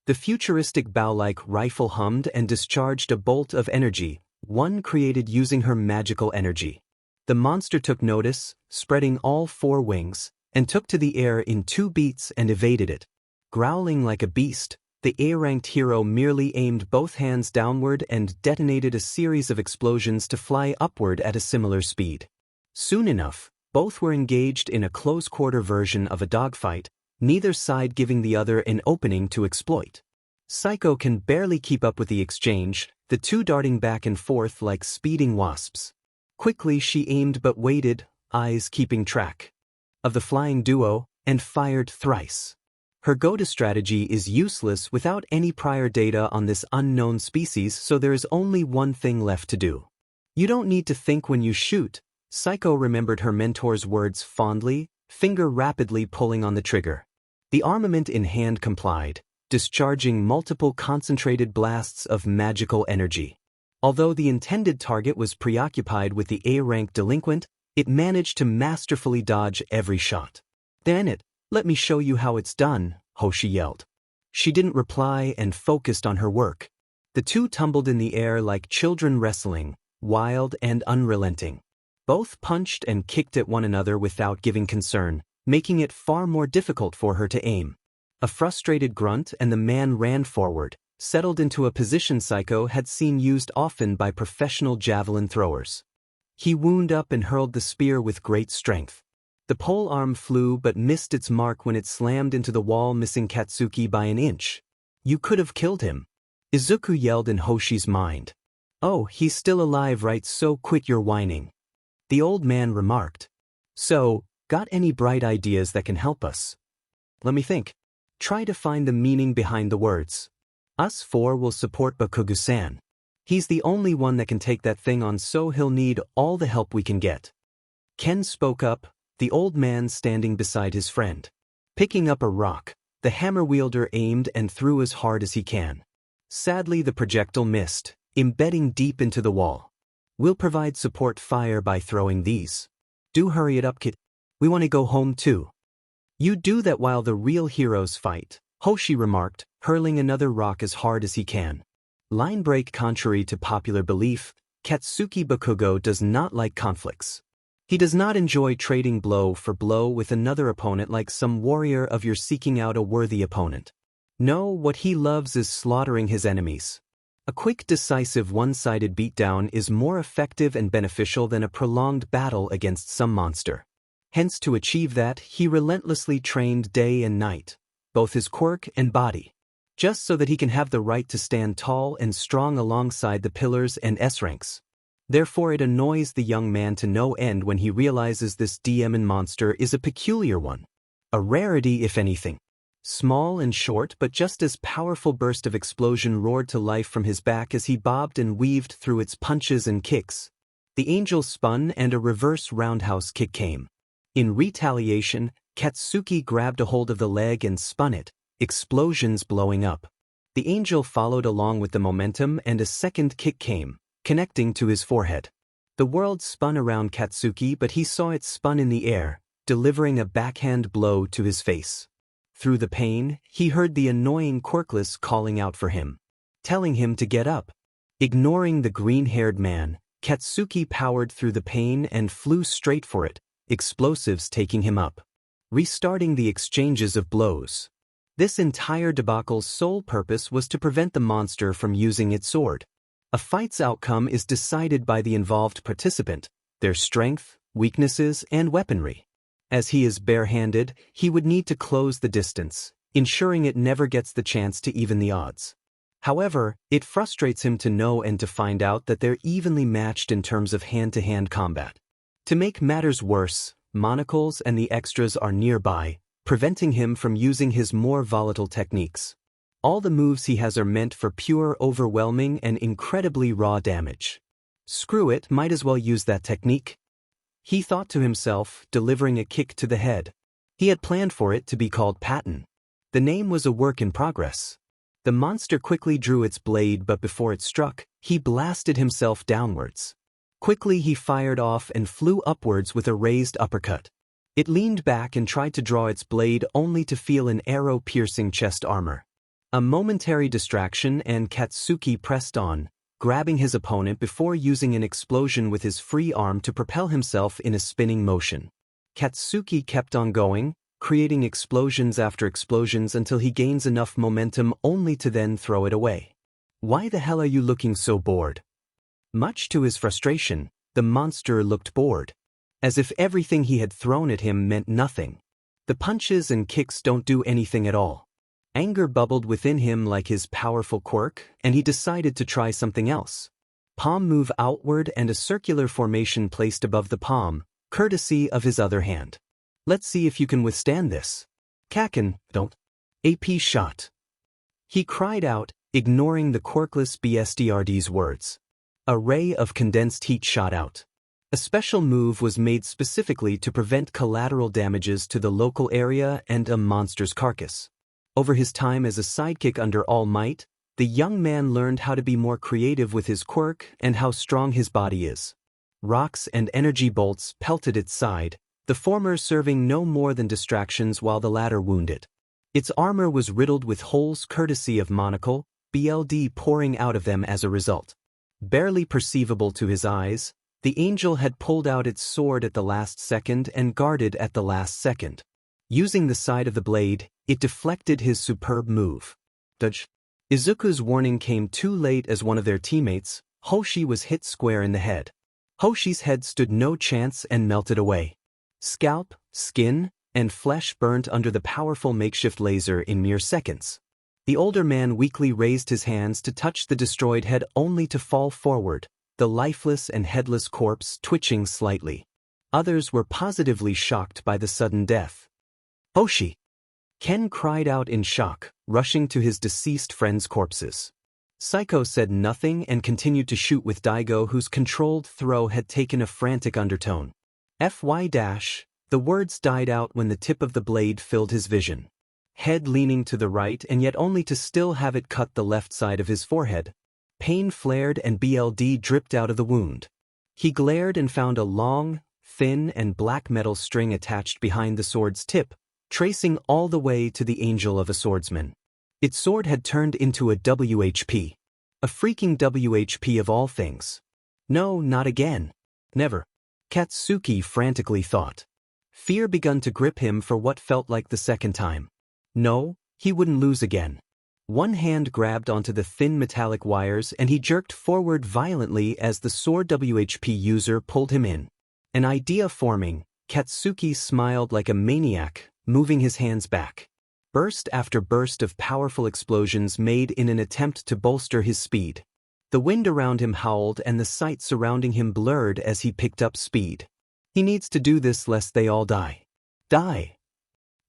The futuristic bow-like rifle hummed and discharged a bolt of energy, one created using her magical energy. The monster took notice, spreading all 4 wings, and took to the air in 2 beats and evaded it. Growling like a beast, the A-ranked hero merely aimed both hands downward and detonated a series of explosions to fly upward at a similar speed. Soon enough, both were engaged in a close-quarter version of a dogfight, neither side giving the other an opening to exploit. 𝐀𝐮𝐭𝐡𝐨𝐫 can barely keep up with the exchange, the two darting back and forth like speeding wasps. Quickly she aimed but waited, eyes keeping track of the flying duo, and fired thrice. Her go-to strategy is useless without any prior data on this unknown species, so there is only one thing left to do. You don't need to think when you shoot. 𝐀𝐮𝐭𝐡𝐨𝐫 remembered her mentor's words fondly, finger rapidly pulling on the trigger. The armament in hand complied, discharging multiple concentrated blasts of magical energy. Although the intended target was preoccupied with the A-rank delinquent, it managed to masterfully dodge every shot. "Then let me show you how it's done," Hoshi yelled. She didn't reply and focused on her work. The two tumbled in the air like children wrestling, wild and unrelenting. Both punched and kicked at one another without giving concern, making it far more difficult for her to aim. A frustrated grunt and the man ran forward, settled into a position 𝐀𝐮𝐭𝐡𝐨𝐫 had seen used often by professional javelin throwers. He wound up and hurled the spear with great strength. The pole arm flew but missed its mark when it slammed into the wall, missing Katsuki by an inch. "You could have killed him," Izuku yelled in Hoshi's mind. "Oh, he's still alive, right? So quit your whining," the old man remarked. "So, got any bright ideas that can help us?" "Let me think. Try to find the meaning behind the words. Us four will support Bakugo-san. He's the only one that can take that thing on, so he'll need all the help we can get." Ken spoke up, the old man standing beside his friend. Picking up a rock, the hammer wielder aimed and threw as hard as he can. Sadly, the projectile missed, embedding deep into the wall. "We'll provide support fire by throwing these. Do hurry it up, kid. We want to go home too." "You do that while the real heroes fight," Hoshi remarked, hurling another rock as hard as he can. Line break. Contrary to popular belief, Katsuki Bakugo does not like conflicts. He does not enjoy trading blow for blow with another opponent like some warrior of you're seeking out a worthy opponent. No, what he loves is slaughtering his enemies. A quick, decisive, one-sided beatdown is more effective and beneficial than a prolonged battle against some monster. Hence, to achieve that, he relentlessly trained day and night, both his quirk and body, just so that he can have the right to stand tall and strong alongside the pillars and S-ranks. Therefore, it annoys the young man to no end when he realizes this demon monster is a peculiar one. A rarity, if anything. Small and short, but just as powerful burst of explosion roared to life from his back as he bobbed and weaved through its punches and kicks. The angel spun and a reverse roundhouse kick came. In retaliation, Katsuki grabbed a hold of the leg and spun it, explosions blowing up. The angel followed along with the momentum and a second kick came, connecting to his forehead. The world spun around Katsuki, but he saw it spun in the air, delivering a backhand blow to his face. Through the pain, he heard the annoying Quirkless calling out for him, telling him to get up. Ignoring the green-haired man, Katsuki powered through the pain and flew straight for it, explosives taking him up, restarting the exchanges of blows. This entire debacle's sole purpose was to prevent the monster from using its sword. A fight's outcome is decided by the involved participant, their strength, weaknesses, and weaponry. As he is barehanded, he would need to close the distance, ensuring it never gets the chance to even the odds. However, it frustrates him to know and to find out that they're evenly matched in terms of hand-to-hand combat. To make matters worse, Monocles and the extras are nearby, preventing him from using his more volatile techniques. All the moves he has are meant for pure, overwhelming, and incredibly raw damage. Screw it, might as well use that technique, he thought to himself, delivering a kick to the head. He had planned for it to be called Patton. The name was a work in progress. The monster quickly drew its blade, but before it struck, he blasted himself downwards. Quickly he fired off and flew upwards with a raised uppercut. It leaned back and tried to draw its blade only to feel an arrow piercing chest armor. A momentary distraction and Katsuki pressed on, grabbing his opponent before using an explosion with his free arm to propel himself in a spinning motion. Katsuki kept on going, creating explosions after explosions until he gains enough momentum only to then throw it away. "Why the hell are you looking so bored?" Much to his frustration, the monster looked bored, as if everything he had thrown at him meant nothing. The punches and kicks don't do anything at all. Anger bubbled within him like his powerful quirk, and he decided to try something else. Palm move outward and a circular formation placed above the palm, courtesy of his other hand. Let's see if you can withstand this. 𝐀𝐮𝐭𝐡𝐨𝐫, don't. AP shot. He cried out, ignoring the quirkless 𝐵SDRD's words. A ray of condensed heat shot out. A special move was made specifically to prevent collateral damages to the local area and a monster's carcass. Over his time as a sidekick under All Might, the young man learned how to be more creative with his quirk and how strong his body is. Rocks and energy bolts pelted its side, the former serving no more than distractions while the latter wounded. Its armor was riddled with holes courtesy of Monocle, BLD pouring out of them as a result. Barely perceivable to his eyes, the angel had pulled out its sword at the last second and guarded at the last second. Using the side of the blade, it deflected his superb move. Dodge. Izuku's warning came too late as one of their teammates, Hoshi, was hit square in the head. Hoshi's head stood no chance and melted away. Scalp, skin, and flesh burnt under the powerful makeshift laser in mere seconds. The older man weakly raised his hands to touch the destroyed head only to fall forward, the lifeless and headless corpse twitching slightly. Others were positively shocked by the sudden death. Hoshi! Ken cried out in shock, rushing to his deceased friends' corpses. Psycho said nothing and continued to shoot with Daigo, whose controlled throw had taken a frantic undertone. The words died out when the tip of the blade filled his vision. Head leaning to the right and yet only to still have it cut the left side of his forehead. Pain flared and BLD dripped out of the wound. He glared and found a long, thin and black metal string attached behind the sword's tip, tracing all the way to the angel of a swordsman. Its sword had turned into a WHP. A freaking WHP of all things. No, not again. Never. Katsuki frantically thought. Fear begun to grip him for what felt like the second time. No, he wouldn't lose again. One hand grabbed onto the thin metallic wires and he jerked forward violently as the sword WHP user pulled him in. An idea forming, Katsuki smiled like a maniac, moving his hands back. Burst after burst of powerful explosions made in an attempt to bolster his speed. The wind around him howled and the sight surrounding him blurred as he picked up speed. He needs to do this lest they all die. Die!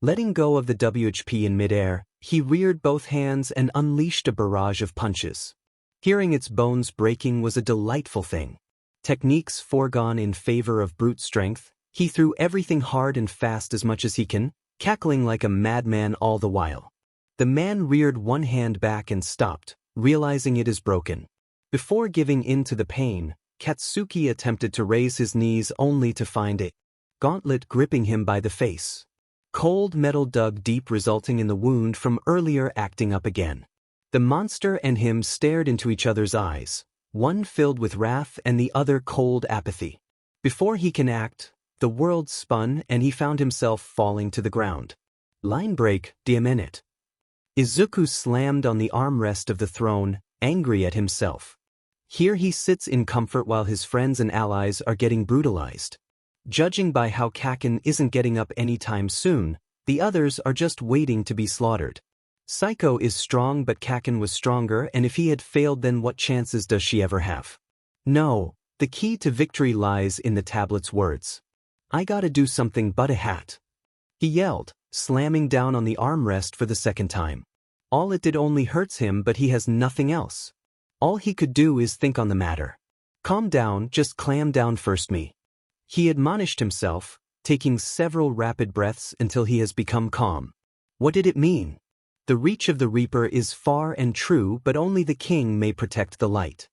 Letting go of the WHP in midair, he reared both hands and unleashed a barrage of punches. Hearing its bones breaking was a delightful thing. Techniques foregone in favor of brute strength, he threw everything hard and fast as much as he can, cackling like a madman all the while. The man reared one hand back and stopped, realizing it is broken. Before giving in to the pain, Katsuki attempted to raise his knees only to find a gauntlet gripping him by the face. Cold metal dug deep, resulting in the wound from earlier acting up again. The monster and him stared into each other's eyes, one filled with wrath and the other cold apathy. Before he can act, the world spun and he found himself falling to the ground. Line break, diamant. Izuku slammed on the armrest of the throne, angry at himself. Here he sits in comfort while his friends and allies are getting brutalized. Judging by how 𝐀𝐮𝐭𝐡𝐨𝐫 isn't getting up anytime soon, the others are just waiting to be slaughtered. Psycho is strong, but 𝐀𝐮𝐿 was stronger, and if he had failed, then what chances does she ever have? No, the key to victory lies in the tablet's words. I gotta do something but a hat. He yelled, slamming down on the armrest for the second time. All it did only hurts him, but he has nothing else. All he could do is think on the matter. Calm down, just clam down first me. He admonished himself, taking several rapid breaths until he has become calm. What did it mean? The reach of the Reaper is far and true, but only the king may protect the light.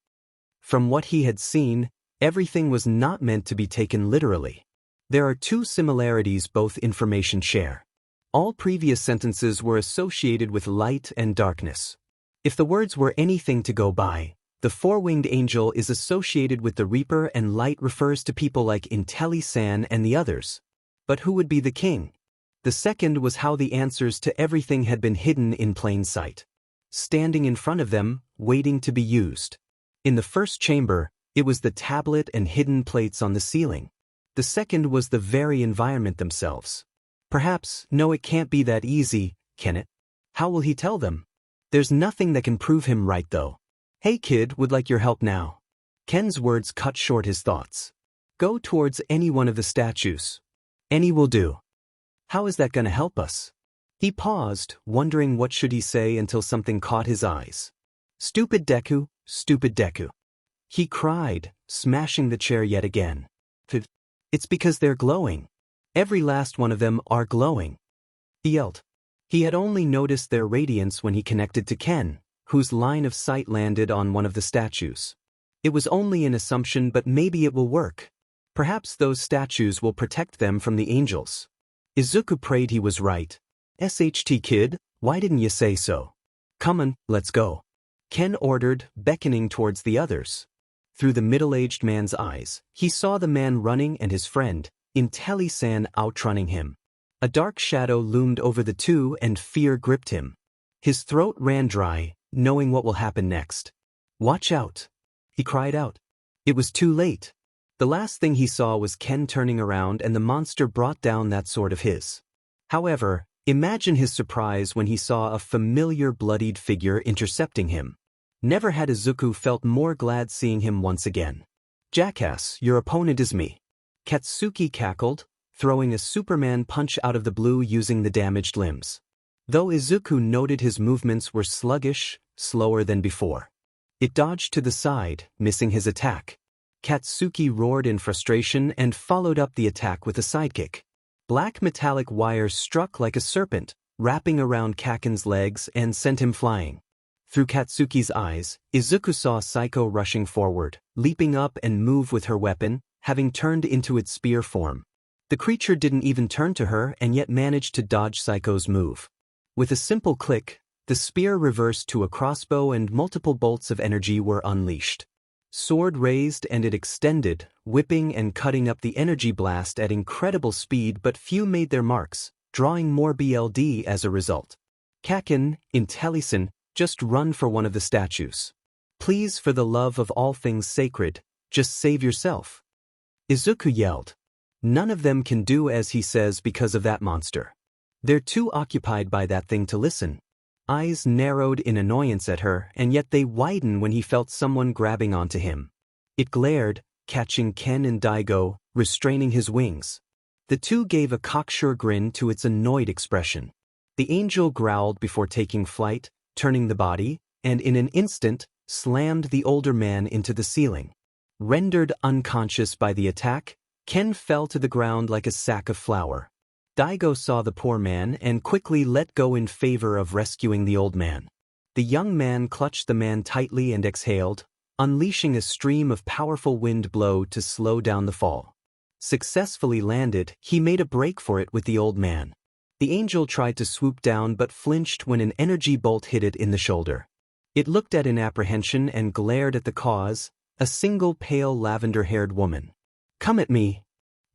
From what he had seen, everything was not meant to be taken literally. There are two similarities both information share. All previous sentences were associated with light and darkness. If the words were anything to go by, the four-winged angel is associated with the Reaper and light refers to people like 𝐸𝐿𝐸 and the others. But who would be the king? The second was how the answers to everything had been hidden in plain sight. Standing in front of them, waiting to be used. In the first chamber, it was the tablet and hidden plates on the ceiling. The second was the very environment themselves. Perhaps, no, it can't be that easy, can it? How will he tell them? There's nothing that can prove him right though. Hey kid, would like your help now. Ken's words cut short his thoughts. Go towards any one of the statues. Any will do. How is that gonna help us? He paused, wondering what should he say until something caught his eyes. Stupid Deku, stupid Deku. He cried, smashing the chair yet again. It's because they're glowing. Every last one of them are glowing. He yelled. He had only noticed their radiance when he connected to Ken, whose line of sight landed on one of the statues. It was only an assumption, but maybe it will work. Perhaps those statues will protect them from the angels. Izuku prayed he was right. SHT kid, why didn't you say so? Come on, let's go. Ken ordered, beckoning towards the others. Through the middle-aged man's eyes, he saw the man running and his friend, 𝐀𝐮𝐬𝐴 outrunning him. A dark shadow loomed over the two and fear gripped him. His throat ran dry, knowing what will happen next. Watch out! He cried out. It was too late. The last thing he saw was Ken turning around and the monster brought down that sword of his. However, imagine his surprise when he saw a familiar bloodied figure intercepting him. Never had Izuku felt more glad seeing him once again. Jackass, your opponent is me. Katsuki cackled, throwing a Superman punch out of the blue using the damaged limbs. Though Izuku noted his movements were sluggish, slower than before. It dodged to the side, missing his attack. Katsuki roared in frustration and followed up the attack with a sidekick. Black metallic wires struck like a serpent, wrapping around Kaken's legs and sent him flying. Through Katsuki's eyes, Izuku saw 𝐶𝐿 rushing forward, leaping up and move with her weapon, having turned into its spear form. The creature didn't even turn to her and yet managed to dodge 𝐶𝐿's move. With a simple click, the spear reversed to a crossbow and multiple bolts of energy were unleashed. Sword raised and it extended, whipping and cutting up the energy blast at incredible speed, but few made their marks, drawing more BLD as a result. Kaken, 𝐴𝐿, just run for one of the statues. Please, for the love of all things sacred, just save yourself. Izuku yelled. None of them can do as he says because of that monster. They're too occupied by that thing to listen. Eyes narrowed in annoyance at her, and yet they widen when he felt someone grabbing onto him. It glared, catching Ken and Daigo, restraining his wings. The two gave a cocksure grin to its annoyed expression. The angel growled before taking flight, turning the body, and in an instant, slammed the older man into the ceiling. Rendered unconscious by the attack, Ken fell to the ground like a sack of flour. Daigo saw the poor man and quickly let go in favor of rescuing the old man. The young man clutched the man tightly and exhaled, unleashing a stream of powerful wind blow to slow down the fall. Successfully landed, he made a break for it with the old man. The angel tried to swoop down but flinched when an energy bolt hit it in the shoulder. It looked at in apprehension and glared at the cause, a single pale lavender-haired woman. Come at me.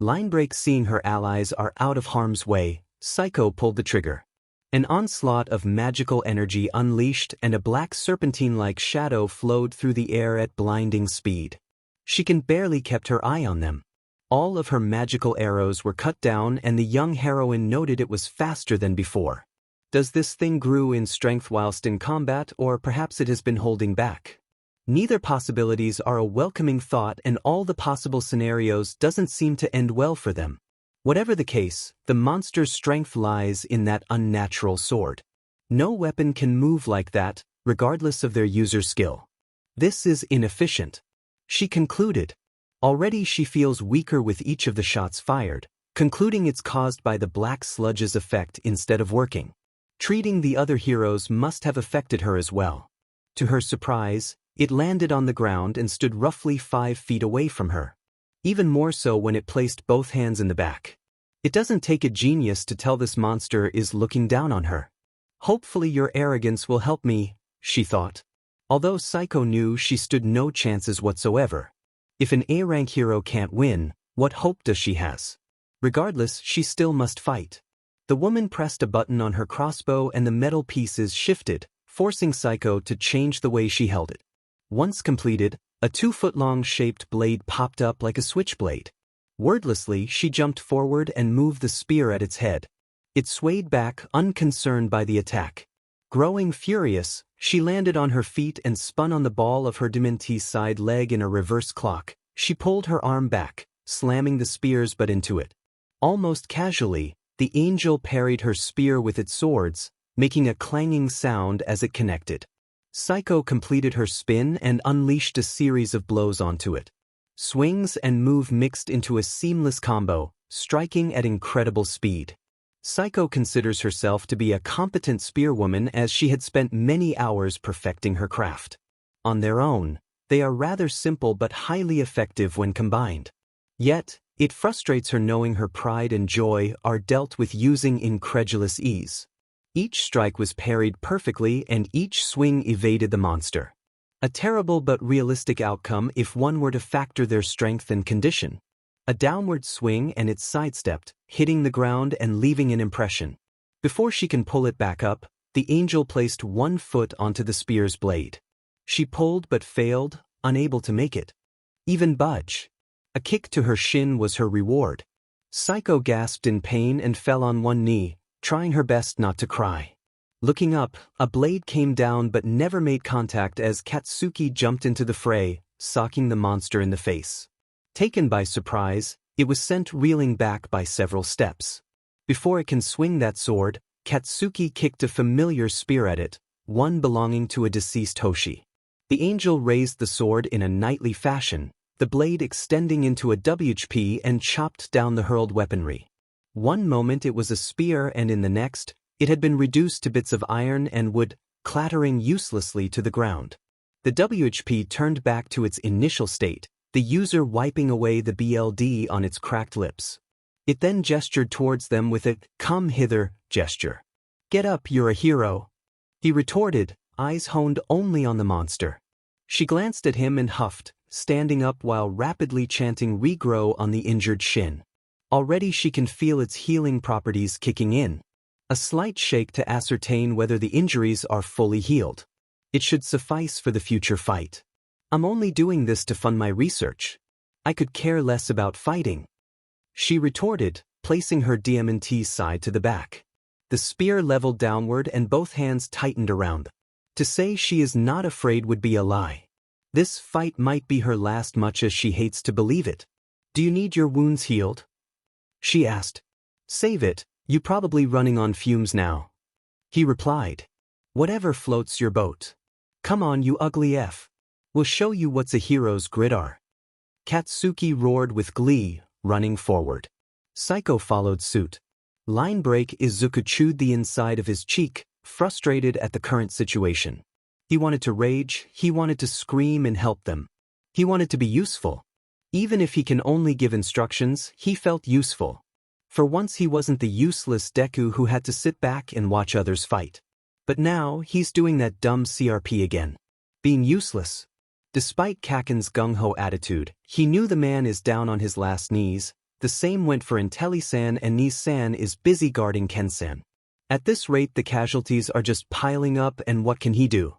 Linebreak, seeing her allies are out of harm's way, 𝐶𝐿 pulled the trigger. An onslaught of magical energy unleashed and a black serpentine-like shadow flowed through the air at blinding speed. She can barely kept her eye on them. All of her magical arrows were cut down and the young heroine noted it was faster than before. Does this thing grew in strength whilst in combat, or perhaps it has been holding back? Neither possibilities are a welcoming thought, and all the possible scenarios doesn't seem to end well for them. Whatever the case, the monster's strength lies in that unnatural sword. No weapon can move like that, regardless of their user's skill. This is inefficient, she concluded. Already she feels weaker with each of the shots fired, concluding it's caused by the black sludge's effect instead of working. Treating the other heroes must have affected her as well. To her surprise, it landed on the ground and stood roughly 5 feet away from her. Even more so when it placed both hands in the back. It doesn't take a genius to tell this monster is looking down on her. Hopefully your arrogance will help me, she thought. Although 𝐶𝐿 knew she stood no chances whatsoever. If an A-rank hero can't win, what hope does she has? Regardless, she still must fight. The woman pressed a button on her crossbow and the metal pieces shifted, forcing 𝐶𝐿 to change the way she held it. Once completed, a 2-foot-long shaped blade popped up like a switchblade. Wordlessly, she jumped forward and moved the spear at its head. It swayed back, unconcerned by the attack. Growing furious, she landed on her feet and spun on the ball of her Dementee's side leg in a reverse clock. She pulled her arm back, slamming the spear's butt into it. Almost casually, the angel parried her spear with its swords, making a clanging sound as it connected. 𝐶𝐿 completed her spin and unleashed a series of blows onto it. Swings and move mixed into a seamless combo, striking at incredible speed. 𝐶𝐿 considers herself to be a competent spearwoman as she had spent many hours perfecting her craft. On their own, they are rather simple but highly effective when combined. Yet, it frustrates her knowing her pride and joy are dealt with using incredulous ease. Each strike was parried perfectly and each swing evaded the monster. A terrible but realistic outcome if one were to factor their strength and condition. A downward swing and it sidestepped, hitting the ground and leaving an impression. Before she can pull it back up, the angel placed one foot onto the spear's blade. She pulled but failed, unable to make it even budge. A kick to her shin was her reward. 𝐶𝐿 gasped in pain and fell on one knee, trying her best not to cry. Looking up, a blade came down but never made contact as Katsuki jumped into the fray, socking the monster in the face. Taken by surprise, it was sent reeling back by several steps. Before it can swing that sword, Katsuki kicked a familiar spear at it, one belonging to a deceased Hoshi. The angel raised the sword in a knightly fashion, the blade extending into a WHP and chopped down the hurled weaponry. One moment it was a spear and in the next, it had been reduced to bits of iron and wood, clattering uselessly to the ground. The WHP turned back to its initial state, the user wiping away the BLD on its cracked lips. It then gestured towards them with a "come hither" gesture. "Get up, you're a hero," he retorted, eyes honed only on the monster. She glanced at him and huffed, standing up while rapidly chanting "regrow" on the injured shin. Already she can feel its healing properties kicking in. A slight shake to ascertain whether the injuries are fully healed. It should suffice for the future fight. "I'm only doing this to fund my research. I could care less about fighting," she retorted, placing her Dementee's side to the back. The spear leveled downward and both hands tightened around. To say she is not afraid would be a lie. This fight might be her last, much as she hates to believe it. "Do you need your wounds healed?" she asked. "Save it, you probably running on fumes now," he replied. "Whatever floats your boat. Come on, you ugly F. We'll show you what's a hero's grit are." Katsuki roared with glee, running forward. 𝐶𝐿 followed suit. Line break. Izuku chewed the inside of his cheek, frustrated at the current situation. He wanted to rage, he wanted to scream and help them. He wanted to be useful. Even if he can only give instructions, he felt useful. For once he wasn't the useless Deku who had to sit back and watch others fight. But now, he's doing that dumb CRP again. Being useless. Despite 𝐀𝐮𝐭𝐡𝐨𝐫 attitude, he knew the man is down on his last knees. The same went for 𝗫𝐿𝐿 and 𝐁𝐿 is busy guarding 𝗫𝐮. At this rate the casualties are just piling up, and what can he do?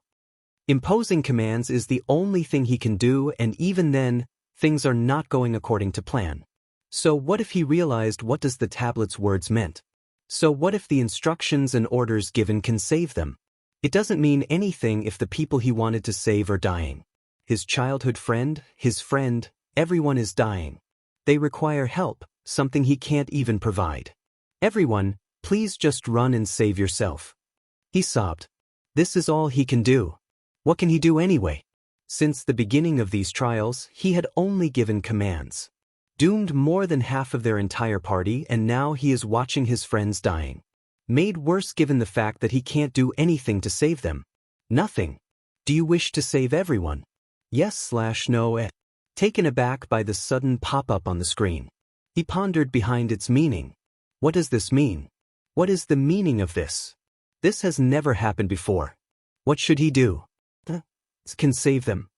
Imposing commands is the only thing he can do, and even then, things are not going according to plan. So what if he realized what does the tablet's words meant? So what if the instructions and orders given can save them? It doesn't mean anything if the people he wanted to save are dying. His childhood friend, his friend, everyone is dying. They require help, something he can't even provide. "Everyone, please just run and save yourself," he sobbed. This is all he can do. What can he do anyway? Since the beginning of these trials, he had only given commands. Doomed more than half of their entire party, and now he is watching his friends dying. Made worse given the fact that he can't do anything to save them. Nothing. Do you wish to save everyone? Yes/no. Taken aback by the sudden pop-up on the screen, he pondered behind its meaning. What does this mean? What is the meaning of this? This has never happened before. What should he do? Can save them.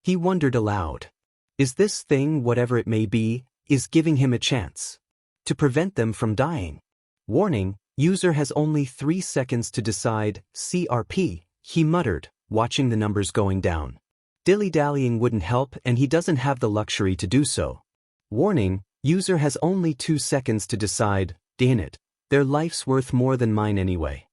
He wondered aloud. Is this thing, whatever it may be, is giving him a chance to prevent them from dying? Warning, user has only 3 seconds to decide. CRP, he muttered, watching the numbers going down. Dilly-dallying wouldn't help, and he doesn't have the luxury to do so. Warning, user has only 2 seconds to decide. Damn it, their life's worth more than mine anyway.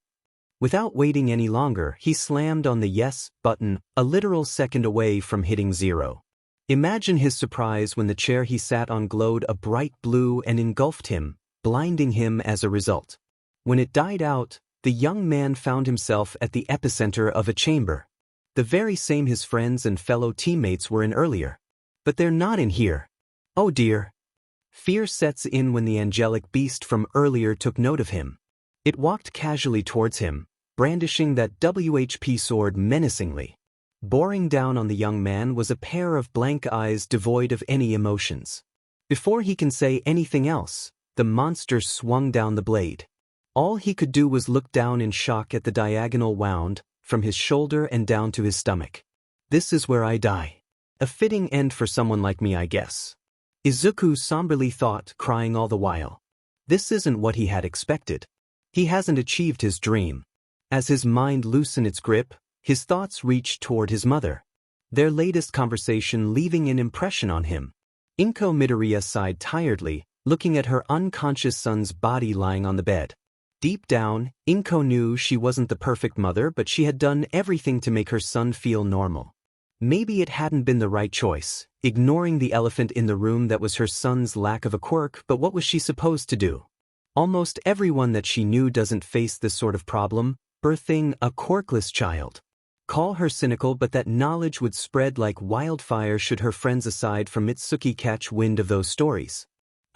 Without waiting any longer, he slammed on the yes button, a literal second away from hitting 0. Imagine his surprise when the chair he sat on glowed a bright blue and engulfed him, blinding him as a result. When it died out, the young man found himself at the epicenter of a chamber. The very same his friends and fellow teammates were in earlier. But they're not in here. Oh dear. Fear sets in when the angelic beast from earlier took note of him. It walked casually towards him, brandishing that WHP sword menacingly. Boring down on the young man was a pair of blank eyes devoid of any emotions. Before he can say anything else, the monster swung down the blade. All he could do was look down in shock at the diagonal wound, from his shoulder and down to his stomach. This is where I die. A fitting end for someone like me, I guess. Izuku somberly thought, crying all the while. This isn't what he had expected. He hasn't achieved his dream. As his mind loosened its grip, his thoughts reached toward his mother. Their latest conversation leaving an impression on him. 𝐀𝐮𝐭𝐡𝐨𝐫 Midoriya sighed tiredly, looking at her unconscious son's body lying on the bed. Deep down, 𝐀𝐮𝐭 knew she wasn't the perfect mother, but she had done everything to make her son feel normal. Maybe it hadn't been the right choice, ignoring the elephant in the room that was her son's lack of a quirk, but what was she supposed to do? Almost everyone that she knew doesn't face this sort of problem, birthing a quirkless child. Call her cynical, but that knowledge would spread like wildfire should her friends aside from Mitsuki catch wind of those stories.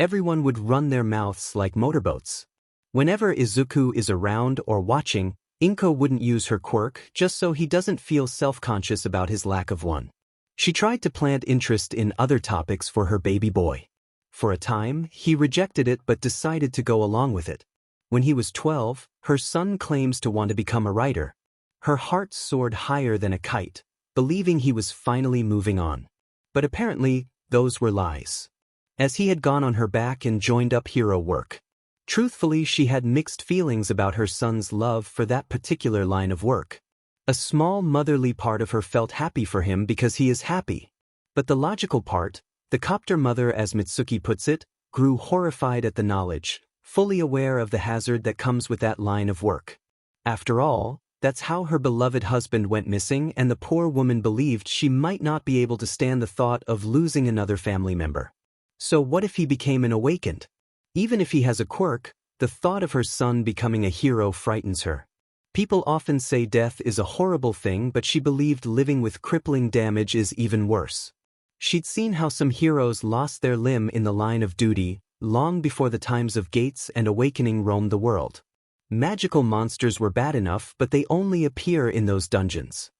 Everyone would run their mouths like motorboats. Whenever Izuku is around or watching, 𝐀𝐮𝐭 wouldn't use her quirk just so he doesn't feel self-conscious about his lack of one. She tried to plant interest in other topics for her baby boy. For a time, he rejected it but decided to go along with it. When he was 12, her son claims to want to become a writer. Her heart soared higher than a kite, believing he was finally moving on. But apparently, those were lies. As he had gone on her back and joined up hero work. Truthfully, she had mixed feelings about her son's love for that particular line of work. A small motherly part of her felt happy for him because he is happy. But the logical part, the copter mother as Mitsuki puts it, grew horrified at the knowledge, fully aware of the hazard that comes with that line of work. After all, that's how her beloved husband went missing, and the poor woman believed she might not be able to stand the thought of losing another family member. So what if he became an awakened? Even if he has a quirk, the thought of her son becoming a hero frightens her. People often say death is a horrible thing, but she believed living with crippling damage is even worse. She'd seen how some heroes lost their limb in the line of duty, long before the times of Gates and Awakening roamed the world. Magical monsters were bad enough, but they only appear in those dungeons.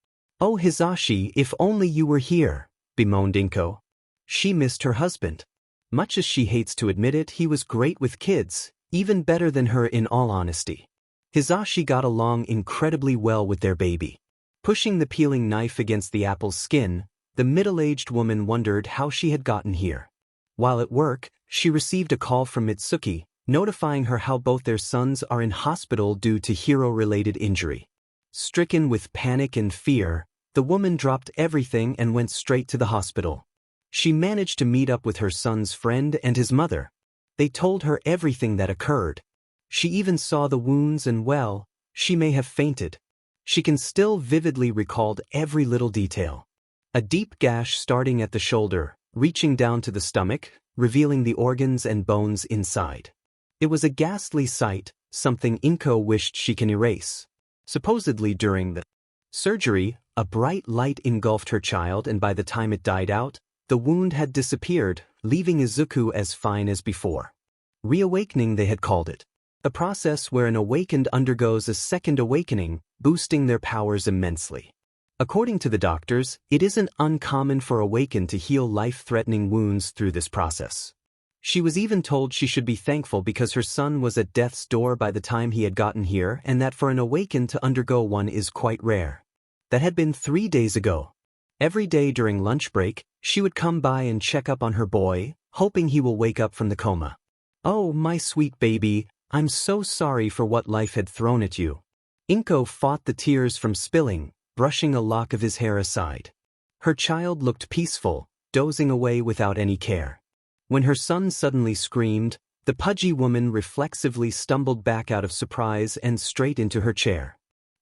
Oh Hisashi, if only you were here, bemoaned 𝐀𝐮𝐭. She missed her husband. Much as she hates to admit it, he was great with kids, even better than her in all honesty. Hisashi got along incredibly well with their baby. Pushing the peeling knife against the apple's skin, the middle-aged woman wondered how she had gotten here. While at work, she received a call from Mitsuki, notifying her how both their sons are in hospital due to hero-related injury. Stricken with panic and fear, the woman dropped everything and went straight to the hospital. She managed to meet up with her son's friend and his mother. They told her everything that occurred. She even saw the wounds and, well, she may have fainted. She can still vividly recall every little detail. A deep gash starting at the shoulder, reaching down to the stomach, revealing the organs and bones inside. It was a ghastly sight, something 𝐀𝐮𝐭 wished she can erase. Supposedly during the surgery, a bright light engulfed her child, and by the time it died out, the wound had disappeared, leaving Izuku as fine as before. Reawakening, they had called it. A process where an awakened undergoes a second awakening, boosting their powers immensely. According to the doctors, it isn't uncommon for awakened to heal life-threatening wounds through this process. She was even told she should be thankful because her son was at death's door by the time he had gotten here, and that for an awakened to undergo one is quite rare. That had been 3 days ago. Every day during lunch break, she would come by and check up on her boy, hoping he will wake up from the coma. Oh, my sweet baby, I'm so sorry for what life had thrown at you. 𝐀𝐮𝐭 fought the tears from spilling, brushing a lock of his hair aside. Her child looked peaceful, dozing away without any care. When her son suddenly screamed, the pudgy woman reflexively stumbled back out of surprise and straight into her chair.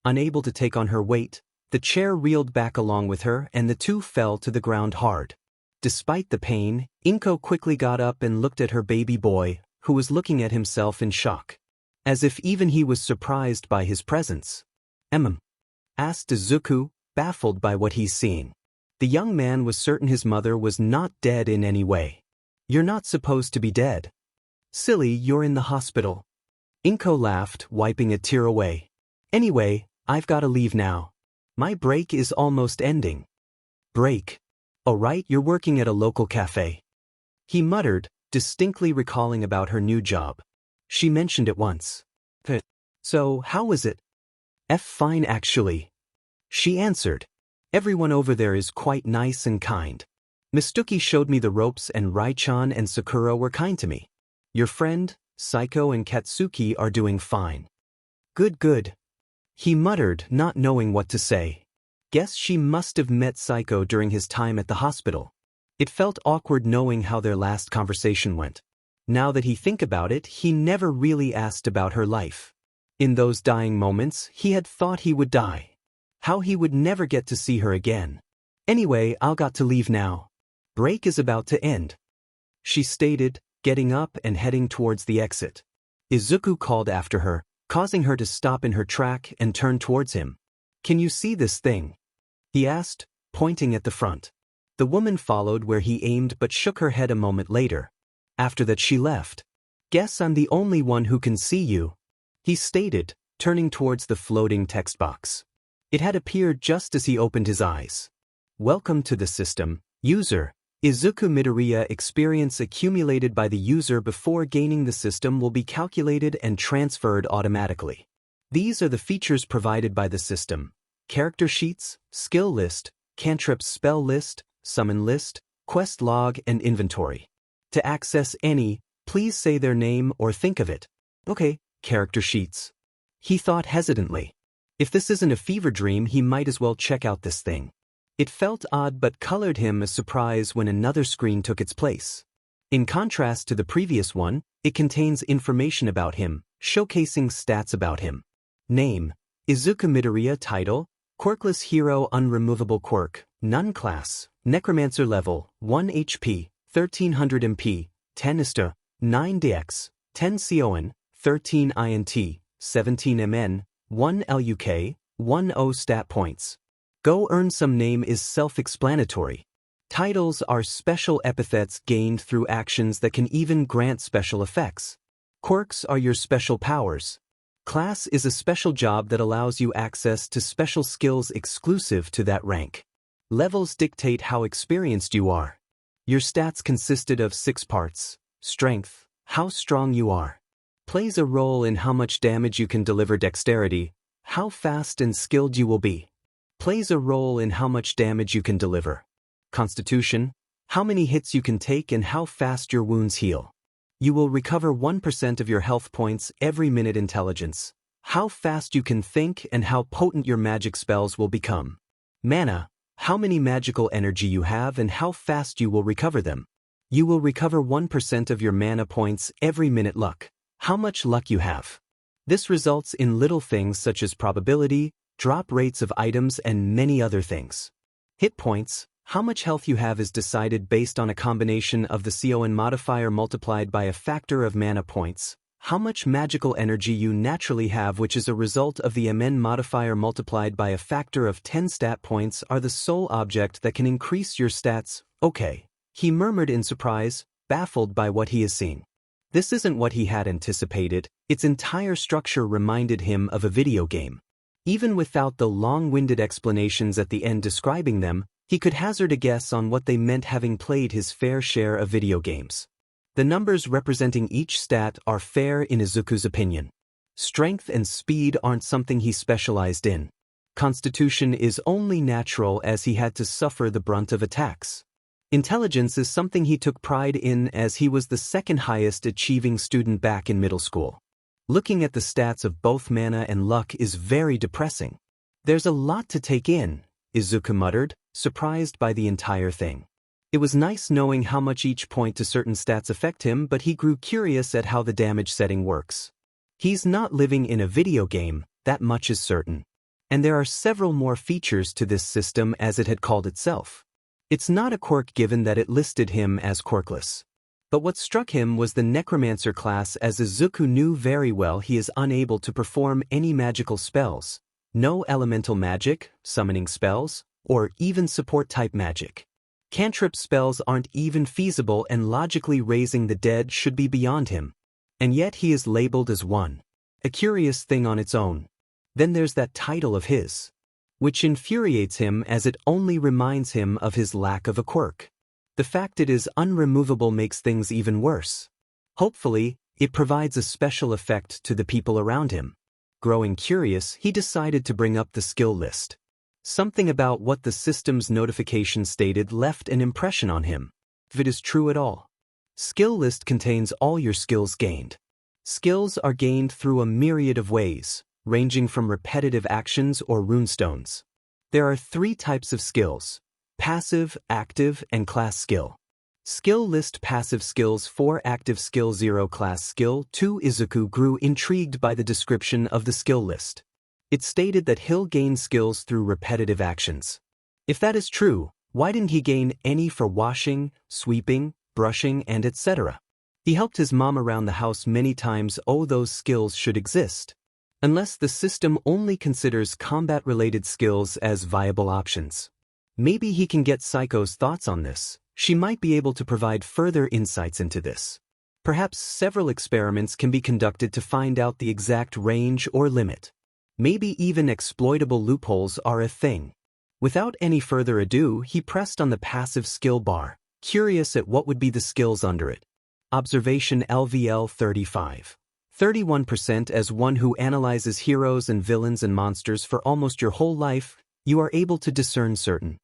Unable to take on her weight, the chair reeled back along with her and the two fell to the ground hard. Despite the pain, 𝐾𝐮𝐭𝐡𝐨𝐫 quickly got up and looked at her baby boy, who was looking at himself in shock. As if even he was surprised by his presence. Asked Izuku, baffled by what he's seeing. The young man was certain his mother was not dead in any way. You're not supposed to be dead. Silly, you're in the hospital. 𝐾𝐮𝐭𝐡𝐨𝐫 laughed, wiping a tear away. Anyway, I've gotta leave now. My break is almost ending. Break? Oh right, you're working at a local cafe. He muttered, distinctly recalling about her new job. She mentioned it once. So, how was it? Fine actually. She answered. Everyone over there is quite nice and kind. Mistuki showed me the ropes and Rai-chan and Sakura were kind to me. Your friend, Saiko and Katsuki are doing fine. Good. He muttered, not knowing what to say. Guess she must have met Saiko during his time at the hospital. It felt awkward knowing how their last conversation went. Now that he think about it, he never really asked about her life. In those dying moments, he had thought he would die. How he would never get to see her again. Anyway, I'll got to leave now. Break is about to end. She stated, getting up and heading towards the exit. Izuku called after her, causing her to stop in her track and turn towards him. Can you see this thing? He asked, pointing at the front. The woman followed where he aimed but shook her head a moment later. After that she left. Guess I'm the only one who can see you. He stated, turning towards the floating text box. It had appeared just as he opened his eyes. Welcome to the system, user. Izuku Midoriya experience accumulated by the user before gaining the system will be calculated and transferred automatically. These are the features provided by the system. Character sheets, skill list, cantrips spell list, summon list, quest log and inventory. To access any, please say their name or think of it. Okay, character sheets. He thought hesitantly. If this isn't a fever dream, he might as well check out this thing. It felt odd but colored him a surprise when another screen took its place. In contrast to the previous one, it contains information about him, showcasing stats about him. Name: Izuku Midoriya. Title: Quirkless Hero. Unremovable Quirk. None. Class: Necromancer. Level: 1 HP, 1300 MP, 10 ISTA, 9 DX, 10 CON, 13 INT, 17 MN, 1 LUK, 1 O stat points. Go earn some. Name is self-explanatory. Titles are special epithets gained through actions that can even grant special effects. Quirks are your special powers. Class is a special job that allows you access to special skills exclusive to that rank. Levels dictate how experienced you are. Your stats consisted of 6 parts. Strength, how strong you are. Plays a role in how much damage you can deliver. Dexterity, how fast and skilled you will be. Plays a role in how much damage you can deliver. Constitution, how many hits you can take and how fast your wounds heal. You will recover 1% of your health points every minute. Intelligence, how fast you can think and how potent your magic spells will become. Mana, how many magical energy you have and how fast you will recover them. You will recover 1% of your mana points every minute. Luck, how much luck you have. This results in little things such as probability, drop rates of items and many other things. Hit points, how much health you have is decided based on a combination of the CON modifier multiplied by a factor of mana points. How much magical energy you naturally have, which is a result of the MN modifier multiplied by a factor of 10 stat points, are the sole object that can increase your stats. Okay, he murmured in surprise, baffled by what he is seeing. This isn't what he had anticipated. Its entire structure reminded him of a video game. Even without the long-winded explanations at the end describing them, he could hazard a guess on what they meant, having played his fair share of video games. The numbers representing each stat are fair in Izuku's opinion. Strength and speed aren't something he specialized in. Constitution is only natural as he had to suffer the brunt of attacks. Intelligence is something he took pride in as he was the second highest achieving student back in middle school. Looking at the stats of both mana and luck is very depressing. There's a lot to take in, Izuku muttered, surprised by the entire thing. It was nice knowing how much each point to certain stats affect him, but he grew curious at how the damage setting works. He's not living in a video game, that much is certain. And there are several more features to this system as it had called itself. It's not a quirk given that it listed him as quirkless. But what struck him was the necromancer class, as Izuku knew very well he is unable to perform any magical spells, no elemental magic, summoning spells, or even support-type magic. Cantrip spells aren't even feasible, and logically raising the dead should be beyond him. And yet he is labeled as one. A curious thing on its own. Then there's that title of his, which infuriates him as it only reminds him of his lack of a quirk. The fact it is unremovable makes things even worse. Hopefully, it provides a special effect to the people around him. Growing curious, he decided to bring up the skill list. Something about what the system's notification stated left an impression on him. If it is true at all. Skill list contains all your skills gained. Skills are gained through a myriad of ways, ranging from repetitive actions or runestones. There are 3 types of skills: passive, active, and class skill. Skill list: passive skills 4, active skill 0, class skill 2. Izuku grew intrigued by the description of the skill list. It stated that he'll gain skills through repetitive actions. If that is true, why didn't he gain any for washing, sweeping, brushing, and etc.? He helped his mom around the house many times. Oh, those skills should exist. Unless the system only considers combat-related skills as viable options. Maybe he can get Psycho's thoughts on this. She might be able to provide further insights into this. Perhaps several experiments can be conducted to find out the exact range or limit. Maybe even exploitable loopholes are a thing. Without any further ado, he pressed on the passive skill bar, curious at what would be the skills under it. Observation LVL 35. 31%. As one who analyzes heroes and villains and monsters for almost your whole life, you are able to discern certain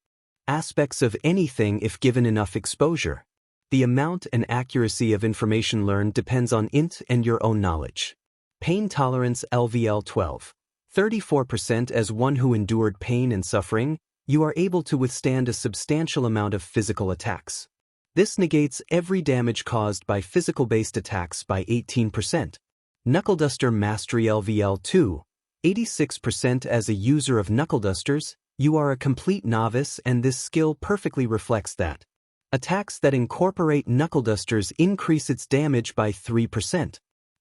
aspects of anything if given enough exposure. The amount and accuracy of information learned depends on int and your own knowledge. Pain tolerance LVL 12. 34%. As one who endured pain and suffering, you are able to withstand a substantial amount of physical attacks. This negates every damage caused by physical-based attacks by 18%. Knuckle Duster Mastery LVL 2. 86%. As a user of Knuckle Dusters, you are a complete novice, and this skill perfectly reflects that. Attacks that incorporate Knuckle Dusters increase its damage by 3%.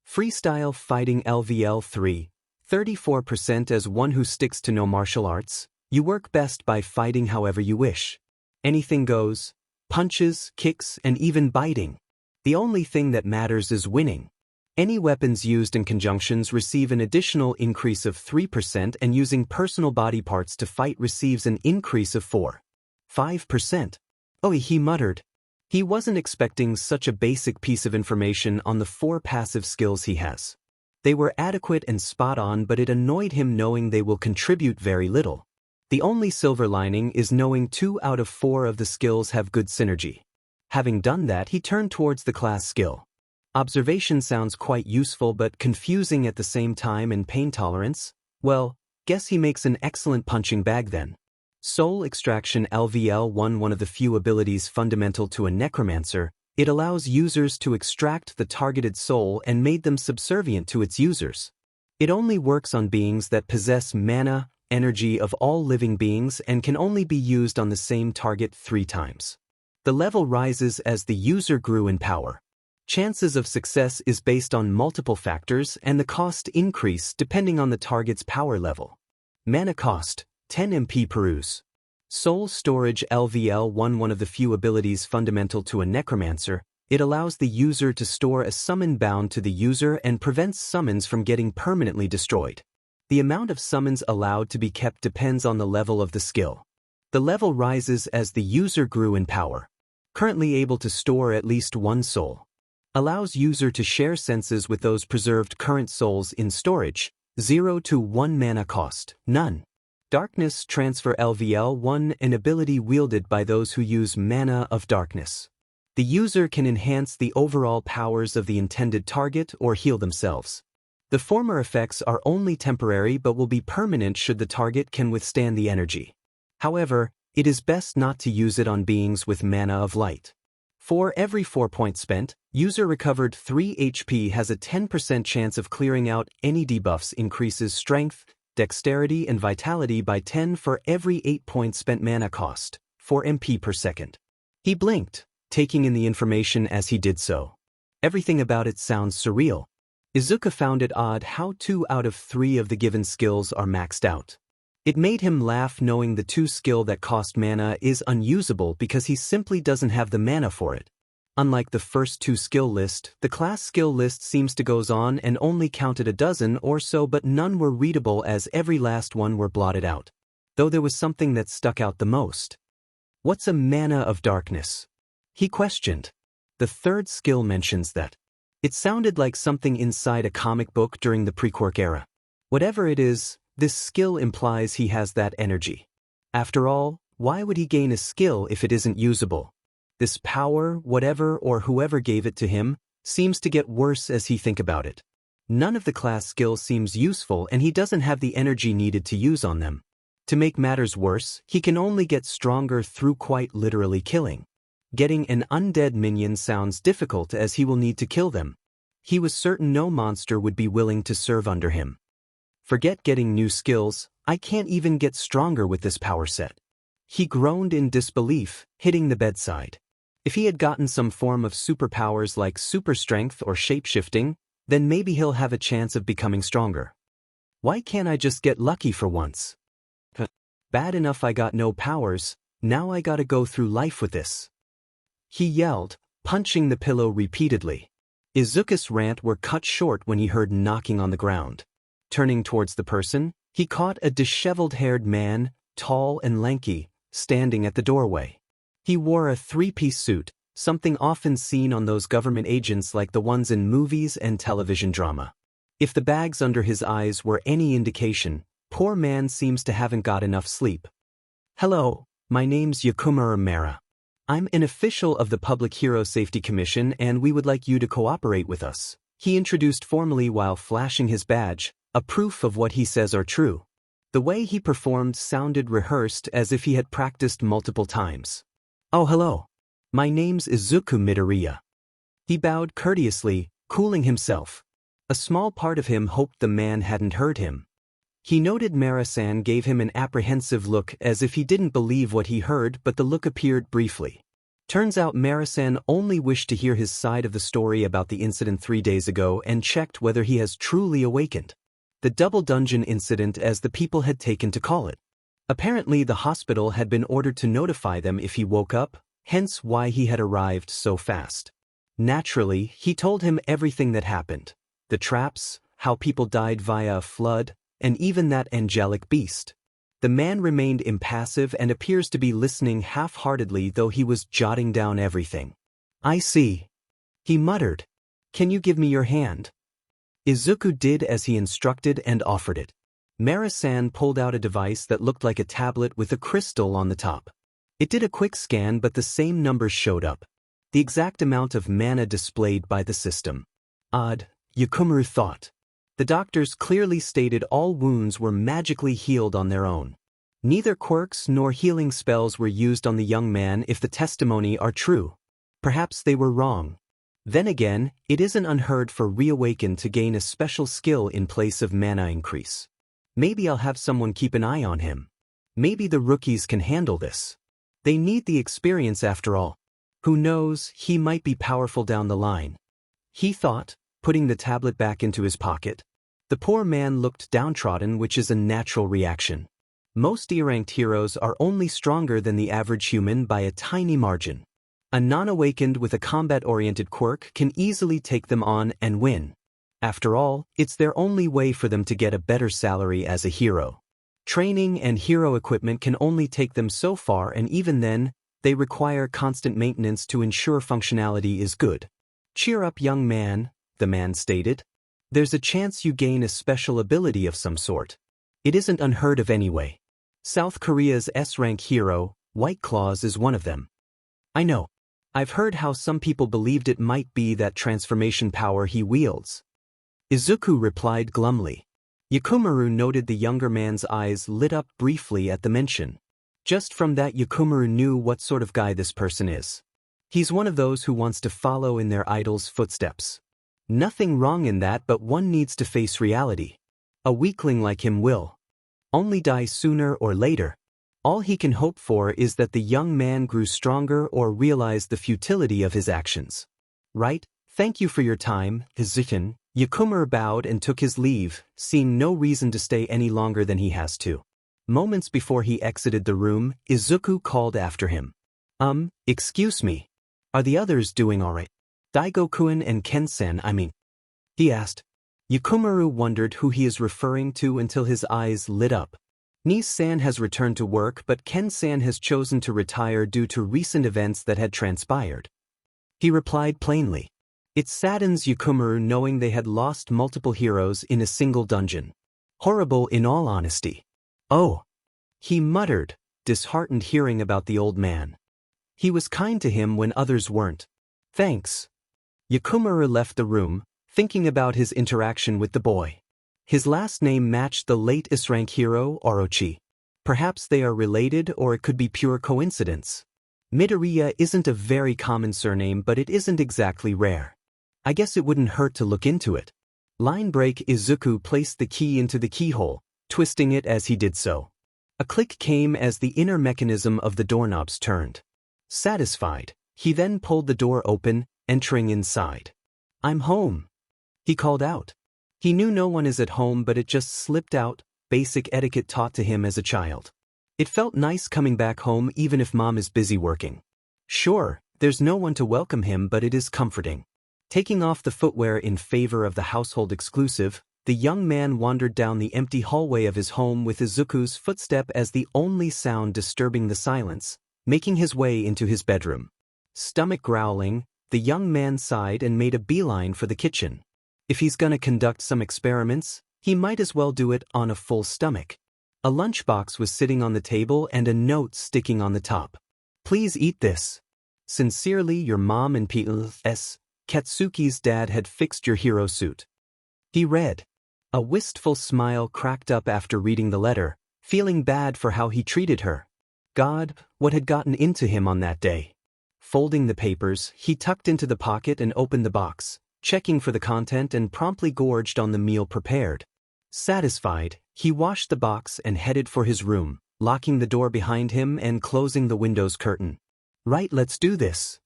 Freestyle Fighting LVL 3. 34%. As one who sticks to no martial arts, you work best by fighting however you wish. Anything goes. Punches, kicks, and even biting. The only thing that matters is winning. Any weapons used in conjunctions receive an additional increase of 3%, and using personal body parts to fight receives an increase of 5%. Oh, he muttered. He wasn't expecting such a basic piece of information on the 4 passive skills he has. They were adequate and spot on, but it annoyed him knowing they will contribute very little. The only silver lining is knowing 2 out of 4 of the skills have good synergy. Having done that, he turned towards the class skill. Observation sounds quite useful but confusing at the same time. And pain tolerance? Well, guess he makes an excellent punching bag then. Soul Extraction LVL 1. One of the few abilities fundamental to a necromancer, it allows users to extract the targeted soul and made them subservient to its users. It only works on beings that possess mana, energy of all living beings, and can only be used on the same target 3 times. The level rises as the user grew in power. Chances of success is based on multiple factors, and the cost increase depending on the target's power level. Mana cost, 10 MP per use. Soul Storage LVL 1. One of the few abilities fundamental to a necromancer, it allows the user to store a summon bound to the user and prevents summons from getting permanently destroyed. The amount of summons allowed to be kept depends on the level of the skill. The level rises as the user grew in power. Currently able to store at least 1 soul. Allows user to share senses with those preserved current souls in storage. 0 to 1 mana cost, none. Darkness Transfer LVL 1. An ability wielded by those who use Mana of Darkness. The user can enhance the overall powers of the intended target or heal themselves. The former effects are only temporary but will be permanent should the target can withstand the energy. However, it is best not to use it on beings with Mana of Light. For every 4 points spent, user recovered 3 HP has a 10% chance of clearing out any debuffs. Increases strength, dexterity and vitality by 10 for every 8 points spent mana cost, 4 MP per second. He blinked, taking in the information as he did so. Everything about it sounds surreal. Izuku found it odd how 2 out of 3 of the given skills are maxed out. It made him laugh knowing the 2 skill that cost mana is unusable because he simply doesn't have the mana for it. Unlike the first 2 skill list, the class skill list seems to goes on and only counted a dozen or so, but none were readable as every last one were blotted out. Though there was something that stuck out the most. What's a mana of darkness? He questioned. The 3rd skill mentions that. It sounded like something inside a comic book during the pre-Quirk era. Whatever it is, this skill implies he has that energy. After all, why would he gain a skill if it isn't usable? This power, whatever or whoever gave it to him, seems to get worse as he think about it. None of the class skills seems useful and he doesn't have the energy needed to use on them. To make matters worse, he can only get stronger through quite literally killing. Getting an undead minion sounds difficult as he will need to kill them. He was certain no monster would be willing to serve under him. Forget getting new skills, I can't even get stronger with this power set. He groaned in disbelief, hitting the bedside. If he had gotten some form of superpowers like super strength or shapeshifting, then maybe he'll have a chance of becoming stronger. Why can't I just get lucky for once? Bad enough I got no powers, now I gotta go through life with this. He yelled, punching the pillow repeatedly. Izuku's rant were cut short when he heard knocking on the ground. Turning towards the person, he caught a disheveled-haired man, tall and lanky, standing at the doorway. He wore a 3-piece suit, something often seen on those government agents like the ones in movies and television drama. If the bags under his eyes were any indication, poor man seems to haven't got enough sleep. Hello, my name's 𝐀𝐮𝐭𝐡𝐨𝐫. I'm an official of the Public Hero Safety Commission and we would like you to cooperate with us. He introduced formally while flashing his badge, a proof of what he says are true. The way he performed sounded rehearsed as if he had practiced multiple times. Oh hello. My name's Izuku Midoriya. He bowed courteously, cooling himself. A small part of him hoped the man hadn't heard him. He noted Mara-san gave him an apprehensive look as if he didn't believe what he heard, but the look appeared briefly. Turns out Mara-san only wished to hear his side of the story about the incident 3 days ago and checked whether he has truly awakened. The double dungeon incident as the people had taken to call it. Apparently the hospital had been ordered to notify them if he woke up, hence why he had arrived so fast. Naturally, he told him everything that happened. The traps, how people died via a flood, and even that angelic beast. The man remained impassive and appears to be listening half-heartedly though he was jotting down everything. I see. He muttered. Can you give me your hand? Izuku did as he instructed and offered it. Mara-san pulled out a device that looked like a tablet with a crystal on the top. It did a quick scan but the same numbers showed up. The exact amount of mana displayed by the system. Odd, 𝐀𝐮𝐭𝐡𝐨𝐫 thought. The doctors clearly stated all wounds were magically healed on their own. Neither quirks nor healing spells were used on the young man if the testimony are true. Perhaps they were wrong. Then again, it isn't unheard for reawakened to gain a special skill in place of mana increase. Maybe I'll have someone keep an eye on him. Maybe the rookies can handle this. They need the experience after all. Who knows, he might be powerful down the line. He thought, putting the tablet back into his pocket. The poor man looked downtrodden, which is a natural reaction. Most E-ranked heroes are only stronger than the average human by a tiny margin. A non-awakened with a combat-oriented quirk can easily take them on and win. After all, it's their only way for them to get a better salary as a hero. Training and hero equipment can only take them so far, and even then, they require constant maintenance to ensure functionality is good. Cheer up, young man, the man stated. There's a chance you gain a special ability of some sort. It isn't unheard of anyway. South Korea's S-rank hero, White Claws, is one of them. I know. I've heard how some people believed it might be that transformation power he wields. Izuku replied glumly. 𝐀𝐮𝐭𝐡𝐨𝐫 noted the younger man's eyes lit up briefly at the mention. Just from that, 𝐀𝐮𝐭𝐡𝐨𝐫 knew what sort of guy this person is. He's one of those who wants to follow in their idol's footsteps. Nothing wrong in that, but one needs to face reality. A weakling like him will. only die sooner or later. All he can hope for is that the young man grew stronger or realized the futility of his actions. Right? Thank you for your time, 𝐀𝐮𝐭𝐡𝐨𝐫 bowed and took his leave, seeing no reason to stay any longer than he has to. Moments before he exited the room, Izuku called after him. Excuse me. Are the others doing alright? Daigo-kun and Ken-san, I mean. He asked. Yukimaru wondered who he is referring to until his eyes lit up. Nis-san has returned to work, but Ken-san has chosen to retire due to recent events that had transpired. He replied plainly. It saddens Yukimaru knowing they had lost multiple heroes in a single dungeon. Horrible in all honesty. Oh. He muttered, disheartened hearing about the old man. He was kind to him when others weren't. Thanks. Yukimaru left the room, thinking about his interaction with the boy. His last name matched the late S-rank hero, Orochi. Perhaps they are related, or it could be pure coincidence. Midoriya isn't a very common surname, but it isn't exactly rare. I guess it wouldn't hurt to look into it. Line break. Izuku placed the key into the keyhole, twisting it as he did so. A click came as the inner mechanism of the doorknobs turned. Satisfied, he then pulled the door open, entering inside. I'm home. He called out. He knew no one is at home, but it just slipped out, basic etiquette taught to him as a child. It felt nice coming back home even if mom is busy working. Sure, there's no one to welcome him, but it is comforting. Taking off the footwear in favor of the household exclusive, the young man wandered down the empty hallway of his home with Izuku's footstep as the only sound disturbing the silence, making his way into his bedroom. Stomach growling, the young man sighed and made a beeline for the kitchen. If he's gonna conduct some experiments, he might as well do it on a full stomach. A lunchbox was sitting on the table and a note sticking on the top. Please eat this. Sincerely, your mom and P.S. Katsuki's dad had fixed your hero suit. He read. A wistful smile cracked up after reading the letter, feeling bad for how he treated her. God, what had gotten into him on that day? Folding the papers, he tucked into the pocket and opened the box, checking for the content and promptly gorged on the meal prepared. Satisfied, he washed the box and headed for his room, locking the door behind him and closing the window's curtain. Right, let's do this.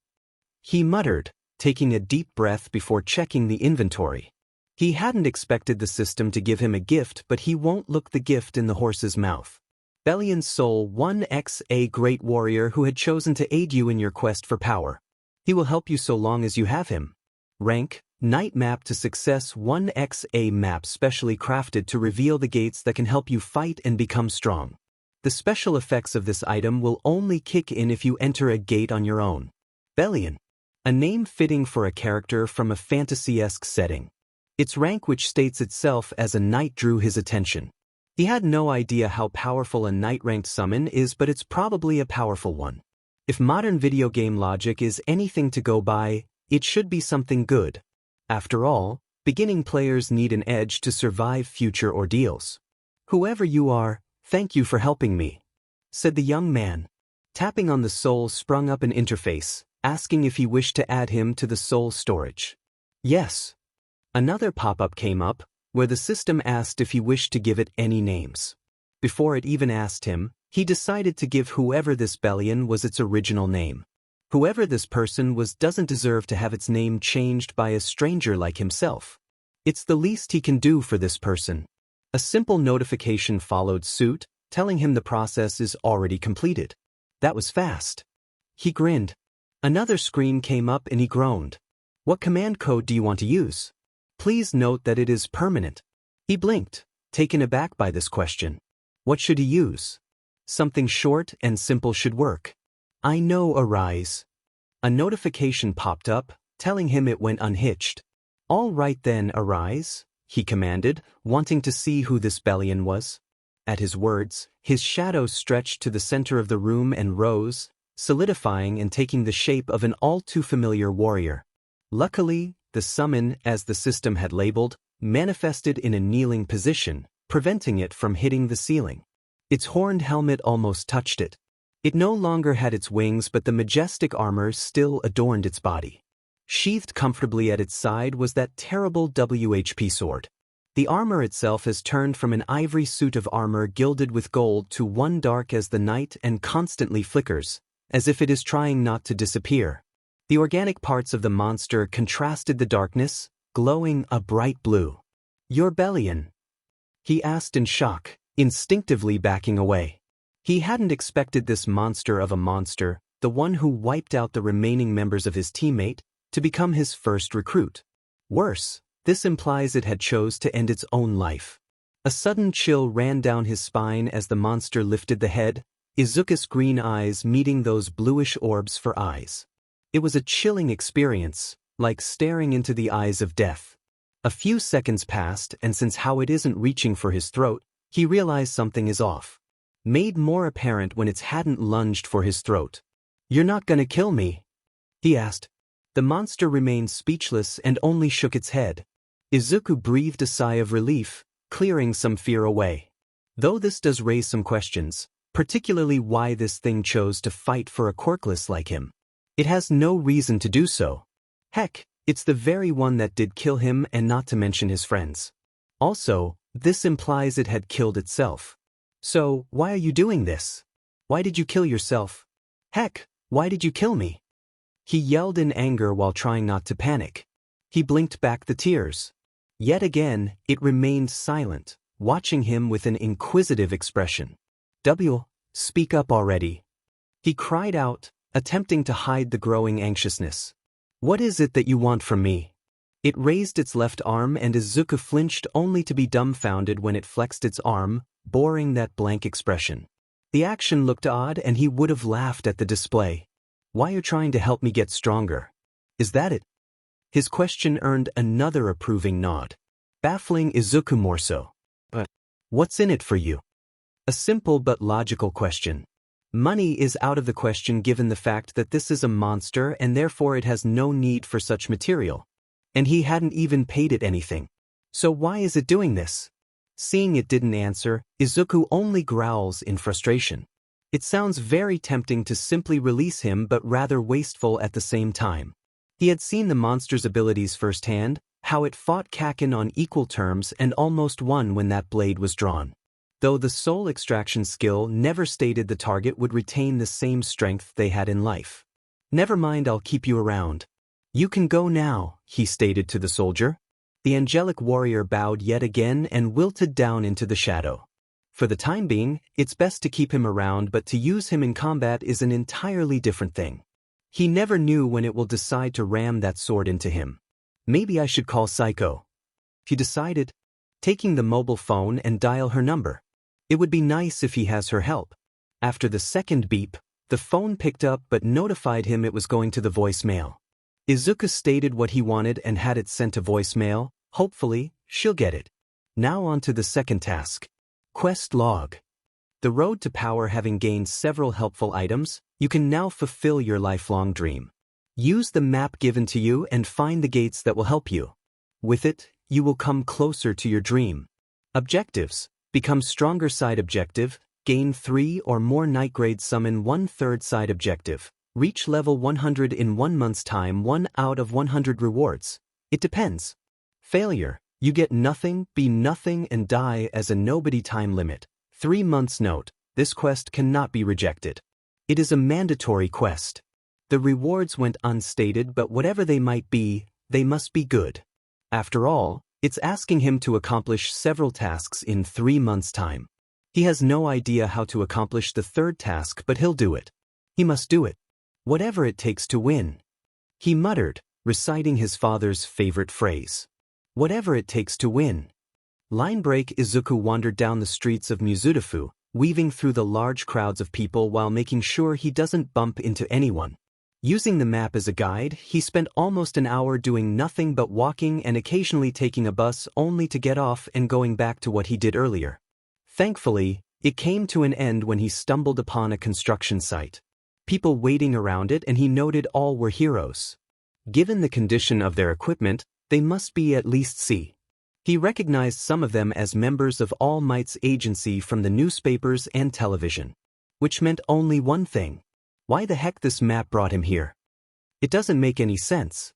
He muttered, taking a deep breath before checking the inventory. He hadn't expected the system to give him a gift, but he won't look the gift in the horse's mouth. 𝐴 a great warrior who had chosen to aid you in your quest for power. He will help you so long as you have him. Rank, Night Map to Success. 𝐴 map specially crafted to reveal the gates that can help you fight and become strong. The special effects of this item will only kick in if you enter a gate on your own. 𝐵, a name fitting for a character from a fantasy-esque setting. Its rank, which states itself as a knight, drew his attention. He had no idea how powerful a knight-ranked summon is, but it's probably a powerful one. If modern video game logic is anything to go by, it should be something good. After all, beginning players need an edge to survive future ordeals. Whoever you are, thank you for helping me, said the young man. Tapping on the soul sprung up an interface, asking if he wished to add him to the soul storage. Yes. Another pop-up came up, where the system asked if he wished to give it any names. Before it even asked him, he decided to give whoever this 𝐵 was its original name. Whoever this person was doesn't deserve to have its name changed by a stranger like himself. It's the least he can do for this person. A simple notification followed suit, telling him the process is already completed. That was fast. He grinned. Another screen came up and he groaned. What command code do you want to use? Please note that it is permanent. He blinked, taken aback by this question. What should he use? Something short and simple should work. I know, Arise. A notification popped up, telling him it went unhitched. All right then, Arise, he commanded, wanting to see who this 𝐵 was. At his words, his shadow stretched to the center of the room and rose, solidifying and taking the shape of an all-too-familiar warrior. Luckily, the summon, as the system had labeled, manifested in a kneeling position, preventing it from hitting the ceiling. Its horned helmet almost touched it. It no longer had its wings, but the majestic armor still adorned its body. Sheathed comfortably at its side was that terrible WHP sword. The armor itself has turned from an ivory suit of armor gilded with gold to one dark as the night and constantly flickers, as if it is trying not to disappear. The organic parts of the monster contrasted the darkness, glowing a bright blue. "Your bellion?" he asked in shock, instinctively backing away. He hadn't expected this monster of a monster, the one who wiped out the remaining members of his teammate, to become his first recruit. Worse, this implies it had chose to end its own life. A sudden chill ran down his spine as the monster lifted the head, Izuku's green eyes meeting those bluish orbs for eyes. It was a chilling experience, like staring into the eyes of death. A few seconds passed, and since how it isn't reaching for his throat, he realized something is off. Made more apparent when it hadn't lunged for his throat. "You're not gonna kill me?" he asked. The monster remained speechless and only shook its head. Izuku breathed a sigh of relief, clearing some fear away. Though this does raise some questions, particularly why this thing chose to fight for a Quirkless like him. It has no reason to do so. Heck, it's the very one that did kill him, and not to mention his friends. Also, this implies it had killed itself. So, why are you doing this? Why did you kill yourself? Heck, why did you kill me? He yelled in anger while trying not to panic. He blinked back the tears. Yet again, it remained silent, watching him with an inquisitive expression. Speak up already," he cried out, attempting to hide the growing anxiousness. "What is it that you want from me?" It raised its left arm, and Izuku flinched only to be dumbfounded when it flexed its arm, boring that blank expression. The action looked odd, and he would have laughed at the display. "Why are you trying to help me get stronger? Is that it?" His question earned another approving nod, baffling Izuku more so. "But what's in it for you?" A simple but logical question. Money is out of the question given the fact that this is a monster and therefore it has no need for such material. And he hadn't even paid it anything. So why is it doing this? Seeing it didn't answer, Izuku only growls in frustration. It sounds very tempting to simply release him, but rather wasteful at the same time. He had seen the monster's abilities firsthand, how it fought 𝐀𝐮𝐭𝐡𝐨𝐫 on equal terms and almost won when that blade was drawn. Though the soul extraction skill never stated the target would retain the same strength they had in life. "Never mind, I'll keep you around. You can go now," he stated to the soldier. The angelic warrior bowed yet again and wilted down into the shadow. For the time being, it's best to keep him around, but to use him in combat is an entirely different thing. He never knew when it will decide to ram that sword into him. "Maybe I should call Psycho," he decided, taking the mobile phone and dial her number. It would be nice if he has her help. After the second beep, the phone picked up but notified him it was going to the voicemail. Izuku stated what he wanted and had it sent to voicemail. Hopefully, she'll get it. Now on to the second task. Quest log. The road to power having gained several helpful items, you can now fulfill your lifelong dream. Use the map given to you and find the gates that will help you. With it, you will come closer to your dream. Objectives. Become stronger side objective, gain 3 or more night grade summon 1/3 side objective, reach level 100 in 1 month's time, 1 out of 100 rewards. It depends. Failure, you get nothing, be nothing and die as a nobody time limit. 3 months note, this quest cannot be rejected. It is a mandatory quest. The rewards went unstated, but whatever they might be, they must be good. After all, it's asking him to accomplish several tasks in 3 months' time. He has no idea how to accomplish the third task, but he'll do it. He must do it. Whatever it takes to win. He muttered, reciting his father's favorite phrase. Whatever it takes to win. Line break. Izuku wandered down the streets of 𝐒𝐮𝐬𝐴, weaving through the large crowds of people while making sure he doesn't bump into anyone. Using the map as a guide, he spent almost an hour doing nothing but walking and occasionally taking a bus only to get off and going back to what he did earlier. Thankfully, it came to an end when he stumbled upon a construction site. People waiting around it, and he noted all were heroes. Given the condition of their equipment, they must be at least C. He recognized some of them as members of All Might's agency from the newspapers and television. Which meant only one thing. Why the heck this map brought him here? It doesn't make any sense.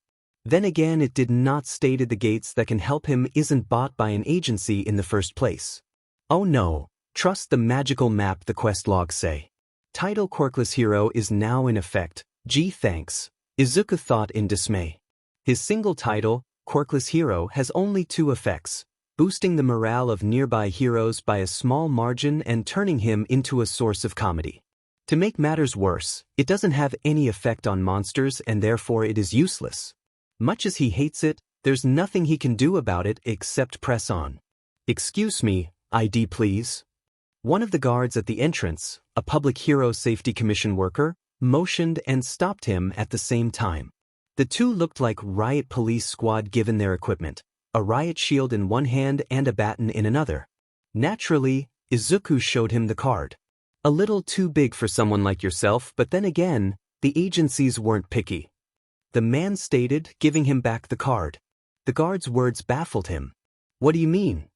Then again, it did not stated the gates that can help him isn't bought by an agency in the first place. Oh no, trust the magical map, the quest logs say. Title: Quirkless Hero is now in effect. Gee, thanks. Izuku thought in dismay. His single title, Quirkless Hero, has only two effects: boosting the morale of nearby heroes by a small margin and turning him into a source of comedy. To make matters worse, it doesn't have any effect on monsters and therefore it is useless. Much as he hates it, there's nothing he can do about it except press on. Excuse me, ID please. One of the guards at the entrance, a Public Hero Safety Commission worker, motioned and stopped him at the same time. The two looked like riot police squad given their equipment, a riot shield in one hand and a baton in another. Naturally, Izuku showed him the card. A little too big for someone like yourself, but then again, the agencies weren't picky. The man stated, giving him back the card. The guard's words baffled him. What do you mean?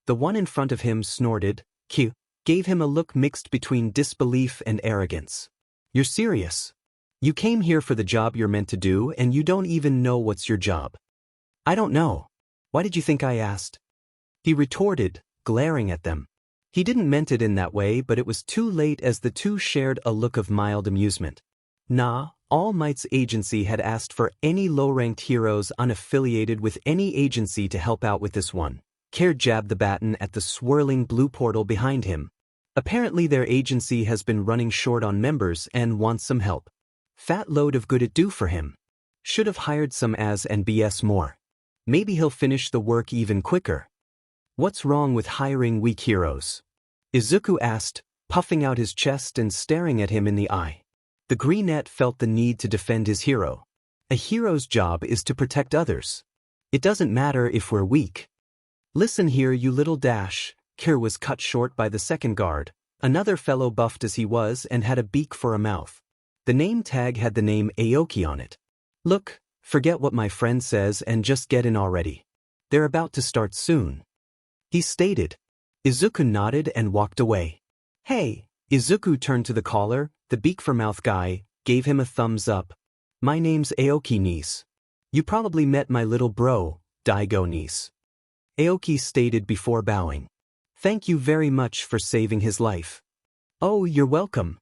The one in front of him snorted, "Q," gave him a look mixed between disbelief and arrogance. You're serious? You came here for the job you're meant to do and you don't even know what's your job. I don't know. Why did you think I asked? He retorted, glaring at them. He didn't meant it in that way, but it was too late as the two shared a look of mild amusement. Nah, All Might's agency had asked for any low-ranked heroes unaffiliated with any agency to help out with this one. 𝐀𝐮𝐭𝐡𝐨𝐫 jabbed the baton at the swirling blue portal behind him. Apparently their agency has been running short on members and wants some help. Fat load of good it do for him. Should have hired some as and BS more. Maybe he'll finish the work even quicker. What's wrong with hiring weak heroes? Izuku asked, puffing out his chest and staring at him in the eye. The greenette felt the need to defend his hero. A hero's job is to protect others. It doesn't matter if we're weak. Listen here, you little dash. 𝐀𝐮𝐭𝐡𝐨𝐫 was cut short by the second guard, another fellow buffed as he was and had a beak for a mouth. The name tag had the name Aoki on it. Look, forget what my friend says and just get in already. They're about to start soon. He stated. Izuku nodded and walked away. Hey, Izuku turned to the caller, the beak for mouth guy, gave him a thumbs up. My name's Aoki niece. You probably met my little bro, Daigo niece. Aoki stated before bowing. Thank you very much for saving his life. Oh, you're welcome.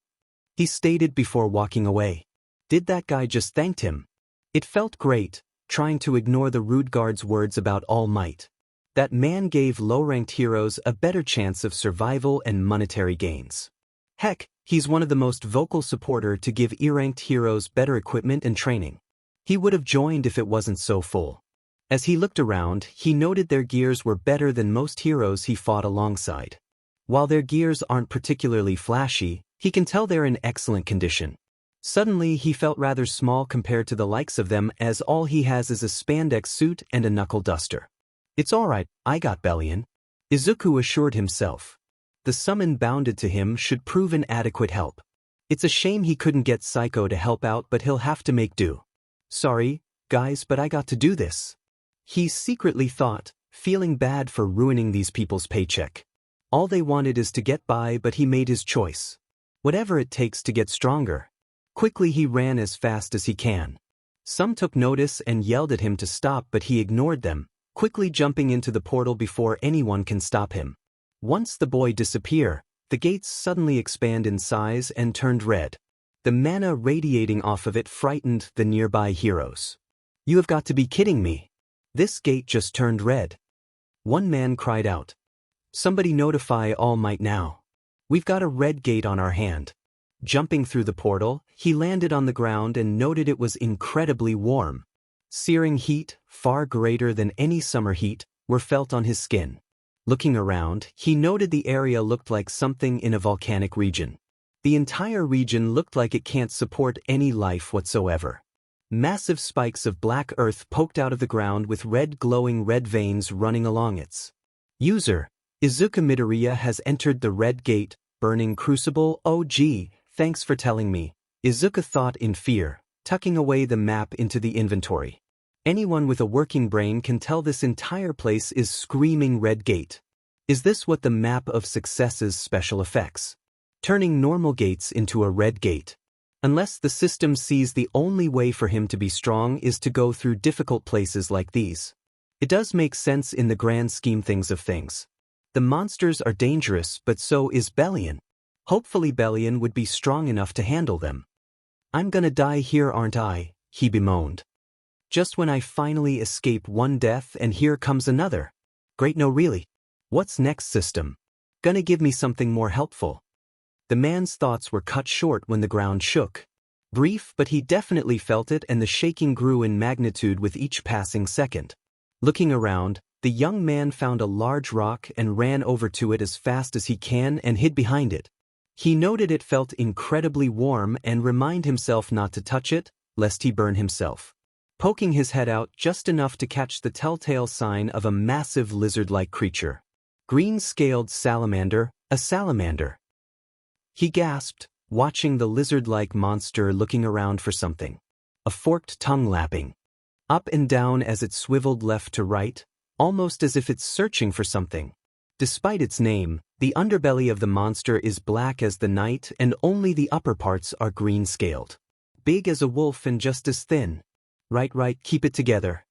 He stated before walking away. Did that guy just thanked him? It felt great, trying to ignore the rude guard's words about All Might. That man gave low-ranked heroes a better chance of survival and monetary gains. Heck, he's one of the most vocal supporter to give E-ranked heroes better equipment and training. He would have joined if it wasn't so full. As he looked around, he noted their gears were better than most heroes he fought alongside. While their gears aren't particularly flashy, he can tell they're in excellent condition. Suddenly he felt rather small compared to the likes of them, as all he has is a spandex suit and a knuckle duster. It's alright, I got Bellion. Izuku assured himself. The summon bounded to him should prove an adequate help. It's a shame he couldn't get Psycho to help out, but he'll have to make do. Sorry, guys, but I got to do this. He secretly thought, feeling bad for ruining these people's paycheck. All they wanted is to get by, but he made his choice. Whatever it takes to get stronger. Quickly he ran as fast as he can. Some took notice and yelled at him to stop, but he ignored them, quickly jumping into the portal before anyone can stop him. Once the boy disappeared, the gates suddenly expand in size and turned red. The mana radiating off of it frightened the nearby heroes. You have got to be kidding me. This gate just turned red. One man cried out. Somebody notify All Might now. We've got a red gate on our hand. Jumping through the portal, he landed on the ground and noted it was incredibly warm. Searing heat, far greater than any summer heat, were felt on his skin. Looking around, he noted the area looked like something in a volcanic region. The entire region looked like it can't support any life whatsoever. Massive spikes of black earth poked out of the ground with glowing red veins running along its. User, Izuku Midoriya has entered the red gate, burning crucible. Oh gee, thanks for telling me, Izuku thought in fear, tucking away the map into the inventory. Anyone with a working brain can tell this entire place is screaming red gate. Is this what the map of successes special effects? Turning normal gates into a red gate. Unless the system sees the only way for him to be strong is to go through difficult places like these. It does make sense in the grand scheme of things. The monsters are dangerous, but so is 𝐻𝐵𝐿ion. Hopefully 𝐻𝐵𝐿ion would be strong enough to handle them. I'm gonna die here, aren't I? He bemoaned. Just when I finally escape one death and here comes another. Great, no really. What's next, system? Gonna give me something more helpful? The man's thoughts were cut short when the ground shook. Brief, but he definitely felt it, and the shaking grew in magnitude with each passing second. Looking around, the young man found a large rock and ran over to it as fast as he can and hid behind it. He noted it felt incredibly warm and reminded himself not to touch it, lest he burn himself. Poking his head out just enough to catch the telltale sign of a massive lizard-like creature. Green-scaled salamander, a salamander. He gasped, watching the lizard-like monster looking around for something. A forked tongue lapping up and down as it swiveled left to right, almost as if it's searching for something. Despite its name, the underbelly of the monster is black as the night and only the upper parts are green-scaled. Big as a wolf and just as thin. Right, keep it together.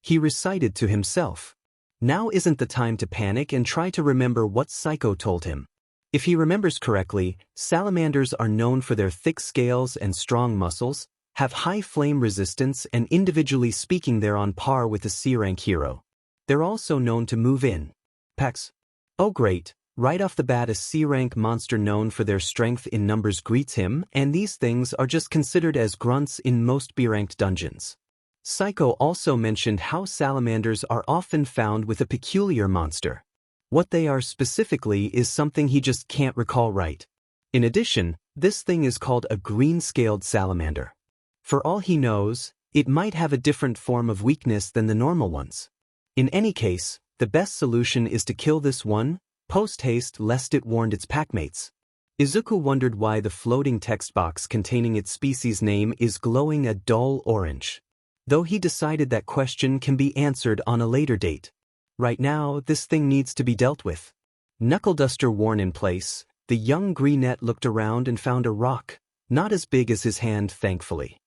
He recited to himself. Now isn't the time to panic and try to remember what 𝐶𝐿 told him. If he remembers correctly, salamanders are known for their thick scales and strong muscles, have high flame resistance, and individually speaking they're on par with a C rank hero. They're also known to move in packs. Oh great, right off the bat a C rank monster known for their strength in numbers greets him, and these things are just considered as grunts in most B-ranked dungeons. 𝐶𝐿 also mentioned how salamanders are often found with a peculiar monster. What they are specifically is something he just can't recall right. In addition, this thing is called a green-scaled salamander. For all he knows, it might have a different form of weakness than the normal ones. In any case, the best solution is to kill this one, post-haste lest it warned its packmates. Izuku wondered why the floating text box containing its species name is glowing a dull orange. Though he decided that question can be answered on a later date. Right now, this thing needs to be dealt with. Knuckle duster worn in place, the young greenette looked around and found a rock, not as big as his hand thankfully.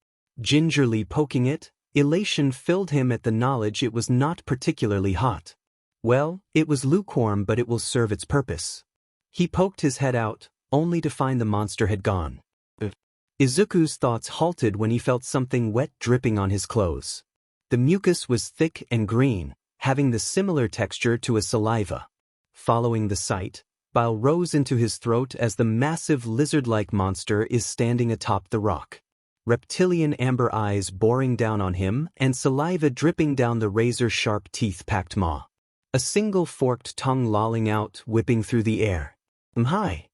Gingerly poking it, elation filled him at the knowledge it was not particularly hot. Well, it was lukewarm, but it will serve its purpose. He poked his head out, only to find the monster had gone. Izuku's thoughts halted when he felt something wet dripping on his clothes. The mucus was thick and green, having the similar texture to a saliva. Following the sight, bile rose into his throat as the massive lizard-like monster is standing atop the rock. Reptilian amber eyes boring down on him and saliva dripping down the razor-sharp teeth-packed maw. A single forked tongue lolling out, whipping through the air. Hi.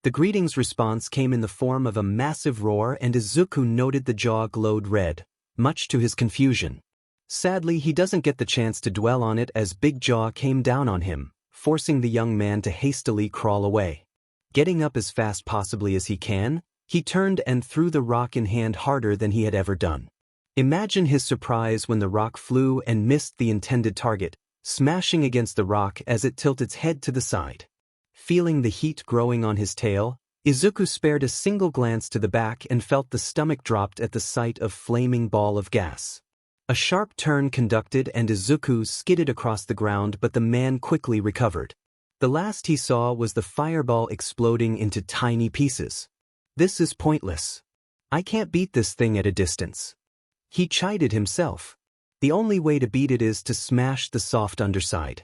The greeting's response came in the form of a massive roar, and Izuku noted the jaw glowed red, much to his confusion. Sadly, he doesn't get the chance to dwell on it as Big Jaw came down on him, forcing the young man to hastily crawl away. Getting up as fast possibly as he can, he turned and threw the rock in hand harder than he had ever done. Imagine his surprise when the rock flew and missed the intended target, smashing against the rock as it tilted its head to the side. Feeling the heat growing on his tail, Izuku spared a single glance to the back and felt the stomach dropped at the sight of flaming ball of gas. A sharp turn conducted and Izuku skidded across the ground, but the man quickly recovered. The last he saw was the fireball exploding into tiny pieces. This is pointless. I can't beat this thing at a distance. He chided himself. The only way to beat it is to smash the soft underside.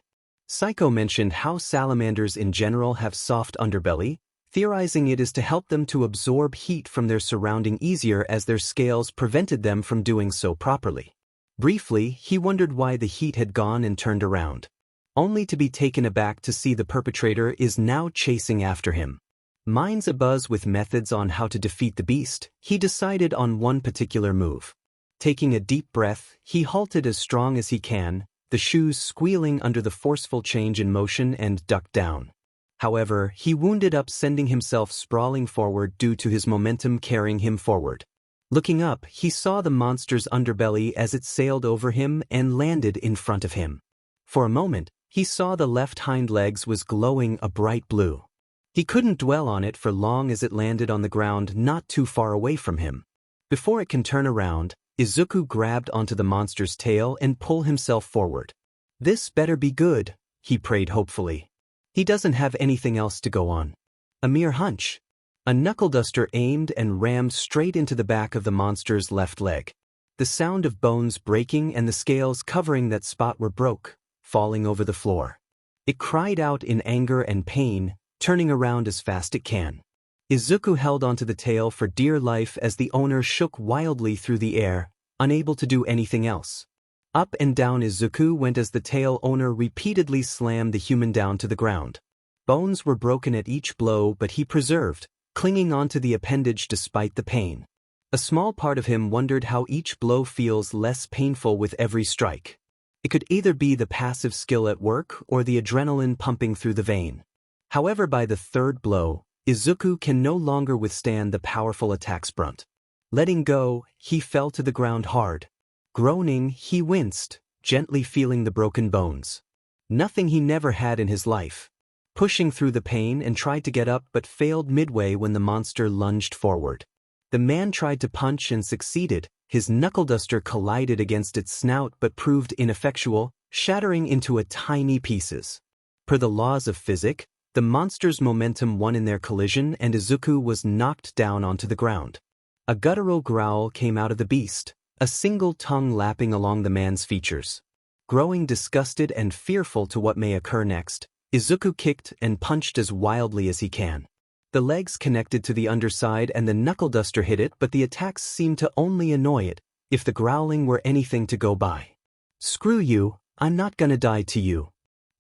𝐶𝐿 mentioned how salamanders in general have soft underbelly, theorizing it is to help them to absorb heat from their surrounding easier as their scales prevented them from doing so properly. Briefly, he wondered why the heat had gone and turned around, only to be taken aback to see the perpetrator is now chasing after him. Minds abuzz with methods on how to defeat the beast, he decided on one particular move. Taking a deep breath, he halted as strong as he can, the shoes squealing under the forceful change in motion, and ducked down. However, he wounded up, sending himself sprawling forward due to his momentum carrying him forward. Looking up, he saw the monster's underbelly as it sailed over him and landed in front of him. For a moment, he saw the left hind legs was glowing a bright blue. He couldn't dwell on it for long as it landed on the ground not too far away from him. Before it can turn around, Izuku grabbed onto the monster's tail and pulled himself forward. This better be good, he prayed hopefully. He doesn't have anything else to go on. A mere hunch. A knuckle duster aimed and rammed straight into the back of the monster's left leg. The sound of bones breaking and the scales covering that spot were broke, falling over the floor. It cried out in anger and pain, turning around as fast it can. Izuku held onto the tail for dear life as the owner shook wildly through the air, unable to do anything else. Up and down Izuku went as the tail owner repeatedly slammed the human down to the ground. Bones were broken at each blow, but he persevered, clinging onto the appendage despite the pain. A small part of him wondered how each blow feels less painful with every strike. It could either be the passive skill at work or the adrenaline pumping through the vein. However, by the third blow, Izuku can no longer withstand the powerful attack's brunt. Letting go, he fell to the ground hard. Groaning, he winced, gently feeling the broken bones. Nothing he never had in his life. Pushing through the pain and tried to get up but failed midway when the monster lunged forward. The man tried to punch and succeeded. His knuckle duster collided against its snout but proved ineffectual, shattering into tiny pieces. Per the laws of physics, the monster's momentum won in their collision and Izuku was knocked down onto the ground. A guttural growl came out of the beast, a single tongue lapping along the man's features. Growing disgusted and fearful to what may occur next, Izuku kicked and punched as wildly as he can. The legs connected to the underside and the knuckle duster hit it, but the attacks seemed to only annoy it, if the growling were anything to go by. "Screw you, I'm not gonna die to you,"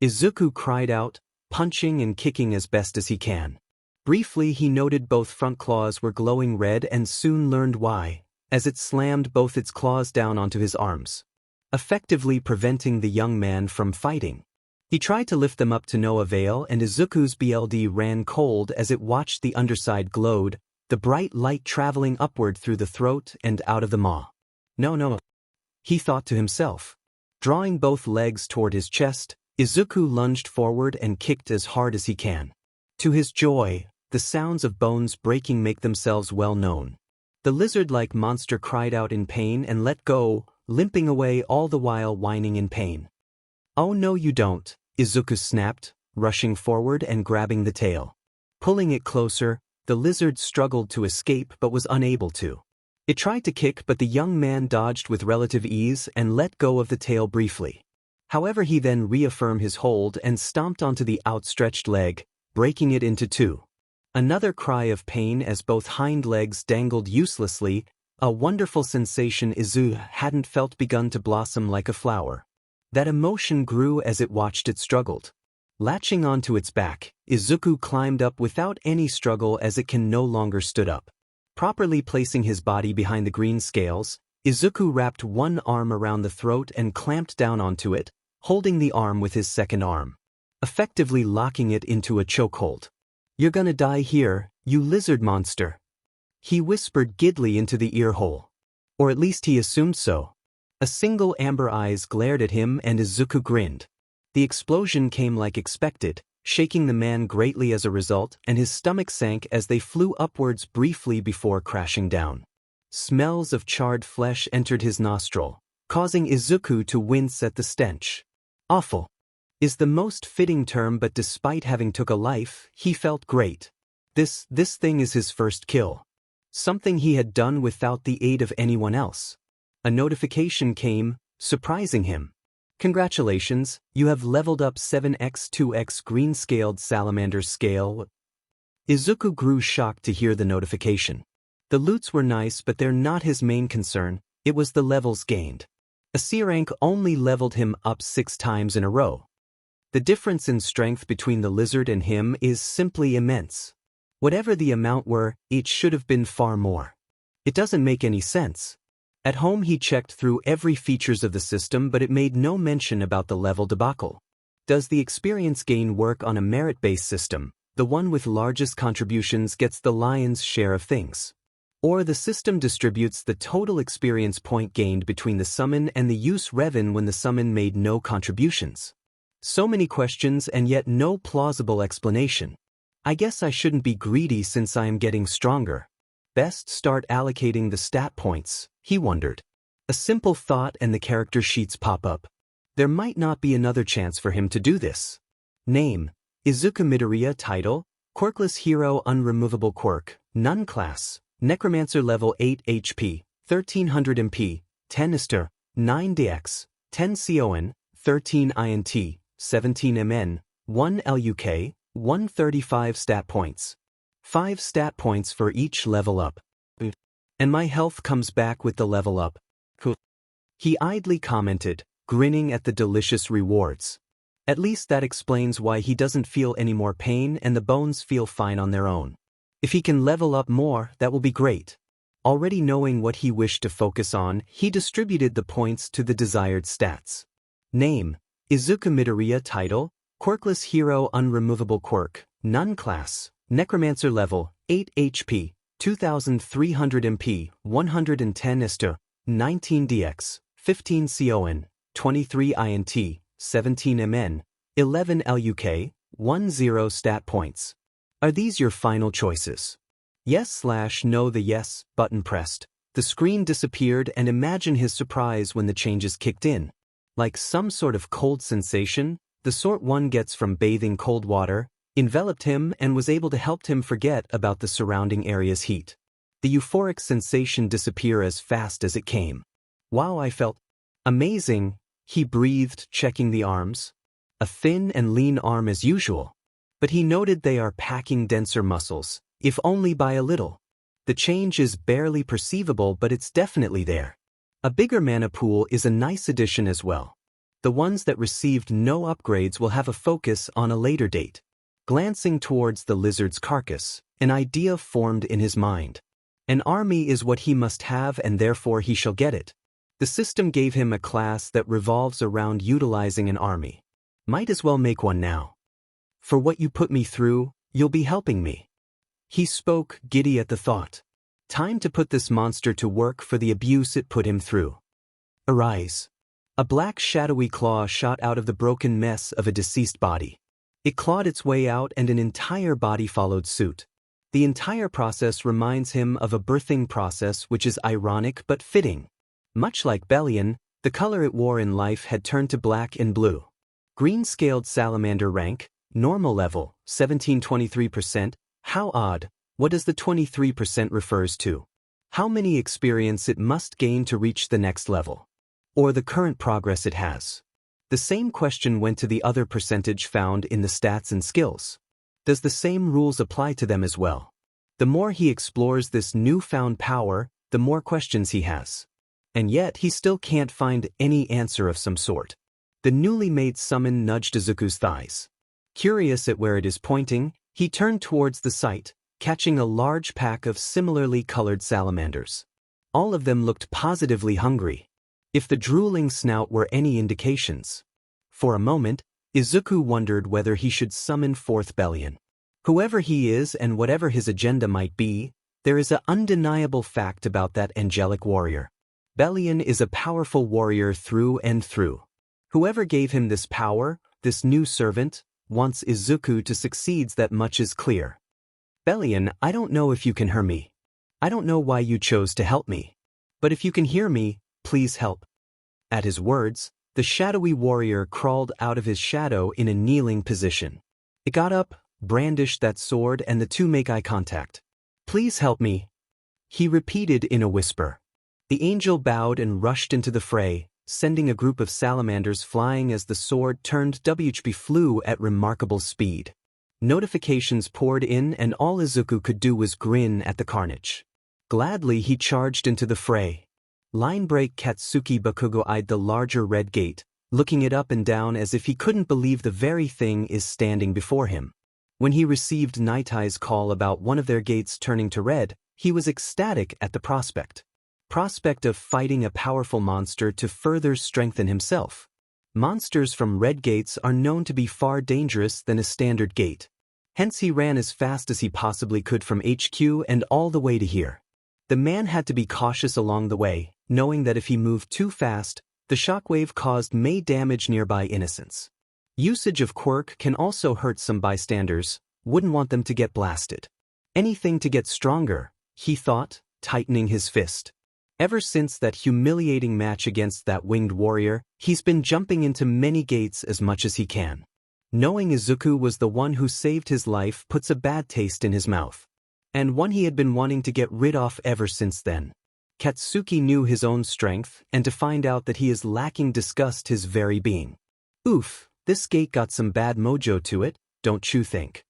Izuku cried out, punching and kicking as best as he can. Briefly he noted both front claws were glowing red and soon learned why, as it slammed both its claws down onto his arms, effectively preventing the young man from fighting. He tried to lift them up to no avail and Izuku's blood ran cold as it watched the underside glowed, the bright light traveling upward through the throat and out of the maw. No, he thought to himself. Drawing both legs toward his chest, Izuku lunged forward and kicked as hard as he can. To his joy, the sounds of bones breaking make themselves well known. The lizard-like monster cried out in pain and let go, limping away all the while whining in pain. "Oh no you don't," Izuku snapped, rushing forward and grabbing the tail. Pulling it closer, the lizard struggled to escape but was unable to. It tried to kick but the young man dodged with relative ease and let go of the tail briefly. However, he then reaffirmed his hold and stomped onto the outstretched leg, breaking it into two. Another cry of pain as both hind legs dangled uselessly, a wonderful sensation Izuku hadn't felt begun to blossom like a flower. That emotion grew as it watched it struggled. Latching onto its back, Izuku climbed up without any struggle as it can no longer stood up. Properly placing his body behind the green scales, Izuku wrapped one arm around the throat and clamped down onto it, holding the arm with his second arm, effectively locking it into a chokehold. "You're gonna die here, you lizard monster," he whispered giddily into the ear hole. Or at least he assumed so. A single amber eyes glared at him and Izuku grinned. The explosion came like expected, shaking the man greatly as a result, and his stomach sank as they flew upwards briefly before crashing down. Smells of charred flesh entered his nostril, causing Izuku to wince at the stench. Awful is the most fitting term, but despite having took a life, he felt great. This thing is his first kill. Something he had done without the aid of anyone else. A notification came, surprising him. "Congratulations, you have leveled up 7x2x green-scaled salamander scale." Izuku grew shocked to hear the notification. The loots were nice, but they're not his main concern, it was the levels gained. A C rank only leveled him up 6 times in a row. The difference in strength between the lizard and him is simply immense. Whatever the amount were, it should have been far more. It doesn't make any sense. At home he checked through every features of the system, but it made no mention about the level debacle. Does the experience gain work on a merit-based system? The one with largest contributions gets the lion's share of things. Or the system distributes the total experience point gained between the summon and the use reven when the summon made no contributions. So many questions and yet no plausible explanation. I guess I shouldn't be greedy since I am getting stronger. Best start allocating the stat points, he wondered. A simple thought and the character sheets pop up. There might not be another chance for him to do this. Name: Izuku Midoriya. Title: Quirkless Hero. Unremovable Quirk. None class: Necromancer. Level 8 HP, 1300 MP, 10 𝗧𝗘, 9 DX, 10 𝐶ON, 13 INT, 17 MN, 1 LUK, 135 stat points. 5 stat points for each level up. And my health comes back with the level up. Cool. He idly commented, grinning at the delicious rewards. At least that explains why he doesn't feel any more pain and the bones feel fine on their own. If he can level up more, that will be great. Already knowing what he wished to focus on, he distributed the points to the desired stats. Name: Izuku Midoriya. Title: Quirkless Hero. Unremovable Quirk. None class: Necromancer. Level 8 HP, 2300 MP, 110 𝗧𝗘, 19 DX, 15 𝐶ON, 23 INT, 17 MN, 11 LUK, 10 stat points. Are these your final choices? Yes/no. The yes button pressed. The screen disappeared and imagine his surprise when the changes kicked in. Like some sort of cold sensation, the sort one gets from bathing cold water, enveloped him and was able to help him forget about the surrounding area's heat. The euphoric sensation disappear as fast as it came. Wow, I felt amazing, he breathed, checking the arms. A thin and lean arm as usual. But he noted they are packing denser muscles, if only by a little. The change is barely perceivable, but it's definitely there. A bigger mana pool is a nice addition as well. The ones that received no upgrades will have a focus on a later date. Glancing towards the lizard's carcass, an idea formed in his mind. An army is what he must have and therefore he shall get it. The system gave him a class that revolves around utilizing an army. Might as well make one now. For what you put me through, you'll be helping me. He spoke, giddy at the thought. Time to put this monster to work for the abuse it put him through. Arise. A black shadowy claw shot out of the broken mess of a deceased body. It clawed its way out and an entire body followed suit. The entire process reminds him of a birthing process, which is ironic but fitting. Much like Bellion, the color it wore in life had turned to black and blue. Green-scaled salamander rank, normal level, 17-23%. How odd. What does the 23% refers to? How many experience it must gain to reach the next level? Or the current progress it has? The same question went to the other percentage found in the stats and skills. Does the same rules apply to them as well? The more he explores this newfound power, the more questions he has. And yet he still can't find any answer of some sort. The newly made summon nudged Izuku's thighs. Curious at where it is pointing, he turned towards the site, catching a large pack of similarly colored salamanders. All of them looked positively hungry. If the drooling snout were any indications. For a moment, Izuku wondered whether he should summon forth Bellion. Whoever he is and whatever his agenda might be, there is an undeniable fact about that angelic warrior. Bellion is a powerful warrior through and through. Whoever gave him this power, this new servant, wants Izuku to succeed, that much is clear. Bellion, I don't know if you can hear me. I don't know why you chose to help me. But if you can hear me, please help. At his words, the shadowy warrior crawled out of his shadow in a kneeling position. It got up, brandished that sword, and the two make eye contact. Please help me, he repeated in a whisper. The angel bowed and rushed into the fray, sending a group of salamanders flying as the sword turned WHP flew at remarkable speed. Notifications poured in and all Izuku could do was grin at the carnage. Gladly he charged into the fray. Line break Katsuki Bakugo eyed the larger red gate, looking it up and down as if he couldn't believe the very thing is standing before him. When he received Nightai's call about one of their gates turning to red, he was ecstatic at the prospect of fighting a powerful monster to further strengthen himself. Monsters from red gates are known to be far dangerous than a standard gate. Hence he ran as fast as he possibly could from HQ and all the way to here. The man had to be cautious along the way, knowing that if he moved too fast, the shockwave caused may damage nearby innocents. Usage of Quirk can also hurt some bystanders, Wouldn't want them to get blasted. Anything to get stronger, he thought, tightening his fist. Ever since that humiliating match against that winged warrior, he's been jumping into many gates as much as he can. Knowing Izuku was the one who saved his life puts a bad taste in his mouth. And one he had been wanting to get rid of ever since then. Katsuki knew his own strength, and to find out that he is lacking disgust his very being. Oof, this gate got some bad mojo to it, don't you think?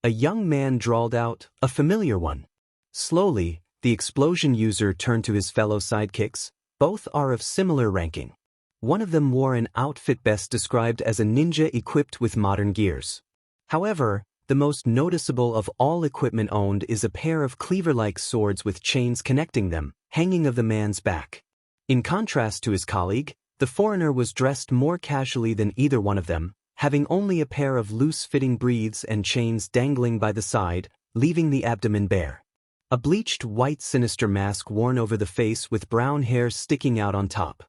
A young man drawled out, a familiar one. Slowly, the explosion user turned to his fellow sidekicks. Both are of similar ranking. One of them wore an outfit best described as a ninja equipped with modern gears. However, the most noticeable of all equipment owned is a pair of cleaver-like swords with chains connecting them, hanging of the man's back. In contrast to his colleague, the foreigner was dressed more casually than either one of them, having only a pair of loose-fitting breaths and chains dangling by the side, leaving the abdomen bare. A bleached white sinister mask worn over the face with brown hair sticking out on top.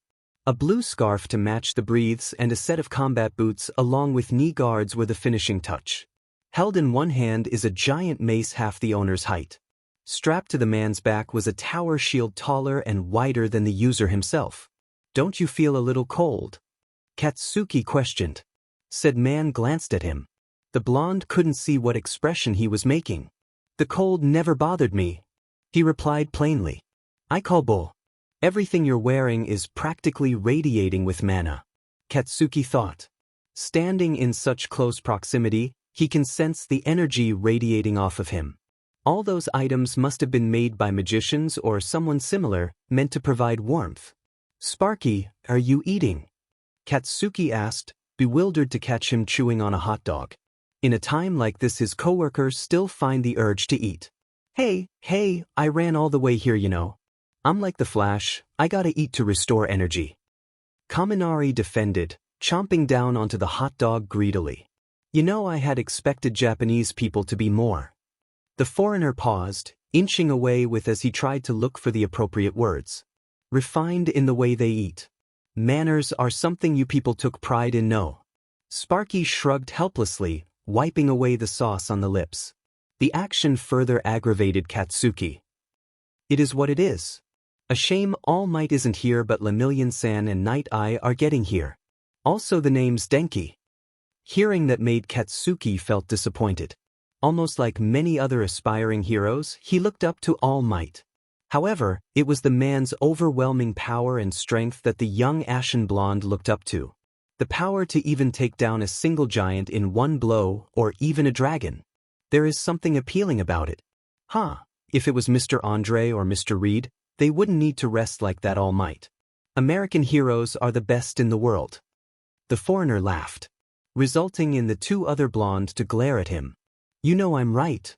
A blue scarf to match the breaths and a set of combat boots along with knee guards were the finishing touch. Held in one hand is a giant mace half the owner's height. Strapped to the man's back was a tower shield taller and wider than the user himself. "Don't you feel a little cold?" Katsuki questioned. Said man glanced at him. The blonde couldn't see what expression he was making. "The cold never bothered me," he replied plainly. "I call bull. Everything you're wearing is practically radiating with mana," Katsuki thought. Standing in such close proximity, he can sense the energy radiating off of him. All those items must have been made by magicians or someone similar, meant to provide warmth. "Sparky, are you eating?" Katsuki asked, bewildered to catch him chewing on a hot dog. In a time like this his coworkers still find the urge to eat. Hey, I ran all the way here, you know. I'm like the Flash, I gotta eat to restore energy." Kaminari defended, chomping down onto the hot dog greedily. "You know, I had expected Japanese people to be more." The foreigner paused, inching away with as he tried to look for the appropriate words. "Refined in the way they eat. Manners are something you people took pride in, no?" Sparky shrugged helplessly, wiping away the sauce on the lips. The action further aggravated Katsuki. "It is what it is. A shame All Might isn't here, but Lemillion-san and Night Eye are getting here. Also the name's Denki." Hearing that made Katsuki felt disappointed. Almost like many other aspiring heroes, he looked up to All Might. However, it was the man's overwhelming power and strength that the young ashen blonde looked up to. The power to even take down a single giant in one blow, or even a dragon. There is something appealing about it. If it was Mr. Andre or Mr. Reed, they wouldn't need to rest like that All Might. American heroes are the best in the world. The foreigner laughed, resulting in the two other blondes to glare at him. "You know I'm right."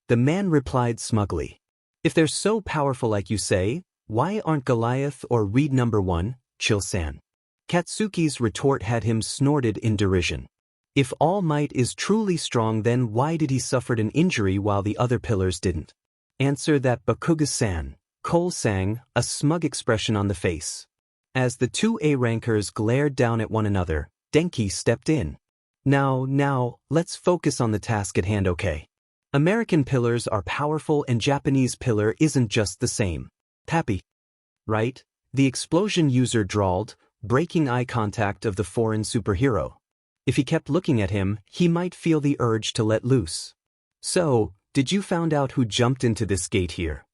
The man replied smugly. "If they're so powerful like you say, why aren't Goliath or Reed #1, Chill-san?" Katsuki's retort had him snorted in derision. If All Might is truly strong, then why did he suffer an injury while the other pillars didn't? Answer that, Bakuga-san, Cole sang, a smug expression on the face. As the two A-rankers glared down at one another, Denki stepped in. Now, let's focus on the task at hand, okay? American pillars are powerful and Japanese pillar isn't just the same. Happy, right? The explosion user drawled, breaking eye contact of the foreign superhero. If he kept looking at him, he might feel the urge to let loose. "So, did you found out who jumped into this gate here?"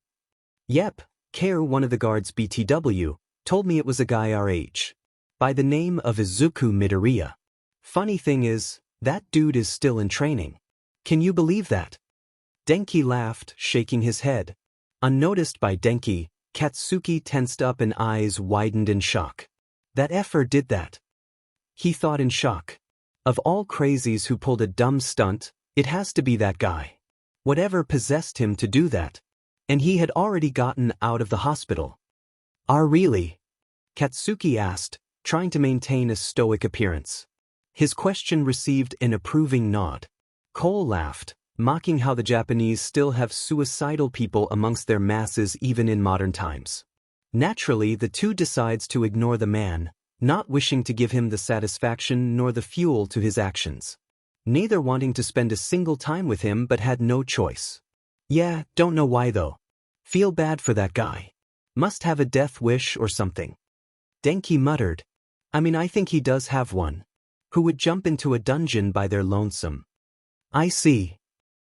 "Yep, Care, one of the guards BTW, told me it was a guy our age. By the name of Izuku Midoriya. Funny thing is, that dude is still in training. Can you believe that?" Denki laughed, shaking his head. Unnoticed by Denki, Katsuki tensed up and eyes widened in shock. That effer did that. He thought in shock. Of all crazies who pulled a dumb stunt, it has to be that guy. Whatever possessed him to do that? And he had already gotten out of the hospital. Really? Katsuki asked, trying to maintain a stoic appearance. His question received an approving nod. Cole laughed, mocking how the Japanese still have suicidal people amongst their masses even in modern times. Naturally, the two decides to ignore the man, not wishing to give him the satisfaction nor the fuel to his actions. neither wanting to spend a single time with him but had no choice. Yeah, don't know why though. Feel bad for that guy. Must have a death wish or something. Denki muttered. I think he does have one. Who would jump into a dungeon by their lonesome? I see.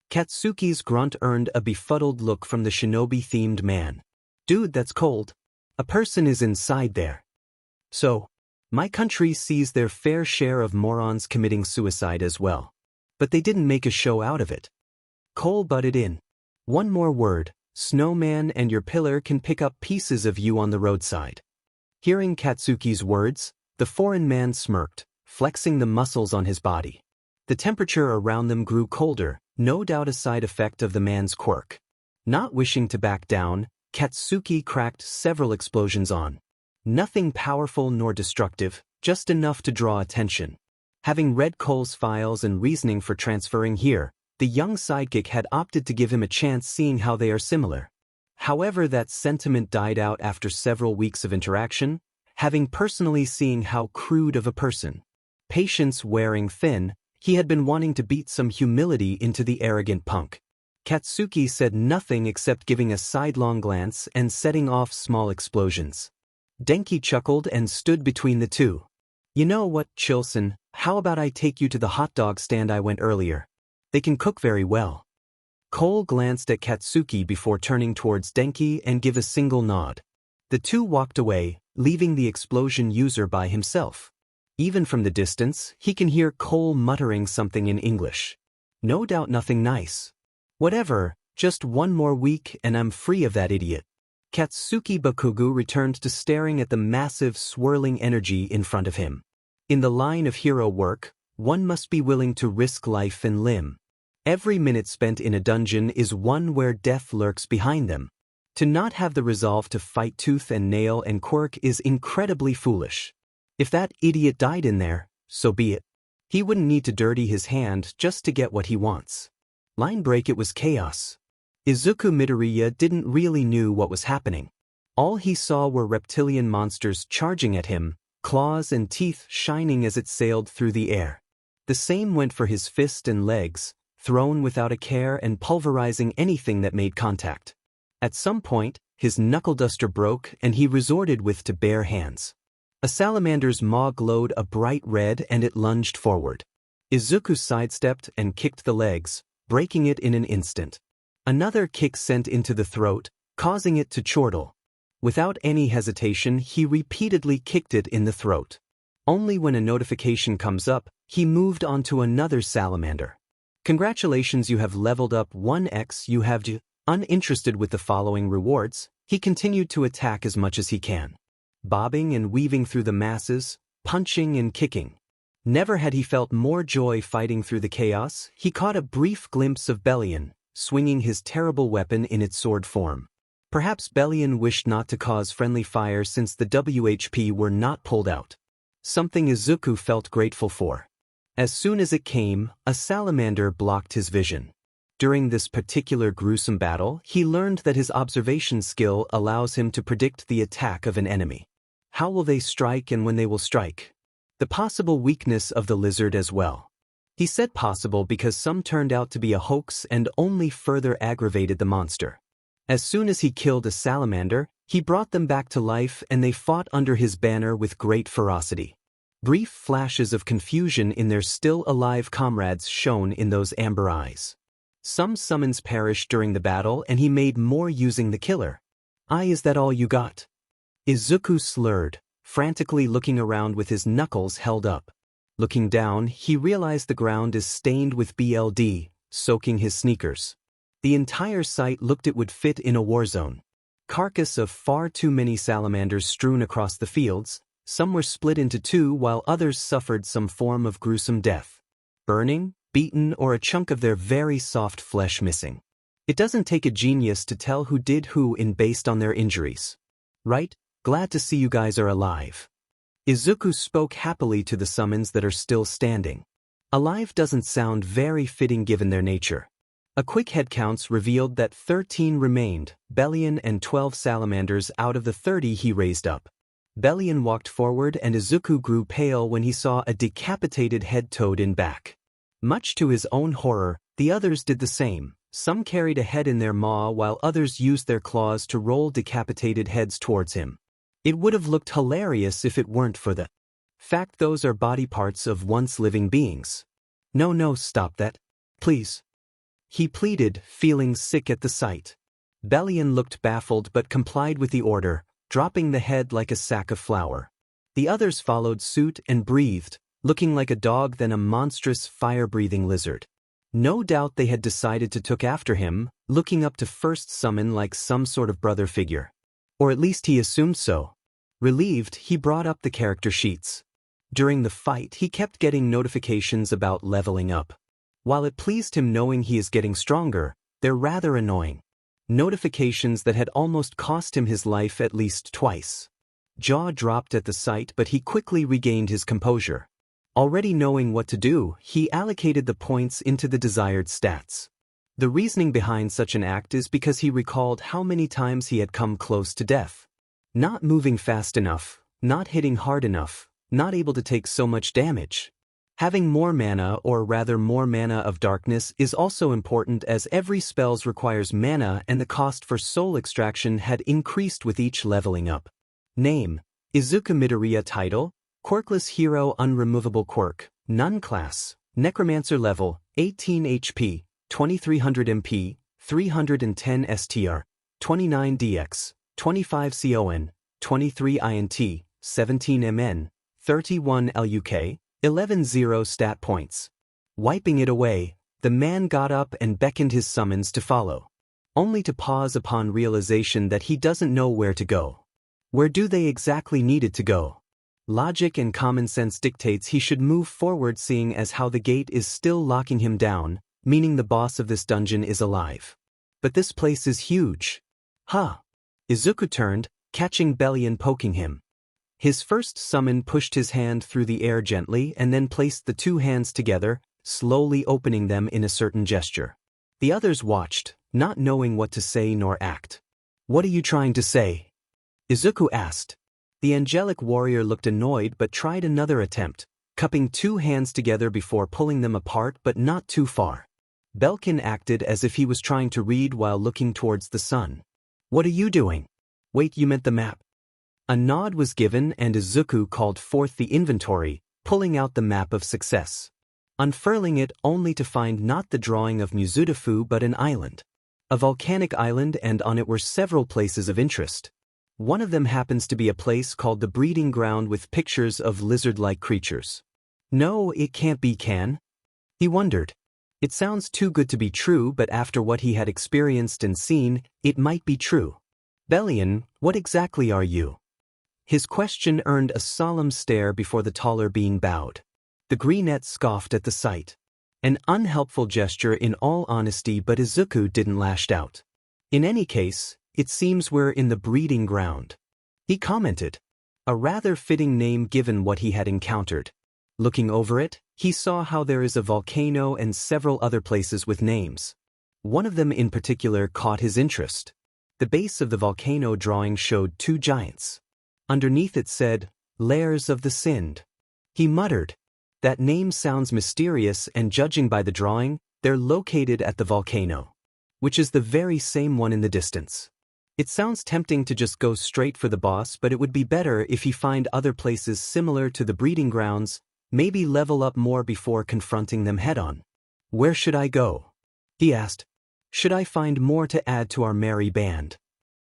Katsuki's grunt earned a befuddled look from the shinobi-themed man. Dude, that's cold. A person is inside there. So, my country sees their fair share of morons committing suicide as well. But they didn't make a show out of it. Cole butted in. One more word, snowman, and your pillar can pick up pieces of you on the roadside. Hearing Katsuki's words, the foreign man smirked, flexing the muscles on his body. The temperature around them grew colder, no doubt a side effect of the man's quirk. Not wishing to back down, Katsuki cracked several explosions on. Nothing powerful nor destructive, just enough to draw attention. Having read Cole's files and reasoning for transferring here, the young sidekick had opted to give him a chance seeing how they are similar. However, that sentiment died out after several weeks of interaction, having personally seen how crude of a person. Patience wearing thin, he had been wanting to beat some humility into the arrogant punk. Katsuki said nothing except giving a sidelong glance and setting off small explosions. Denki chuckled and stood between the two. You know what, 𝐀𝐮, how about I take you to the hot dog stand I went earlier? They can cook very well. Cole glanced at Katsuki before turning towards Denki and gave a single nod. The two walked away, leaving the explosion user by himself. Even from the distance, he can hear Cole muttering something in English. No doubt nothing nice. Whatever, just one more week and I'm free of that idiot. Katsuki Bakugo returned to staring at the massive swirling energy in front of him. In the line of hero work, one must be willing to risk life and limb. Every minute spent in a dungeon is one where death lurks behind them. To not have the resolve to fight tooth and nail and Quirk is incredibly foolish. If that idiot died in there, so be it. He wouldn't need to dirty his hand just to get what he wants. Line break, it was chaos. Izuku Midoriya didn't really know what was happening. All he saw were reptilian monsters charging at him, claws and teeth shining as it sailed through the air. The same went for his fist and legs, thrown without a care and pulverizing anything that made contact. At some point, his knuckle duster broke and he resorted to bare hands. A salamander's maw glowed a bright red and it lunged forward. Izuku sidestepped and kicked the legs, breaking it in an instant. Another kick sent into the throat, causing it to chortle. Without any hesitation, he repeatedly kicked it in the throat. Only when a notification comes up, he moved on to another salamander. Congratulations, you have leveled up 1x. You have uninterested with the following rewards, he continued to attack as much as he can. Bobbing and weaving through the masses, punching and kicking. Never had he felt more joy fighting through the chaos. He caught a brief glimpse of Bellion, swinging his terrible weapon in its sword form. Perhaps Bellion wished not to cause friendly fire since the WHP were not pulled out. Something Izuku felt grateful for. As soon as it came, a salamander blocked his vision. During this particular gruesome battle, he learned that his observation skill allows him to predict the attack of an enemy. How will they strike and when they will strike? The possible weakness of the lizard as well. He said possible because some turned out to be a hoax and only further aggravated the monster. As soon as he killed a salamander, he brought them back to life and they fought under his banner with great ferocity. Brief flashes of confusion in their still-alive comrades shone in those amber eyes. Some summons perished during the battle and he made more using the killer. Is that all you got? Izuku slurred, frantically looking around with his knuckles held up. Looking down, he realized the ground is stained with blood, soaking his sneakers. The entire site looked it would fit in a war zone. Carcass of far too many salamanders strewn across the fields, some were split into two while others suffered some form of gruesome death. Burning, beaten, or a chunk of their very soft flesh missing. It doesn't take a genius to tell who did who in based on their injuries. Right? Glad to see you guys are alive. Izuku spoke happily to the summons that are still standing. Alive doesn't sound very fitting given their nature. A quick head counts revealed that 13 remained, Bellion and 12 salamanders out of the 30 he raised up. Bellion walked forward and Izuku grew pale when he saw a decapitated head towed in back. Much to his own horror, the others did the same. Some carried a head in their maw while others used their claws to roll decapitated heads towards him. It would have looked hilarious if it weren't for the fact those are body parts of once living beings. No, stop that. Please. He pleaded, feeling sick at the sight. 𝐵𝐵𝐿ion looked baffled but complied with the order, dropping the head like a sack of flour. The others followed suit and breathed, looking like a dog than a monstrous fire-breathing lizard. No doubt they had decided to took after him, looking up to first summon like some sort of brother figure. Or at least he assumed so. Relieved, he brought up the character sheets. During the fight, he kept getting notifications about leveling up. While it pleased him knowing he is getting stronger, they're rather annoying. Notifications that had almost cost him his life at least twice. Jaw dropped at the sight, but he quickly regained his composure. Already knowing what to do, he allocated the points into the desired stats. The reasoning behind such an act is because he recalled how many times he had come close to death. Not moving fast enough, not hitting hard enough, not able to take so much damage. Having more mana, or rather more mana of darkness, is also important as every spell requires mana and the cost for soul extraction had increased with each leveling up. Name: Izuku Midoriya. Title: Quirkless Hero. Unremovable Quirk. None. Class: Necromancer. Level: 18 HP, 2300 MP, 310 STR, 29 DX, 25 CON, 23 INT, 17 MN, 31 LUK, 11-0 stat points. Wiping it away, the man got up and beckoned his summons to follow. Only to pause upon realization that he doesn't know where to go. Where do they exactly needed to go? Logic and common sense dictates he should move forward, seeing as how the gate is still locking him down, meaning the boss of this dungeon is alive. But this place is huge. Huh. Izuku turned, catching 𝐵𝐿ion poking him. His first summon pushed his hand through the air gently and then placed the two hands together, slowly opening them in a certain gesture. The others watched, not knowing what to say nor act. What are you trying to say? Izuku asked. The angelic warrior looked annoyed but tried another attempt, cupping two hands together before pulling them apart but not too far. 𝐵𝐿ion acted as if he was trying to read while looking towards the sun. What are you doing? Wait, you meant the map? A nod was given and Izuku called forth the inventory, pulling out the map of success. Unfurling it only to find not the drawing of 𝐒𝐮𝐬𝐴 but an island. A volcanic island, and on it were several places of interest. One of them happens to be a place called the breeding ground with pictures of lizard-like creatures. No, it can't be, can? He wondered. It sounds too good to be true, but after what he had experienced and seen, it might be true. 𝐵𝐿ion, what exactly are you? His question earned a solemn stare before the taller being bowed. The greenette scoffed at the sight. An unhelpful gesture in all honesty, but Izuku didn't lash out. In any case, it seems we're in the breeding ground. He commented. A rather fitting name given what he had encountered. Looking over it, he saw how there is a volcano and several other places with names. One of them in particular caught his interest. The base of the volcano drawing showed two giants. Underneath it said, Layers of the Sind. He muttered. That name sounds mysterious, and judging by the drawing, they're located at the volcano. Which is the very same one in the distance. It sounds tempting to just go straight for the boss, but it would be better if he find other places similar to the breeding grounds, maybe level up more before confronting them head-on. Where should I go? He asked. Should I find more to add to our merry band?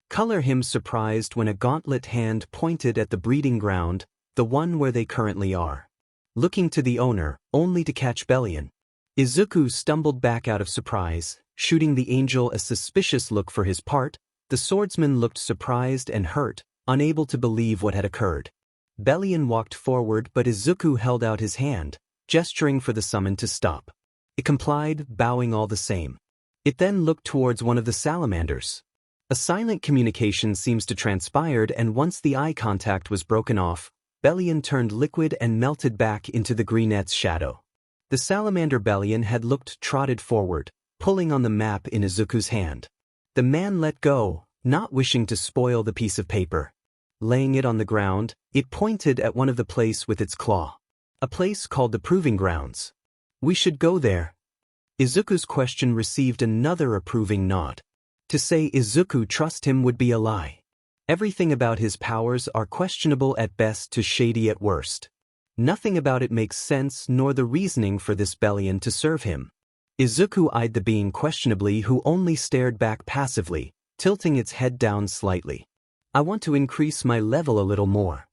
Color him surprised when a gauntlet hand pointed at the breeding ground, the one where they currently are. Looking to the owner, only to catch 𝐵𝐿ion. Izuku stumbled back out of surprise, shooting the angel a suspicious look for his part. The swordsman looked surprised and hurt, unable to believe what had occurred. 𝐵𝐿ion walked forward, but Izuku held out his hand, gesturing for the summon to stop. It complied, bowing all the same. It then looked towards one of the salamanders. A silent communication seems to transpired, and once the eye contact was broken off, 𝐵𝐿ion turned liquid and melted back into the greenette's shadow. The salamander 𝐵𝐿ion had looked trotted forward, pulling on the map in Izuku's hand. The man let go, not wishing to spoil the piece of paper. Laying it on the ground, it pointed at one of the place with its claw. A place called the Proving Grounds. We should go there. Izuku's question received another approving nod. To say Izuku trust him would be a lie. Everything about his powers are questionable at best to shady at worst. Nothing about it makes sense nor the reasoning for this Bellion to serve him. Izuku eyed the being questionably who only stared back passively, tilting its head down slightly. I want to increase my level a little more.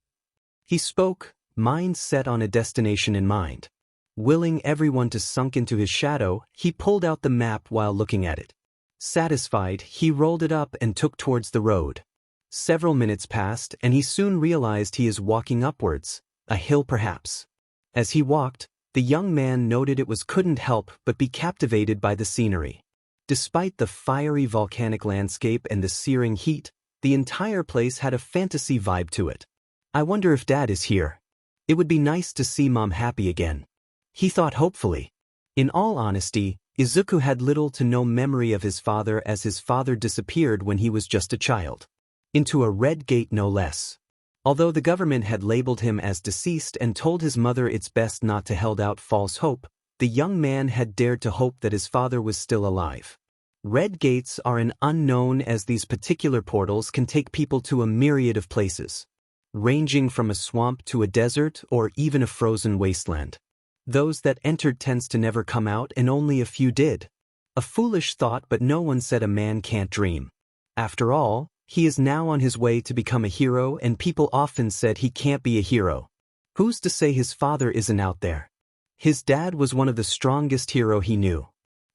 He spoke, mind set on a destination in mind. Willing everyone to sunk into his shadow, he pulled out the map while looking at it. Satisfied, he rolled it up and took towards the road. Several minutes passed and he soon realized he is walking upwards, a hill perhaps. As he walked, the young man noted it couldn't help but be captivated by the scenery. Despite the fiery volcanic landscape and the searing heat, the entire place had a fantasy vibe to it. I wonder if Dad is here. It would be nice to see Mom happy again. He thought hopefully. In all honesty, Izuku had little to no memory of his father as his father disappeared when he was just a child. Into a red gate no less. Although the government had labeled him as deceased and told his mother it's best not to hold out false hope, the young man had dared to hope that his father was still alive. Red gates are an unknown as these particular portals can take people to a myriad of places, ranging from a swamp to a desert or even a frozen wasteland. Those that entered tends to never come out and only a few did. A foolish thought, but no one said a man can't dream. After all, he is now on his way to become a hero and people often said he can't be a hero. Who's to say his father isn't out there? His dad was one of the strongest hero he knew.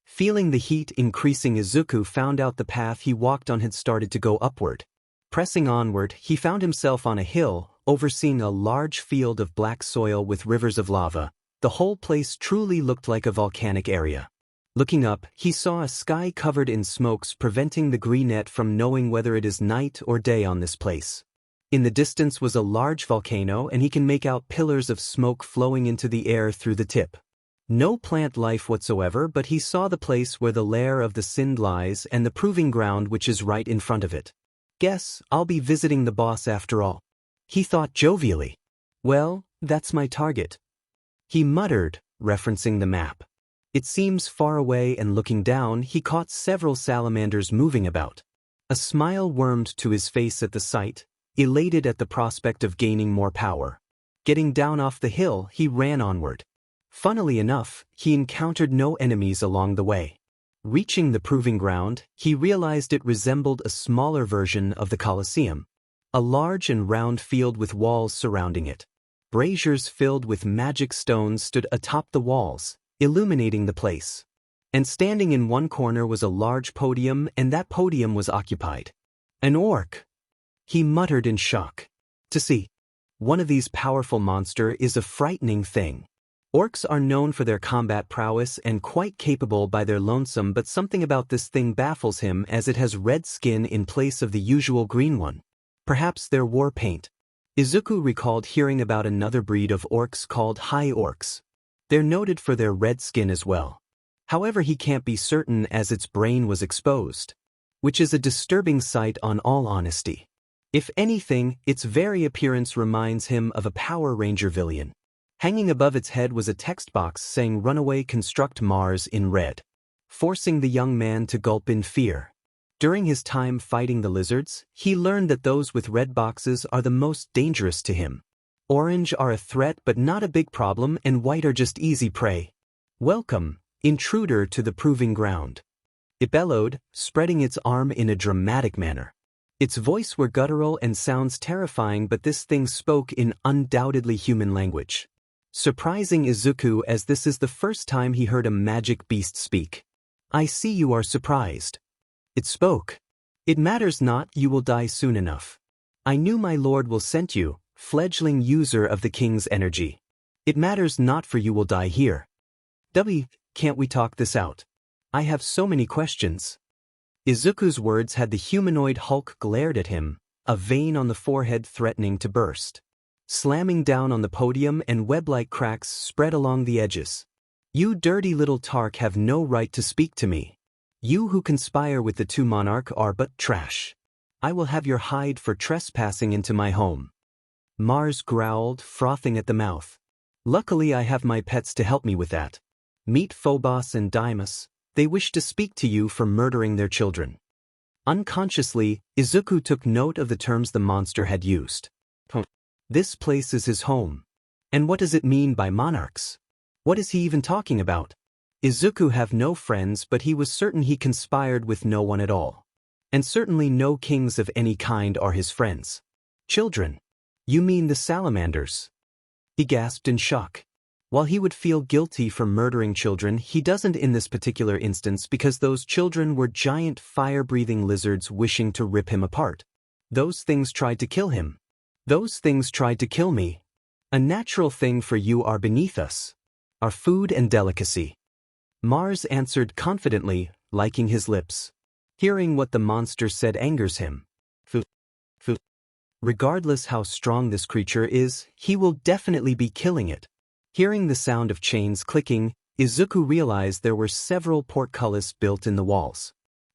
Feeling the heat increasing, Izuku found out the path he walked on had started to go upward. Pressing onward, he found himself on a hill, overseeing a large field of black soil with rivers of lava. The whole place truly looked like a volcanic area. Looking up, he saw a sky covered in smokes preventing the greenette from knowing whether it is night or day on this place. In the distance was a large volcano and he can make out pillars of smoke flowing into the air through the tip. No plant life whatsoever, but he saw the place where the lair of the 𝐶𝐮 lies and the proving ground which is right in front of it. Guess I'll be visiting the boss after all. He thought jovially. Well, that's my target. He muttered, referencing the map. It seems far away, and looking down he caught several salamanders moving about. A smile wormed to his face at the sight, elated at the prospect of gaining more power. Getting down off the hill, he ran onward. Funnily enough, he encountered no enemies along the way. Reaching the proving ground, he realized it resembled a smaller version of the Colosseum. A large and round field with walls surrounding it. Braziers filled with magic stones stood atop the walls, illuminating the place. And standing in one corner was a large podium, and that podium was occupied. An orc. He muttered in shock. To see one of these powerful monsters is a frightening thing. Orcs are known for their combat prowess and quite capable by their lonesome, but something about this thing baffles him as it has red skin in place of the usual green one. Perhaps their war paint. Izuku recalled hearing about another breed of orcs called high orcs. They're noted for their red skin as well. However, he can't be certain as its brain was exposed, which is a disturbing sight on all honesty. If anything, its very appearance reminds him of a Power Ranger villain. Hanging above its head was a text box saying "Runaway Construct Mars" in red, forcing the young man to gulp in fear. During his time fighting the lizards, he learned that those with red boxes are the most dangerous to him. Orange are a threat but not a big problem, and white are just easy prey. Welcome, intruder, to the proving ground. It bellowed, spreading its arm in a dramatic manner. Its voice were guttural and sounds terrifying, but this thing spoke in undoubtedly human language. Surprising Izuku as this is the first time he heard a magic beast speak. I see you are surprised. It spoke. It matters not, you will die soon enough. I knew my lord will send you, fledgling user of the king's energy. It matters not, for you will die here. Can't we talk this out? I have so many questions. Izuku's words had the humanoid Hulk glared at him, a vein on the forehead threatening to burst. Slamming down on the podium and web-like cracks spread along the edges. You dirty little Tark have no right to speak to me. You who conspire with the two monarch are but trash. I will have your hide for trespassing into my home. Mars growled, frothing at the mouth. Luckily I have my pets to help me with that. Meet 𝐬𝐬𝐴 and 𝐴𝐬𝐴, they wish to speak to you for murdering their children. Unconsciously, Izuku took note of the terms the monster had used. This place is his home. And what does it mean by monarchs? What is he even talking about? Izuku have no friends, but he was certain he conspired with no one at all. And certainly no kings of any kind are his friends. Children? You mean the salamanders? He gasped in shock. While he would feel guilty for murdering children, he doesn't in this particular instance because those children were giant fire-breathing lizards wishing to rip him apart. Those things tried to kill him. Those things tried to kill me. A natural thing for you are beneath us. Our food and delicacy. Mars answered confidently, liking his lips. Hearing what the monster said angers him. Fu. Regardless how strong this creature is, he will definitely be killing it. Hearing the sound of chains clicking, Izuku realized there were several portcullis built in the walls.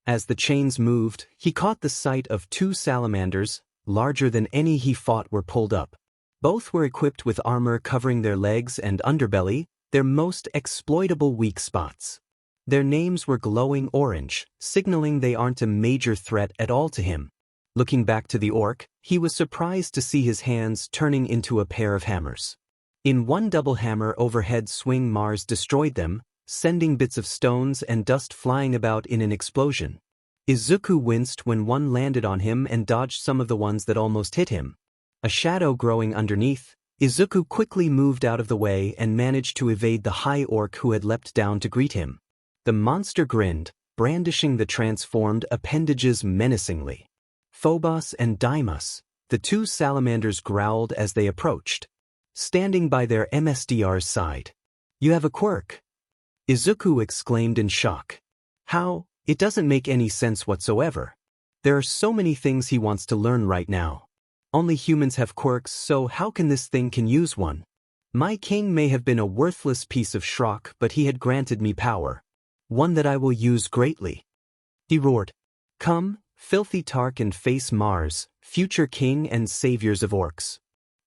As the chains moved, he caught the sight of two salamanders, larger than any he fought, were pulled up. Both were equipped with armor covering their legs and underbelly, their most exploitable weak spots. Their names were glowing orange, signaling they aren't a major threat at all to him. Looking back to the orc, he was surprised to see his hands turning into a pair of hammers. In one double hammer overhead swing, Mars destroyed them, sending bits of stones and dust flying about in an explosion. Izuku winced when one landed on him and dodged some of the ones that almost hit him. A shadow growing underneath, Izuku quickly moved out of the way and managed to evade the high orc who had leapt down to greet him. The monster grinned, brandishing the transformed appendages menacingly. 𝐬𝐬𝐴 and 𝐴𝐬𝐴, the two salamanders growled as they approached, standing by their MSDR's side. You have a quirk? Izuku exclaimed in shock. How? It doesn't make any sense whatsoever. There are so many things he wants to learn right now. Only humans have quirks, so how can this thing can use one? My king may have been a worthless piece of schrock, but he had granted me power. One that I will use greatly. He roared. Come, filthy Tark, and face Mars, future king and saviors of orcs.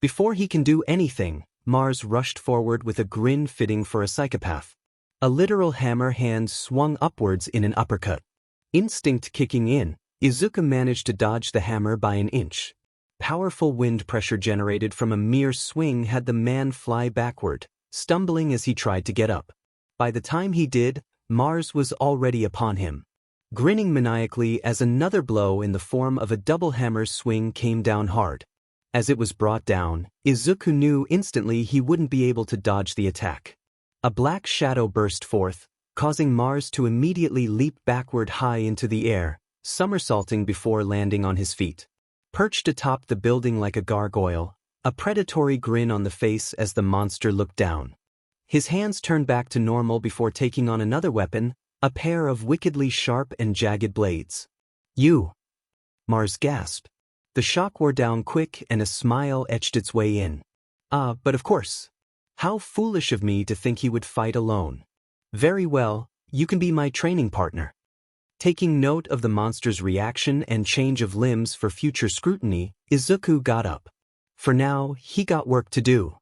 Before he can do anything, Mars rushed forward with a grin fitting for a psychopath. A literal hammer hand swung upwards in an uppercut. Instinct kicking in, Izuku managed to dodge the hammer by an inch. Powerful wind pressure generated from a mere swing had the man fly backward, stumbling as he tried to get up. By the time he did, Mars was already upon him. Grinning maniacally as another blow in the form of a double hammer swing came down hard. As it was brought down, Izuku knew instantly he wouldn't be able to dodge the attack. A black shadow burst forth, causing Mars to immediately leap backward high into the air, somersaulting before landing on his feet. Perched atop the building like a gargoyle, a predatory grin on the face as the monster looked down. His hands turned back to normal before taking on another weapon, a pair of wickedly sharp and jagged blades. You! Mars gasped. The shock wore down quick and a smile etched its way in. But of course. How foolish of me to think he would fight alone. Very well, you can be my training partner. Taking note of the monster's reaction and change of limbs for future scrutiny, Izuku got up. For now, he got work to do.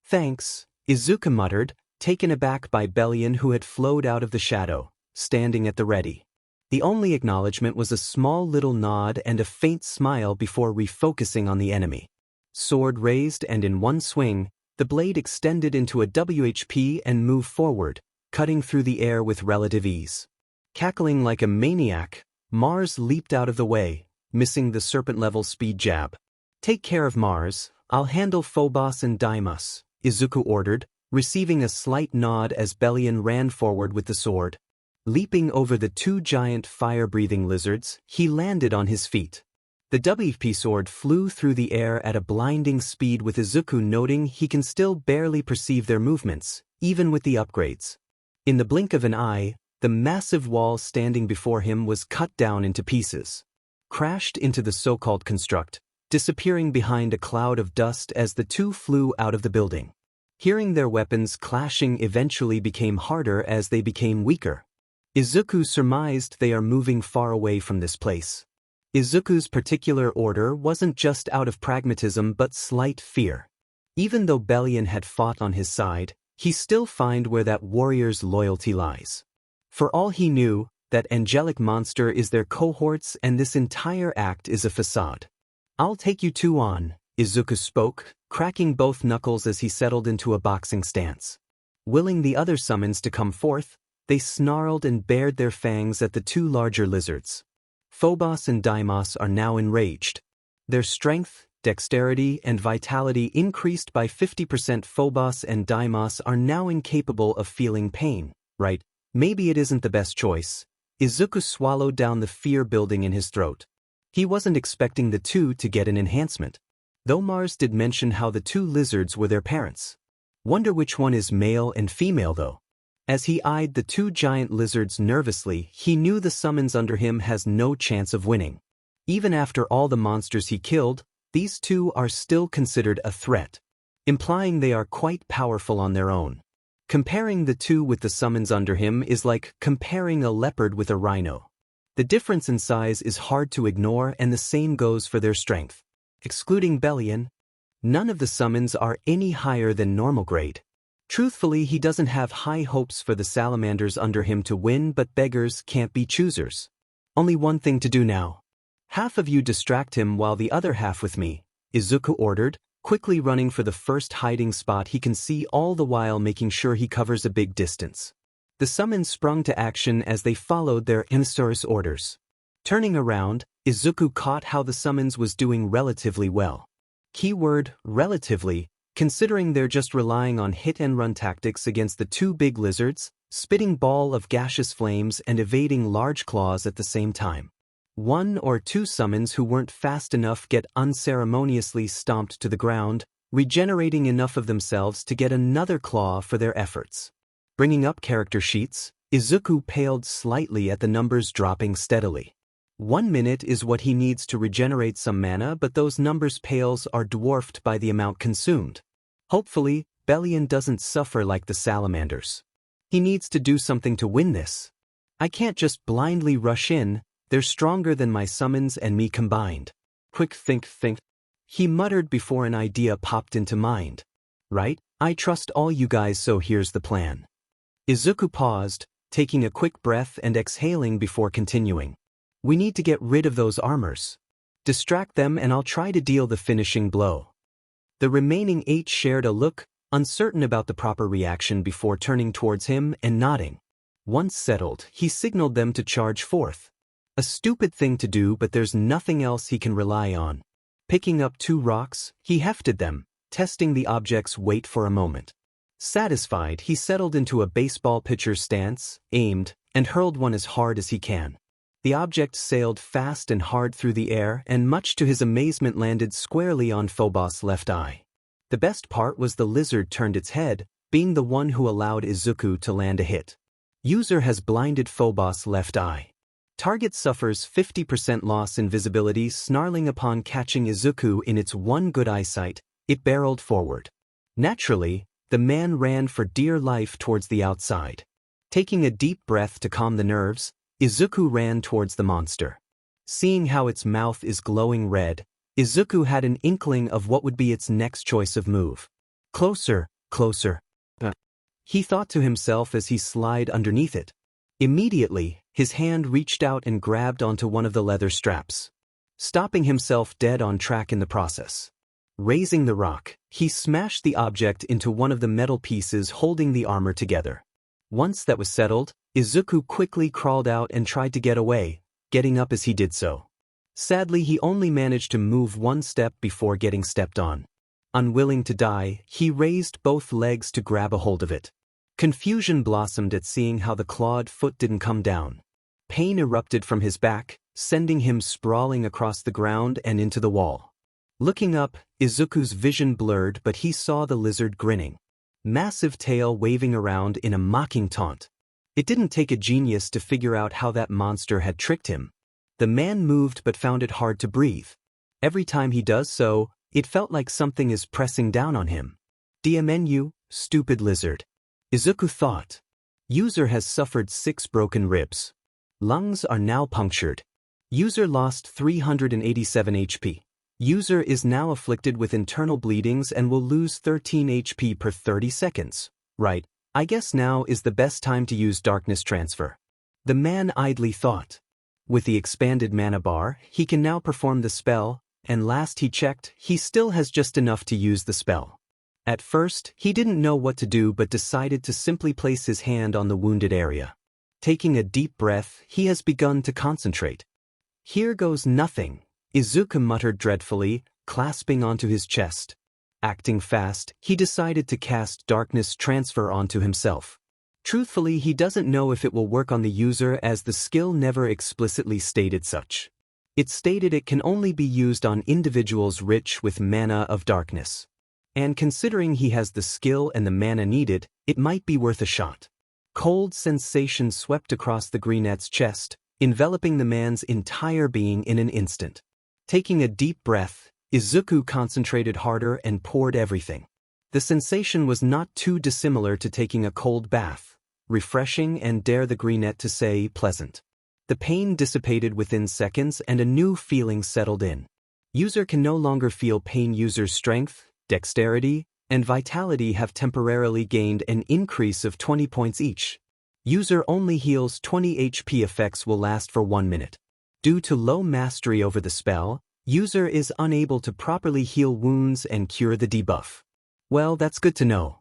Thanks, Izuku muttered, taken aback by Bellion, who had flowed out of the shadow, standing at the ready. The only acknowledgement was a small little nod and a faint smile before refocusing on the enemy. Sword raised, and in one swing, the blade extended into a WHP and moved forward, cutting through the air with relative ease. Cackling like a maniac, Mars leaped out of the way, missing the serpent-level speed jab. Take care of Mars, I'll handle 𝐬𝐬𝐴 and 𝐴𝐬𝐴, Izuku ordered, receiving a slight nod as Bellion ran forward with the sword. Leaping over the two giant fire-breathing lizards, he landed on his feet. The WP sword flew through the air at a blinding speed, with Izuku noting he can still barely perceive their movements, even with the upgrades. In the blink of an eye, the massive wall standing before him was cut down into pieces. Crashed into the so-called construct, disappearing behind a cloud of dust as the two flew out of the building. Hearing their weapons clashing eventually became harder as they became weaker. Izuku surmised they are moving far away from this place. Izuku's particular order wasn't just out of pragmatism but slight fear. Even though Bellion had fought on his side, he still find where that warrior's loyalty lies. For all he knew, that angelic monster is their cohorts and this entire act is a facade. "I'll take you two on," Izuku spoke, cracking both knuckles as he settled into a boxing stance. Willing the other summons to come forth, they snarled and bared their fangs at the two larger lizards. Phobos and Deimos are now enraged. Their strength, dexterity, and vitality increased by 50%. Phobos and Deimos are now incapable of feeling pain, right? Maybe it isn't the best choice. Izuku swallowed down the fear building in his throat. He wasn't expecting the two to get an enhancement. Though Mars did mention how the two lizards were their parents. Wonder which one is male and female though. As he eyed the two giant lizards nervously, he knew the summons under him has no chance of winning. Even after all the monsters he killed, these two are still considered a threat, implying they are quite powerful on their own. Comparing the two with the summons under him is like comparing a leopard with a rhino. The difference in size is hard to ignore, and the same goes for their strength. Excluding Belian, none of the summons are any higher than normal grade. Truthfully, he doesn't have high hopes for the salamanders under him to win, but beggars can't be choosers. Only one thing to do now. "Half of you distract him while the other half with me," Izuku ordered, quickly running for the first hiding spot he can see, all the while making sure he covers a big distance. The summons sprung to action as they followed their 𝐀𝐮𝐬𝐴 orders. Turning around, Izuku caught how the summons was doing relatively well. Keyword, relatively, considering they're just relying on hit-and-run tactics against the two big lizards, spitting ball of gaseous flames and evading large claws at the same time. One or two summons who weren't fast enough get unceremoniously stomped to the ground, regenerating enough of themselves to get another claw for their efforts. Bringing up character sheets, Izuku paled slightly at the numbers dropping steadily. 1 minute is what he needs to regenerate some mana, but those numbers pales are dwarfed by the amount consumed. Hopefully, Belian doesn't suffer like the salamanders. He needs to do something to win this. "I can't just blindly rush in, they're stronger than my summons and me combined." Quick think. He muttered before an idea popped into mind. "Right, I trust all you guys, so here's the plan." Izuku paused, taking a quick breath and exhaling before continuing. "We need to get rid of those armors. Distract them and I'll try to deal the finishing blow." The remaining 8 shared a look, uncertain about the proper reaction before turning towards him and nodding. Once settled, he signaled them to charge forth. A stupid thing to do, but there's nothing else he can rely on. Picking up 2 rocks, he hefted them, testing the object's weight for a moment. Satisfied, he settled into a baseball pitcher's stance, aimed, and hurled one as hard as he can. The object sailed fast and hard through the air and, much to his amazement, landed squarely on Phobos' left eye. The best part was the lizard turned its head, being the one who allowed Izuku to land a hit. User has blinded Phobos' left eye. Target suffers 50% loss in visibility. Snarling upon catching Izuku in its one good eyesight, it barreled forward. Naturally, the man ran for dear life towards the outside. Taking a deep breath to calm the nerves, Izuku ran towards the monster. Seeing how its mouth is glowing red, Izuku had an inkling of what would be its next choice of move. Closer. He thought to himself as he slid underneath it. Immediately, his hand reached out and grabbed onto one of the leather straps, stopping himself dead on track in the process. Raising the rock, he smashed the object into one of the metal pieces holding the armor together. Once that was settled, Izuku quickly crawled out and tried to get away, getting up as he did so. Sadly, he only managed to move 1 step before getting stepped on. Unwilling to die, he raised both legs to grab a hold of it. Confusion blossomed at seeing how the clawed foot didn't come down. Pain erupted from his back, sending him sprawling across the ground and into the wall. Looking up, Izuku's vision blurred, but he saw the lizard grinning, massive tail waving around in a mocking taunt. It didn't take a genius to figure out how that monster had tricked him. The man moved but found it hard to breathe. Every time he does so, it felt like something is pressing down on him. "Damn you, stupid lizard," Izuku thought. User has suffered 6 broken ribs. Lungs are now punctured. User lost 387 HP. User is now afflicted with internal bleedings and will lose 13 HP per 30 seconds. Right, I guess now is the best time to use darkness transfer. The man idly thought. With the expanded mana bar, he can now perform the spell, and last he checked, he still has just enough to use the spell. At first, he didn't know what to do but decided to simply place his hand on the wounded area. Taking a deep breath, he has begun to concentrate. Here goes nothing, Izuku muttered dreadfully, clasping onto his chest. Acting fast, he decided to cast darkness transfer onto himself. Truthfully, he doesn't know if it will work on the user as the skill never explicitly stated such. It stated it can only be used on individuals rich with mana of darkness. And considering he has the skill and the mana needed, it might be worth a shot. Cold sensation swept across the greenette's chest, enveloping the man's entire being in an instant. Taking a deep breath, Izuku concentrated harder and poured everything. The sensation was not too dissimilar to taking a cold bath, refreshing and dare the greenette to say pleasant. The pain dissipated within seconds and a new feeling settled in. User can no longer feel pain. User's strength, dexterity, and vitality have temporarily gained an increase of 20 points each. User only heals 20 HP. Effects will last for 1 minute. Due to low mastery over the spell, user is unable to properly heal wounds and cure the debuff. Well, that's good to know,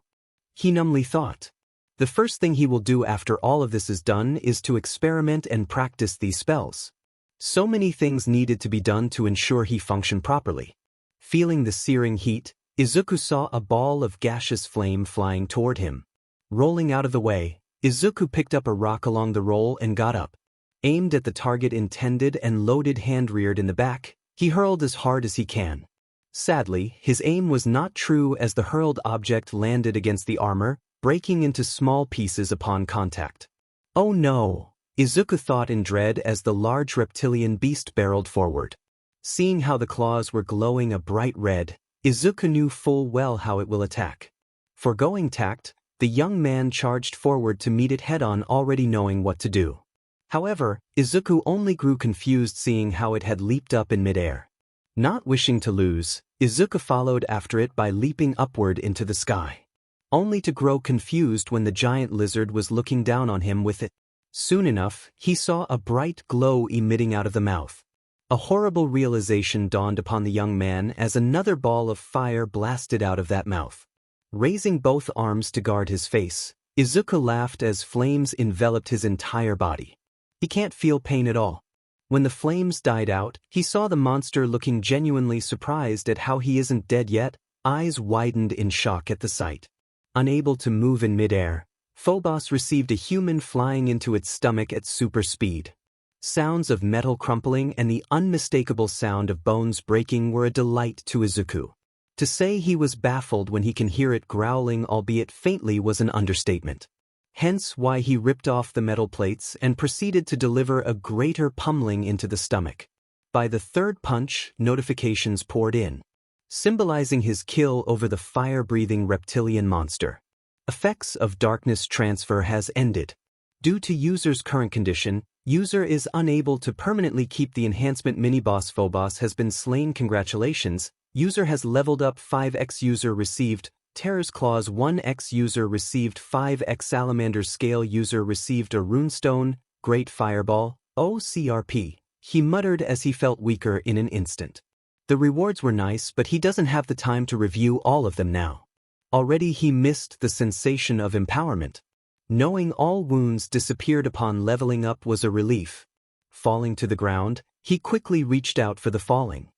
he numbly thought. The first thing he will do after all of this is done is to experiment and practice these spells. So many things needed to be done to ensure he functioned properly. Feeling the searing heat, Izuku saw a ball of gaseous flame flying toward him. Rolling out of the way, Izuku picked up a rock along the roll and got up. Aimed at the target intended and loaded hand reared in the back, he hurled as hard as he can. Sadly, his aim was not true as the hurled object landed against the armor, breaking into small pieces upon contact. Oh no, Izuku thought in dread as the large reptilian beast barreled forward. Seeing how the claws were glowing a bright red, Izuku knew full well how it will attack. Forgoing tact, the young man charged forward to meet it head-on, already knowing what to do. However, Izuku only grew confused seeing how it had leaped up in midair. Not wishing to lose, Izuku followed after it by leaping upward into the sky. Only to grow confused when the giant lizard was looking down on him with it. Soon enough, he saw a bright glow emitting out of the mouth. A horrible realization dawned upon the young man as another ball of fire blasted out of that mouth. Raising both arms to guard his face, Izuku laughed as flames enveloped his entire body. He can't feel pain at all. When the flames died out, he saw the monster looking genuinely surprised at how he isn't dead yet, eyes widened in shock at the sight. Unable to move in midair, Phobos received a human flying into its stomach at super speed. Sounds of metal crumpling and the unmistakable sound of bones breaking were a delight to Izuku. To say he was baffled when he can hear it growling albeit faintly was an understatement. Hence why he ripped off the metal plates and proceeded to deliver a greater pummeling into the stomach. By the third punch, notifications poured in, symbolizing his kill over the fire-breathing reptilian monster. Effects of darkness transfer has ended. Due to user's current condition, user is unable to permanently keep the enhancement mini-boss. Phobos has been slain. Congratulations, user has leveled up 5x. User received Terror's Claws 1x. User received 5x Salamander's Scale. User received a runestone, Great Fireball, OCRP, he muttered as he felt weaker in an instant. The rewards were nice, but he doesn't have the time to review all of them now. Already he missed the sensation of empowerment. Knowing all wounds disappeared upon leveling up was a relief. Falling to the ground, he quickly reached out for the falling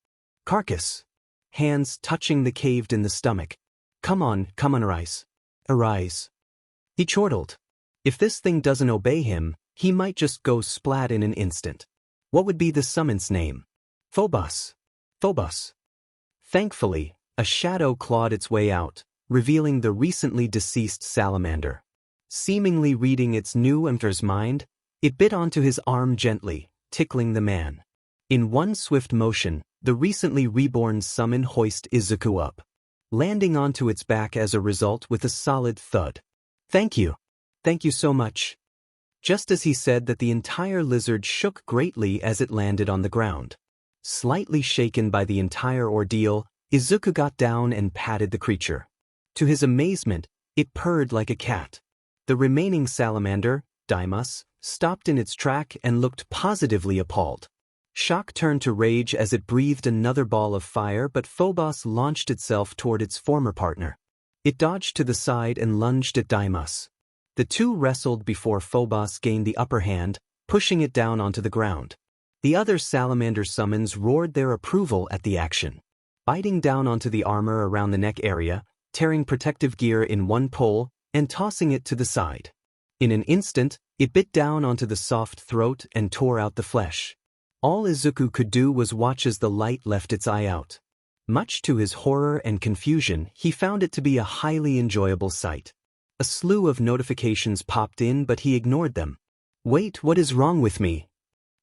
carcass. Hands touching the caved in the stomach. Come on, arise. Arise. He chortled. If this thing doesn't obey him, he might just go splat in an instant. What would be the summon's name? Phobos. Phobos. Thankfully, a shadow clawed its way out, revealing the recently deceased salamander. Seemingly reading its new emperor's mind, it bit onto his arm gently, tickling the man. In one swift motion, the recently reborn summon hoisted Izuku up, landing onto its back as a result with a solid thud. Thank you. Thank you so much. Just as he said that, the entire lizard shook greatly as it landed on the ground. Slightly shaken by the entire ordeal, Izuku got down and patted the creature. To his amazement, It purred like a cat. The remaining salamander, 𝐴𝐻𝐼𝐻, stopped in its track and looked positively appalled. Shock turned to rage as it breathed another ball of fire, but Phobos launched itself toward its former partner. It dodged to the side and lunged at 𝐴𝐻𝐼𝐻. The two wrestled before Phobos gained the upper hand, pushing it down onto the ground. The other salamander summons roared their approval at the action. Biting down onto the armor around the neck area, tearing protective gear in one pull, and tossing it to the side. In an instant, it bit down onto the soft throat and tore out the flesh. All Izuku could do was watch as the light left its eye out. Much to his horror and confusion, he found it to be a highly enjoyable sight. A slew of notifications popped in, but he ignored them. "Wait, what is wrong with me?"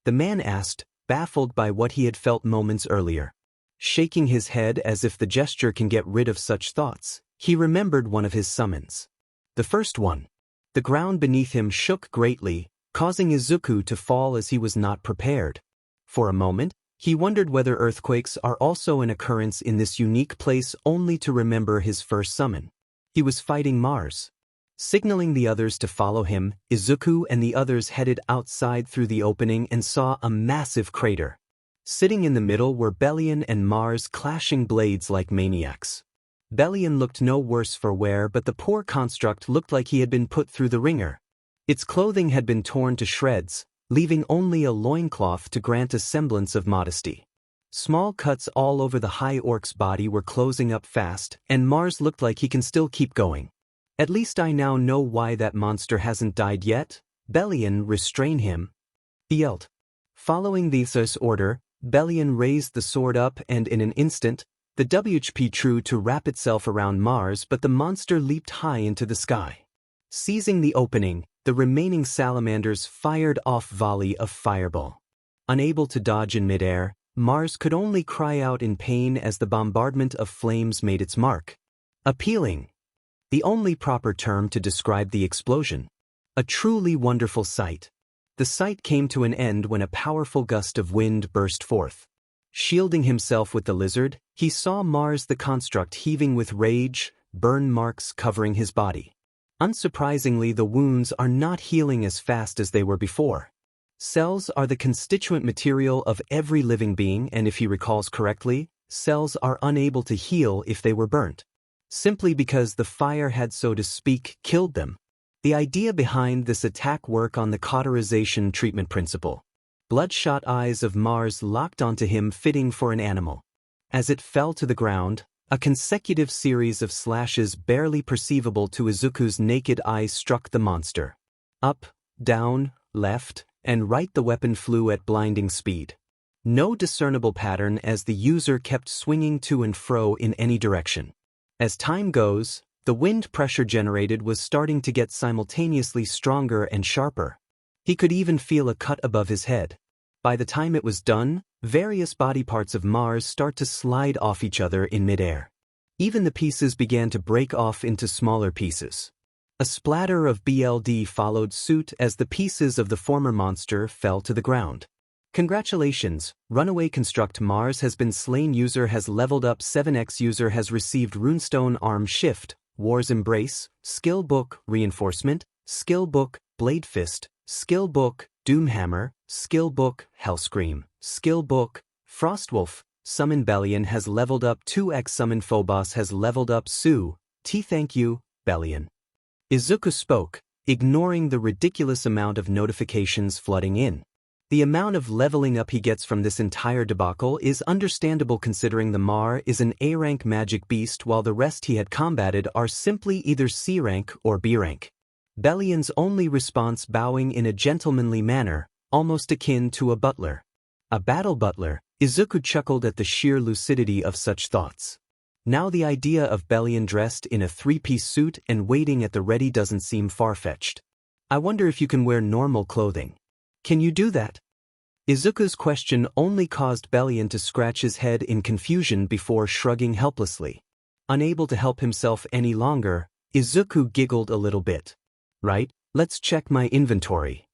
the man asked, baffled by what he had felt moments earlier. Shaking his head as if the gesture can get rid of such thoughts, he remembered one of his summons. The first one. The ground beneath him shook greatly, causing Izuku to fall as he was not prepared. For a moment, he wondered whether earthquakes are also an occurrence in this unique place, only to remember his first summon. He was fighting Mars. Signaling the others to follow him, Izuku and the others headed outside through the opening and saw a massive crater. Sitting in the middle were Bellion and Mars, clashing blades like maniacs. Bellion looked no worse for wear, but the poor construct looked like he had been put through the ringer. Its clothing had been torn to shreds, leaving only a loincloth to grant a semblance of modesty. Small cuts all over the high orc's body were closing up fast, and Mars looked like he can still keep going. "At least I now know why that monster hasn't died yet. Bellion, restrain him," he yelled. Following Theseus' order, Bellion raised the sword up, and in an instant, the WHP tried to wrap itself around Mars, but the monster leaped high into the sky. Seizing the opening, the remaining salamanders fired off volley of fireball. Unable to dodge in midair, Mars could only cry out in pain as the bombardment of flames made its mark. Appealing. The only proper term to describe the explosion. A truly wonderful sight. The sight came to an end when a powerful gust of wind burst forth. Shielding himself with the lizard, he saw Mars the construct heaving with rage, burn marks covering his body. Unsurprisingly, the wounds are not healing as fast as they were before. Cells are the constituent material of every living being, and if he recalls correctly, cells are unable to heal if they were burnt. Simply because the fire had, so to speak, killed them. The idea behind this attack worked on the cauterization treatment principle. Bloodshot eyes of Mars locked onto him, fitting for an animal. As it fell to the ground, a consecutive series of slashes barely perceivable to Izuku's naked eyes struck the monster. Up, down, left, and right the weapon flew at blinding speed. No discernible pattern as the user kept swinging to and fro in any direction. As time goes, the wind pressure generated was starting to get simultaneously stronger and sharper. He could even feel a cut above his head. By the time it was done, various body parts of Mars start to slide off each other in midair. Even the pieces began to break off into smaller pieces. A splatter of blood followed suit as the pieces of the former monster fell to the ground. Congratulations, runaway construct Mars has been slain. User has leveled up 7x. User has received runestone arm shift, war's embrace, skill book, reinforcement, skill book, blade fist, skill book, doomhammer, skill book, hellscream, skill book, frostwolf. Summon Bellion has leveled up 2x. Summon Phobos has leveled up 𝐶. Thank you, Bellion. Izuku spoke, ignoring the ridiculous amount of notifications flooding in. The amount of leveling up he gets from this entire debacle is understandable considering the Mar is an A rank magic beast while the rest he had combated are simply either C rank or B rank. Bellion's only response bowing in a gentlemanly manner, almost akin to a butler. A battle butler, Izuku chuckled at the sheer lucidity of such thoughts. Now the idea of Bellion dressed in a three-piece suit and waiting at the ready doesn't seem far-fetched. I wonder if you can wear normal clothing. Can you do that? Izuku's question only caused Bellion to scratch his head in confusion before shrugging helplessly. Unable to help himself any longer, Izuku giggled a little bit. Right, let's check my inventory.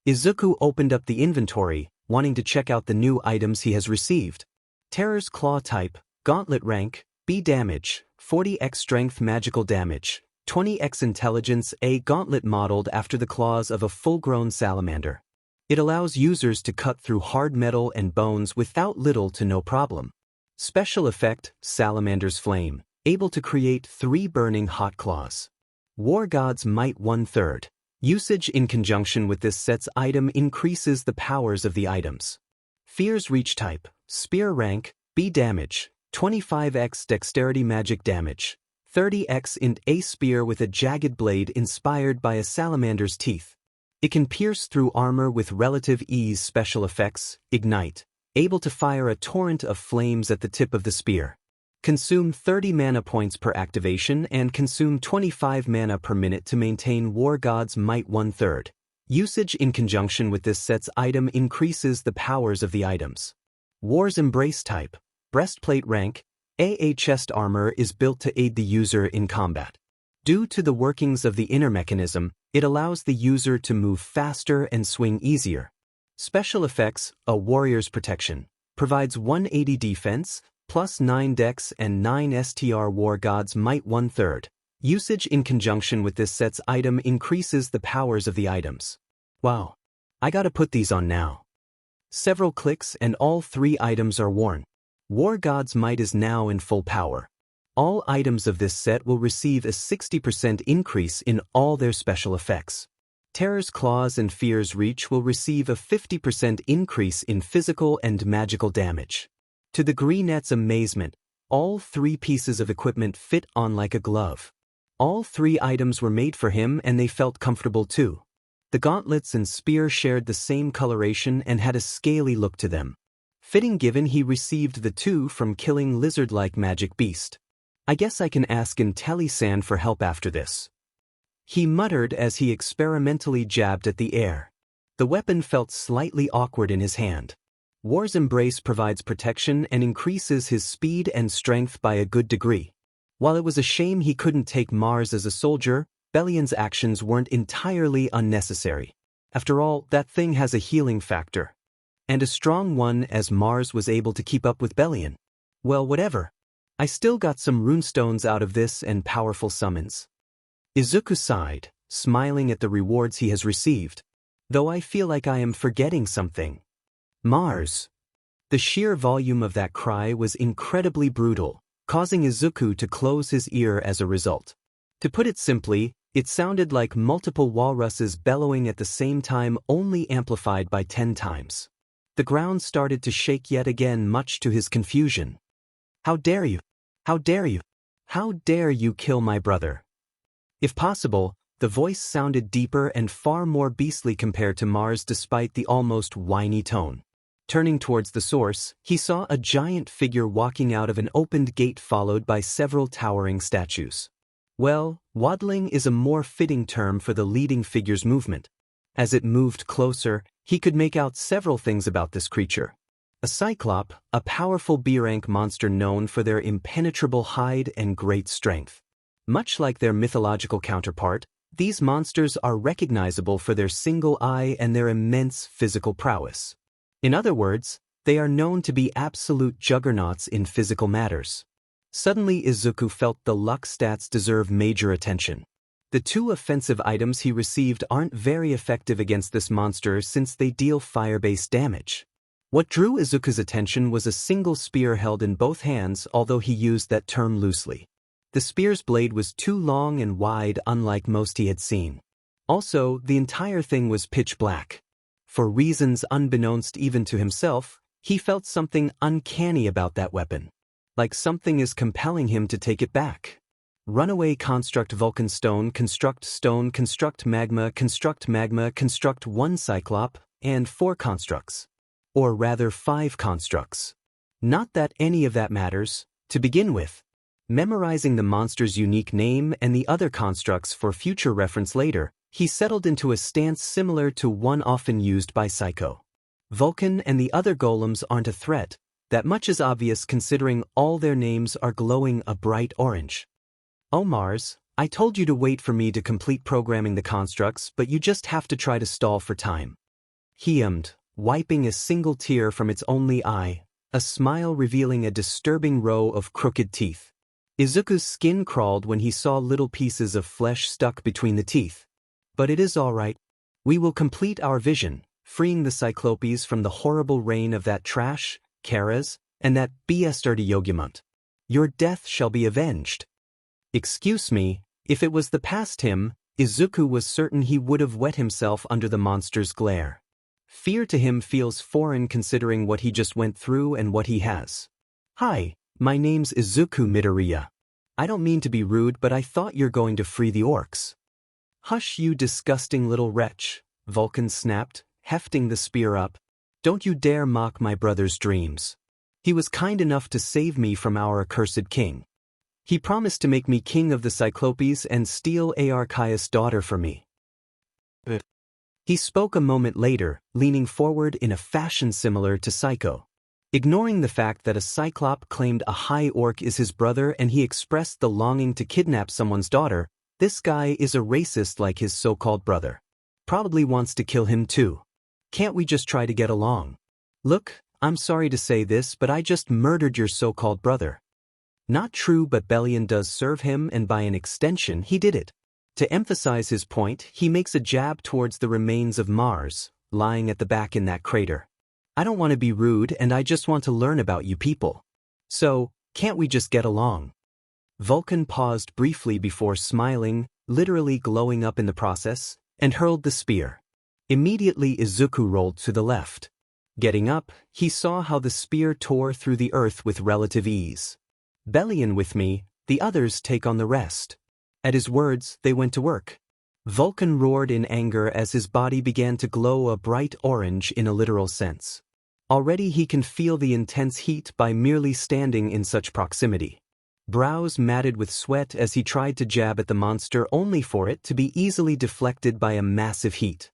Izuku opened up the inventory, wanting to check out the new items he has received. Terror's Claw type, Gauntlet rank, B damage, 40x strength magical damage, 20x intelligence, a gauntlet modeled after the claws of a full-grown salamander. It allows users to cut through hard metal and bones without little to no problem. Special effect, Salamander's Flame, able to create 3 burning hot claws. War God's Might 1/3. Usage in conjunction with this set's item increases the powers of the items. Fear's Reach type, Spear rank, B damage, 25x dexterity magic damage, 30x int a spear with a jagged blade inspired by a salamander's teeth. It can pierce through armor with relative ease. Special effects, Ignite, able to fire a torrent of flames at the tip of the spear. Consume 30 mana points per activation and consume 25 mana per minute to maintain War God's Might 1/3. Usage in conjunction with this set's item increases the powers of the items. War's Embrace type, Breastplate rank, AA chest armor is built to aid the user in combat. Due to the workings of the inner mechanism, it allows the user to move faster and swing easier. Special effects, A Warrior's Protection, provides 180 defense, plus 9 dex and 9 STR. War God's Might 1/3. Usage in conjunction with this set's item increases the powers of the items. Wow. I gotta put these on now. Several clicks and all 3 items are worn. War God's Might is now in full power. All items of this set will receive a 60% increase in all their special effects. Terror's Claws and Fear's Reach will receive a 50% increase in physical and magical damage. To the Greenet's amazement, all 3 pieces of equipment fit on like a glove. All 3 items were made for him and they felt comfortable too. The gauntlets and spear shared the same coloration and had a scaly look to them. Fitting given he received the 2 from killing lizard-like magic beast. I guess I can ask 𝐀𝐮𝐭𝐡𝐨𝐫 for help after this. He muttered as he experimentally jabbed at the air. The weapon felt slightly awkward in his hand. War's Embrace provides protection and increases his speed and strength by a good degree. While it was a shame he couldn't take Mars as a soldier, Bellion's actions weren't entirely unnecessary. After all, that thing has a healing factor. And a strong one, as Mars was able to keep up with Bellion. Well, whatever. I still got some runestones out of this and powerful summons. Izuku sighed, smiling at the rewards he has received. Though I feel like I am forgetting something. Mars. The sheer volume of that cry was incredibly brutal, causing Izuku to close his ear as a result. To put it simply, it sounded like multiple walruses bellowing at the same time, only amplified by 10 times. The ground started to shake yet again, much to his confusion. How dare you? How dare you? How dare you kill my brother? If possible, the voice sounded deeper and far more beastly compared to Mars despite the almost whiny tone. Turning towards the source, he saw a giant figure walking out of an opened gate followed by several towering statues. Well, waddling is a more fitting term for the leading figure's movement. As it moved closer, he could make out several things about this creature. A Cyclop, a powerful B-rank monster known for their impenetrable hide and great strength. Much like their mythological counterpart, these monsters are recognizable for their single eye and their immense physical prowess. In other words, they are known to be absolute juggernauts in physical matters. Suddenly Izuku felt the luck stats deserve major attention. The 2 offensive items he received aren't very effective against this monster since they deal fire-based damage. What drew Izuku's attention was a single spear held in both hands, although he used that term loosely. The spear's blade was too long and wide, unlike most he had seen. Also, the entire thing was pitch black. For reasons unbeknownst even to himself, he felt something uncanny about that weapon. Like something is compelling him to take it back. Runaway construct Vulcan stone, construct magma, construct 1 Cyclop, and 4 constructs. Or rather 5 constructs. Not that any of that matters, to begin with. Memorizing the monster's unique name and the other constructs for future reference later, he settled into a stance similar to one often used by Psycho. Vulcan and the other golems aren't a threat, that much is obvious considering all their names are glowing a bright orange. Oh Mars, I told you to wait for me to complete programming the constructs, but you just have to try to stall for time. He ummed, wiping a single tear from its only eye, a smile revealing a disturbing row of crooked teeth. Izuku's skin crawled when he saw little pieces of flesh stuck between the teeth. But it is all right. We will complete our vision, freeing the Cyclopes from the horrible reign of that trash, 𝐀𝐮𝐭𝐡𝐨𝐫, and that 𝐵𝗧𝗘𝗍𝗪. Your death shall be avenged. Excuse me, if it was the past him, Izuku was certain he would have wet himself under the monster's glare. Fear to him feels foreign considering what he just went through and what he has. Hi, my name's Izuku Midoriya. I don't mean to be rude, but I thought you're going to free the orcs. Hush, you disgusting little wretch, Vulcan snapped, hefting the spear up. Don't you dare mock my brother's dreams. He was kind enough to save me from our accursed king. He promised to make me king of the Cyclopes and steal Archias' daughter for me. He spoke a moment later, leaning forward in a fashion similar to Psycho. Ignoring the fact that a Cyclop claimed a high orc is his brother and he expressed the longing to kidnap someone's daughter, this guy is a racist like his so-called brother. Probably wants to kill him too. Can't we just try to get along? Look, I'm sorry to say this, but I just murdered your so-called brother. Not true, but Bellion does serve him, and by an extension he did it. To emphasize his point, he makes a jab towards the remains of Mars, lying at the back in that crater. I don't want to be rude, and I just want to learn about you people. So, can't we just get along? Vulcan paused briefly before smiling, literally glowing up in the process, and hurled the spear. Immediately Izuku rolled to the left. Getting up, he saw how the spear tore through the earth with relative ease. Bellion with me, the others take on the rest. At his words, they went to work. Vulcan roared in anger as his body began to glow a bright orange in a literal sense. Already he can feel the intense heat by merely standing in such proximity. Brows matted with sweat as he tried to jab at the monster only for it to be easily deflected by a massive heat.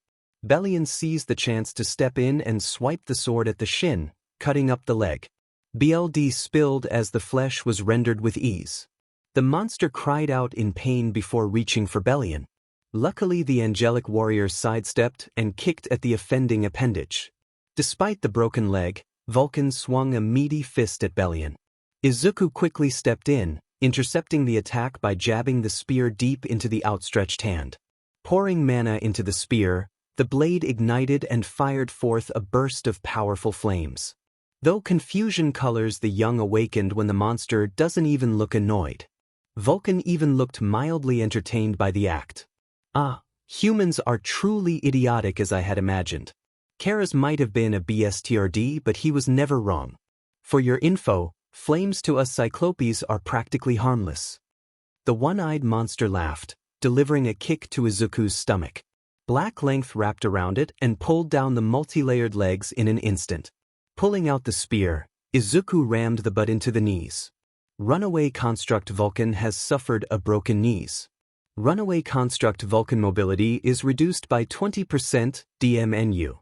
Bellion seized the chance to step in and swipe the sword at the shin, cutting up the leg. Blood spilled as the flesh was rendered with ease. The monster cried out in pain before reaching for Bellion. Luckily the angelic warrior sidestepped and kicked at the offending appendage. Despite the broken leg, Vulcan swung a meaty fist at Bellion. Izuku quickly stepped in, intercepting the attack by jabbing the spear deep into the outstretched hand. Pouring mana into the spear, the blade ignited and fired forth a burst of powerful flames. Though confusion colors the young awakened when the monster doesn't even look annoyed. Vulcan even looked mildly entertained by the act. Ah, humans are truly idiotic as I had imagined. 𝐀𝐮𝐭𝐡𝐨𝐫 might have been a 𝐵𝗧𝗘𝗪, but he was never wrong. For your info, flames to us Cyclopes are practically harmless. The one-eyed monster laughed, delivering a kick to Izuku's stomach. Black length wrapped around it and pulled down the multi-layered legs in an instant. Pulling out the spear, Izuku rammed the butt into the knees. Runaway construct Vulcan has suffered a broken knees. Runaway construct Vulcan mobility is reduced by 20% DMNU.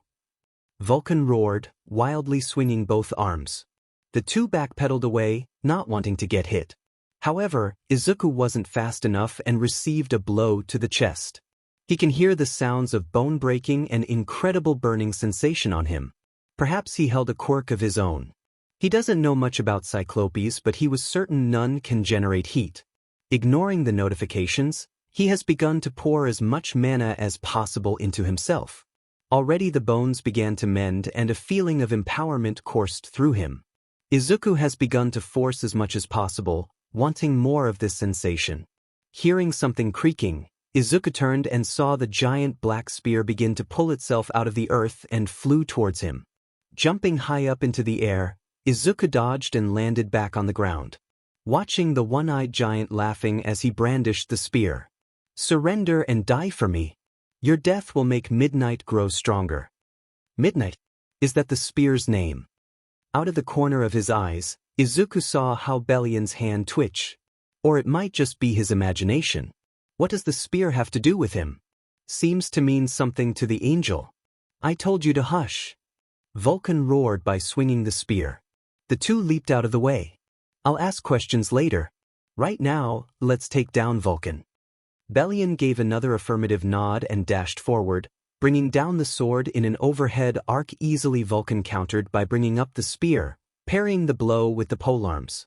Vulcan roared, wildly swinging both arms. The two backpedaled away, not wanting to get hit. However, Izuku wasn't fast enough and received a blow to the chest. He can hear the sounds of bone breaking and incredible burning sensation on him. Perhaps he held a quirk of his own. He doesn't know much about Cyclopes, but he was certain none can generate heat. Ignoring the notifications, he has begun to pour as much mana as possible into himself. Already the bones began to mend and a feeling of empowerment coursed through him. Izuku has begun to force as much as possible, wanting more of this sensation. Hearing something creaking, Izuku turned and saw the giant black spear begin to pull itself out of the earth and flew towards him. Jumping high up into the air, Izuku dodged and landed back on the ground. Watching the one-eyed giant laughing as he brandished the spear. Surrender and die for me. Your death will make Midnight grow stronger. Midnight? Is that the spear's name? Out of the corner of his eyes, Izuku saw how Bellion's hand twitch. Or it might just be his imagination. What does the spear have to do with him? Seems to mean something to the angel. I told you to hush. Vulcan roared by swinging the spear. The two leaped out of the way. I'll ask questions later. Right now, let's take down Vulcan. Bellion gave another affirmative nod and dashed forward, bringing down the sword in an overhead arc. Easily Vulcan countered by bringing up the spear, parrying the blow with the polearms.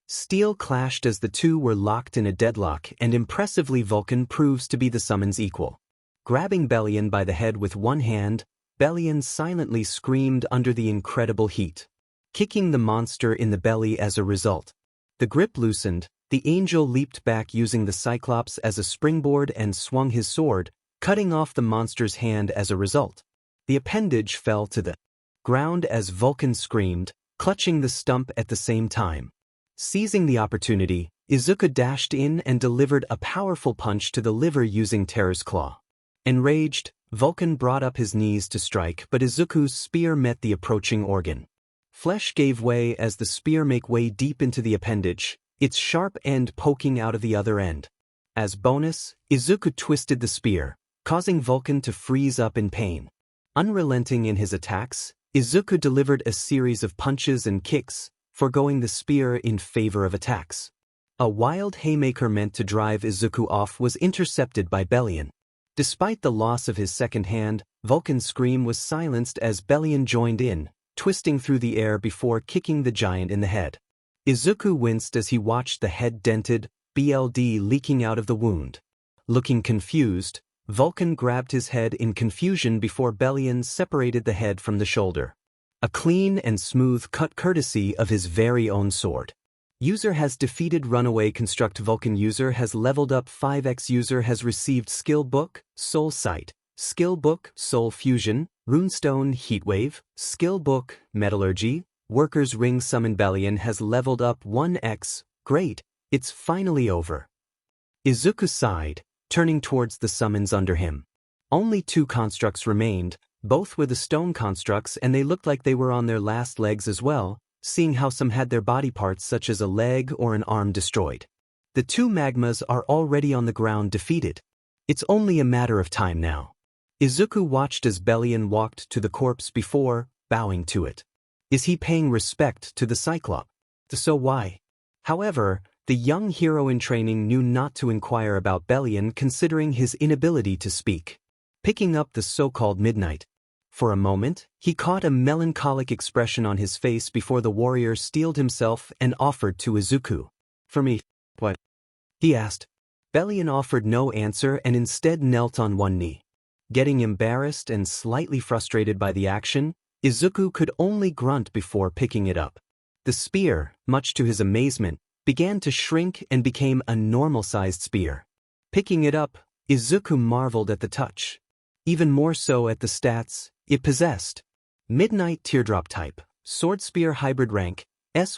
Steel clashed as the two were locked in a deadlock, and impressively Vulcan proves to be the summon's equal. Grabbing 𝐻𝐵lion by the head with one hand, 𝐻𝐵lion silently screamed under the incredible heat, kicking the monster in the belly as a result. The grip loosened, the angel leaped back using the Cyclops as a springboard and swung his sword, cutting off the monster's hand as a result. The appendage fell to the ground as Vulcan screamed, clutching the stump at the same time. Seizing the opportunity, Izuku dashed in and delivered a powerful punch to the liver using Terror's Claw. Enraged, Vulcan brought up his knees to strike, but Izuku's spear met the approaching organ. Flesh gave way as the spear made way deep into the appendage, its sharp end poking out of the other end. As bonus, Izuku twisted the spear, causing Vulcan to freeze up in pain. Unrelenting in his attacks, Izuku delivered a series of punches and kicks, foregoing the spear in favor of attacks. A wild haymaker meant to drive Izuku off was intercepted by 𝐻𝐵lion. Despite the loss of his second hand, Vulcan's scream was silenced as 𝐻𝐵lion joined in, twisting through the air before kicking the giant in the head. Izuku winced as he watched the head-dented blood leaking out of the wound. Looking confused, Vulcan grabbed his head in confusion before 𝐻𝐵lion separated the head from the shoulder. A clean and smooth cut courtesy of his very own sword. User has defeated runaway construct. Vulcan user has leveled up 5x. User has received skill book, Soul Sight, skill book, Soul Fusion, Runestone Heatwave, skill book, Metallurgy, Worker's Ring. Summon 𝐻𝐵lion has leveled up 1x. Great, it's finally over. Izuku sighed, turning towards the summons under him. Only 2 constructs remained. Both were the stone constructs, and they looked like they were on their last legs as well, seeing how some had their body parts such as a leg or an arm destroyed. The 2 magmas are already on the ground defeated. It's only a matter of time now. Izuku watched as 𝐻𝐵lion walked to the corpse before bowing to it. Is he paying respect to the Cyclops? So why? However, the young hero in training knew not to inquire about 𝐻𝐵lion considering his inability to speak. Picking up the so-called midnight. For a moment, he caught a melancholic expression on his face before the warrior steeled himself and offered to Izuku. For me, what? He asked. 𝐻𝐵lion offered no answer and instead knelt on one knee. Getting embarrassed and slightly frustrated by the action, Izuku could only grunt before picking it up. The spear, much to his amazement, began to shrink and became a normal-sized spear. Picking it up, Izuku marveled at the touch. Even more so at the stats it possessed. Midnight Teardrop type, Sword Spear Hybrid rank,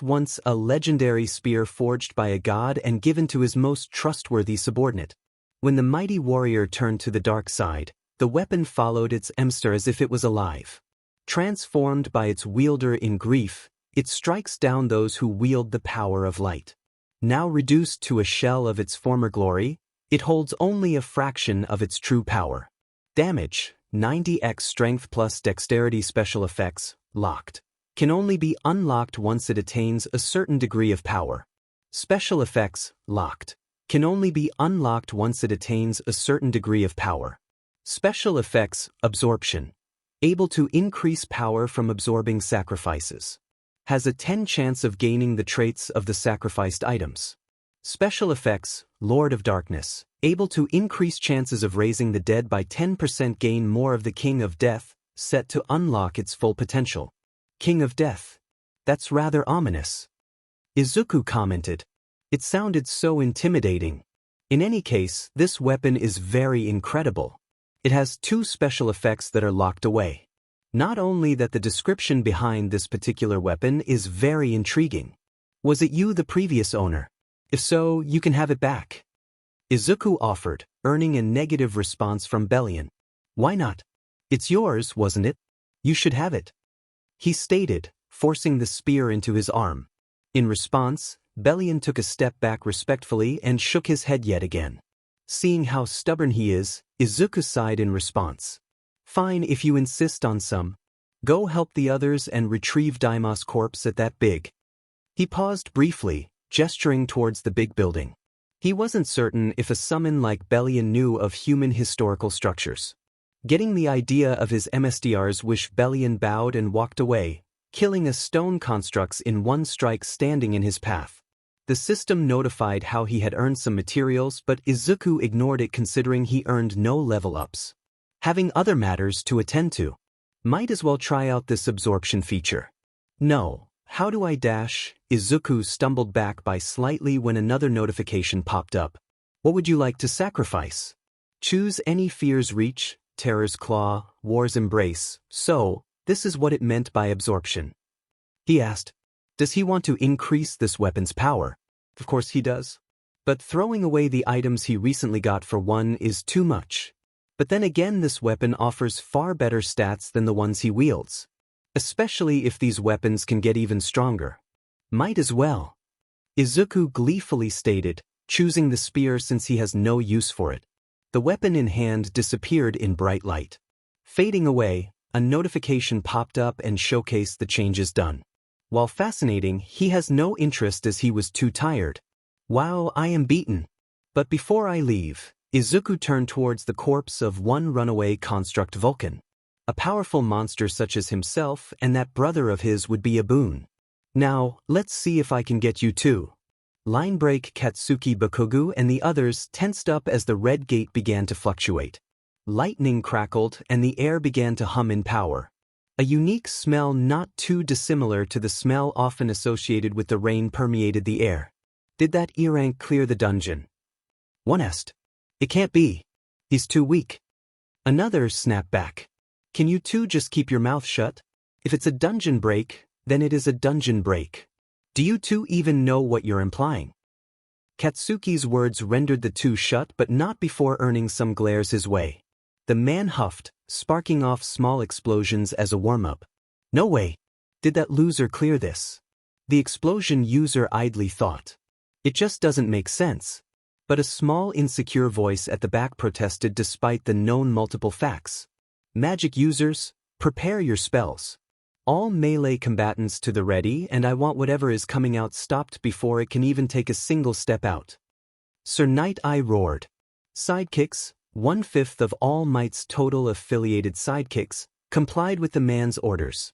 once a legendary spear forged by a god and given to his most trustworthy subordinate. When the mighty warrior turned to the dark side, the weapon followed its master as if it was alive. Transformed by its wielder in grief, it strikes down those who wield the power of light. Now reduced to a shell of its former glory, it holds only a fraction of its true power. Damage, 90x strength plus dexterity. Special effects, locked. Can only be unlocked once it attains a certain degree of power. Special effects, locked. Can only be unlocked once it attains a certain degree of power. Special effects, absorption. Able to increase power from absorbing sacrifices. Has a 10 chance of gaining the traits of the sacrificed items. Special effects, Lord of Darkness. Able to increase chances of raising the dead by 10%. Gain more of the King of Death, set to unlock its full potential. King of Death. That's rather ominous. Izuku commented. It sounded so intimidating. In any case, this weapon is very incredible. It has 2 special effects that are locked away. Not only that, the description behind this particular weapon is very intriguing. Was it you, the previous owner? If so, you can have it back. Izuku offered, earning a negative response from 𝐻𝐵lion. Why not? It's yours, wasn't it? You should have it. He stated, forcing the spear into his arm. In response, 𝐻𝐵lion took a step back respectfully and shook his head yet again. Seeing how stubborn he is, Izuku sighed in response. Fine, if you insist on some. Go help the others and retrieve 𝐷𝐼𝐼's corpse at that big. He paused briefly, gesturing towards the big building. He wasn't certain if a summon like 𝐻𝐵lion knew of human historical structures. Getting the idea of his MSDR's wish, 𝐻𝐵lion bowed and walked away, killing a stone constructs in one strike standing in his path. The system notified how he had earned some materials, but Izuku ignored it considering he earned no level ups. Having other matters to attend to. Might as well try out this absorption feature. No, how do I dash? Izuku stumbled back by slightly when another notification popped up. What would you like to sacrifice? Choose any fear's reach, terror's claw, war's embrace. So, this is what it meant by absorption. He asked. Does he want to increase this weapon's power? Of course he does. But throwing away the items he recently got for one is too much. But then again, this weapon offers far better stats than the ones he wields. Especially if these weapons can get even stronger. Might as well. Izuku gleefully stated, choosing the spear since he has no use for it. The weapon in hand disappeared in bright light. Fading away, a notification popped up and showcased the changes done. While fascinating, he has no interest as he was too tired. Wow, I am beaten. But before I leave, Izuku turned towards the corpse of one runaway construct Vulcan. A powerful monster such as himself and that brother of his would be a boon. Now, let's see if I can get you too. Line break 𝐀𝐮𝐭𝐡𝐨𝐫 and the others tensed up as the red gate began to fluctuate. Lightning crackled and the air began to hum in power. A unique smell not too dissimilar to the smell often associated with the rain permeated the air. Did that 𝐴𝐵 clear the dungeon? One asked. It can't be. He's too weak. Another snapped back. Can you two just keep your mouth shut? If it's a dungeon break, then it is a dungeon break. Do you two even know what you're implying? Katsuki's words rendered the two shut but not before earning some glares his way. The man huffed, sparking off small explosions as a warm-up. No way. Did that loser clear this? The explosion user idly thought. It just doesn't make sense. But a small insecure voice at the back protested despite the known multiple facts. Magic users, prepare your spells. All melee combatants to the ready, and I want whatever is coming out stopped before it can even take a single step out. 𝗀𝗏𝐽 roared. Sidekicks, 1/5 of All Might's total affiliated sidekicks, complied with the man's orders.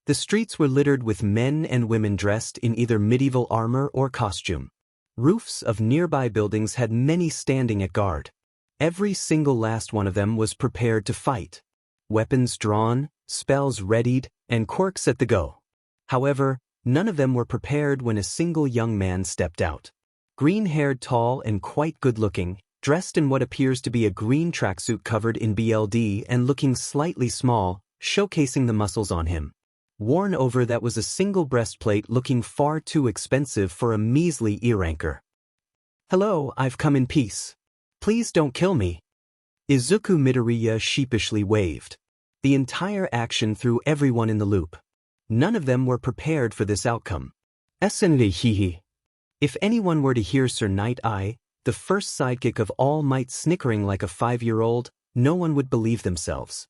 The streets were littered with men and women dressed in either medieval armor or costume. Roofs of nearby buildings had many standing at guard. Every single last one of them was prepared to fight. Weapons drawn, spells readied, and quirks at the go. However, none of them were prepared when a single young man stepped out. Green-haired, tall, and quite good-looking, dressed in what appears to be a green tracksuit covered in BLD and looking slightly small, showcasing the muscles on him. Worn over that was a single breastplate looking far too expensive for a measly 𝐴𝐵. Hello, I've come in peace. Please don't kill me. Izuku Midoriya sheepishly waved. The entire action threw everyone in the loop. None of them were prepared for this outcome. 𝐶𝐿. If anyone were to hear 𝗀𝗏𝐽, the first sidekick of All Might, snickering like a 5-year-old, no one would believe themselves.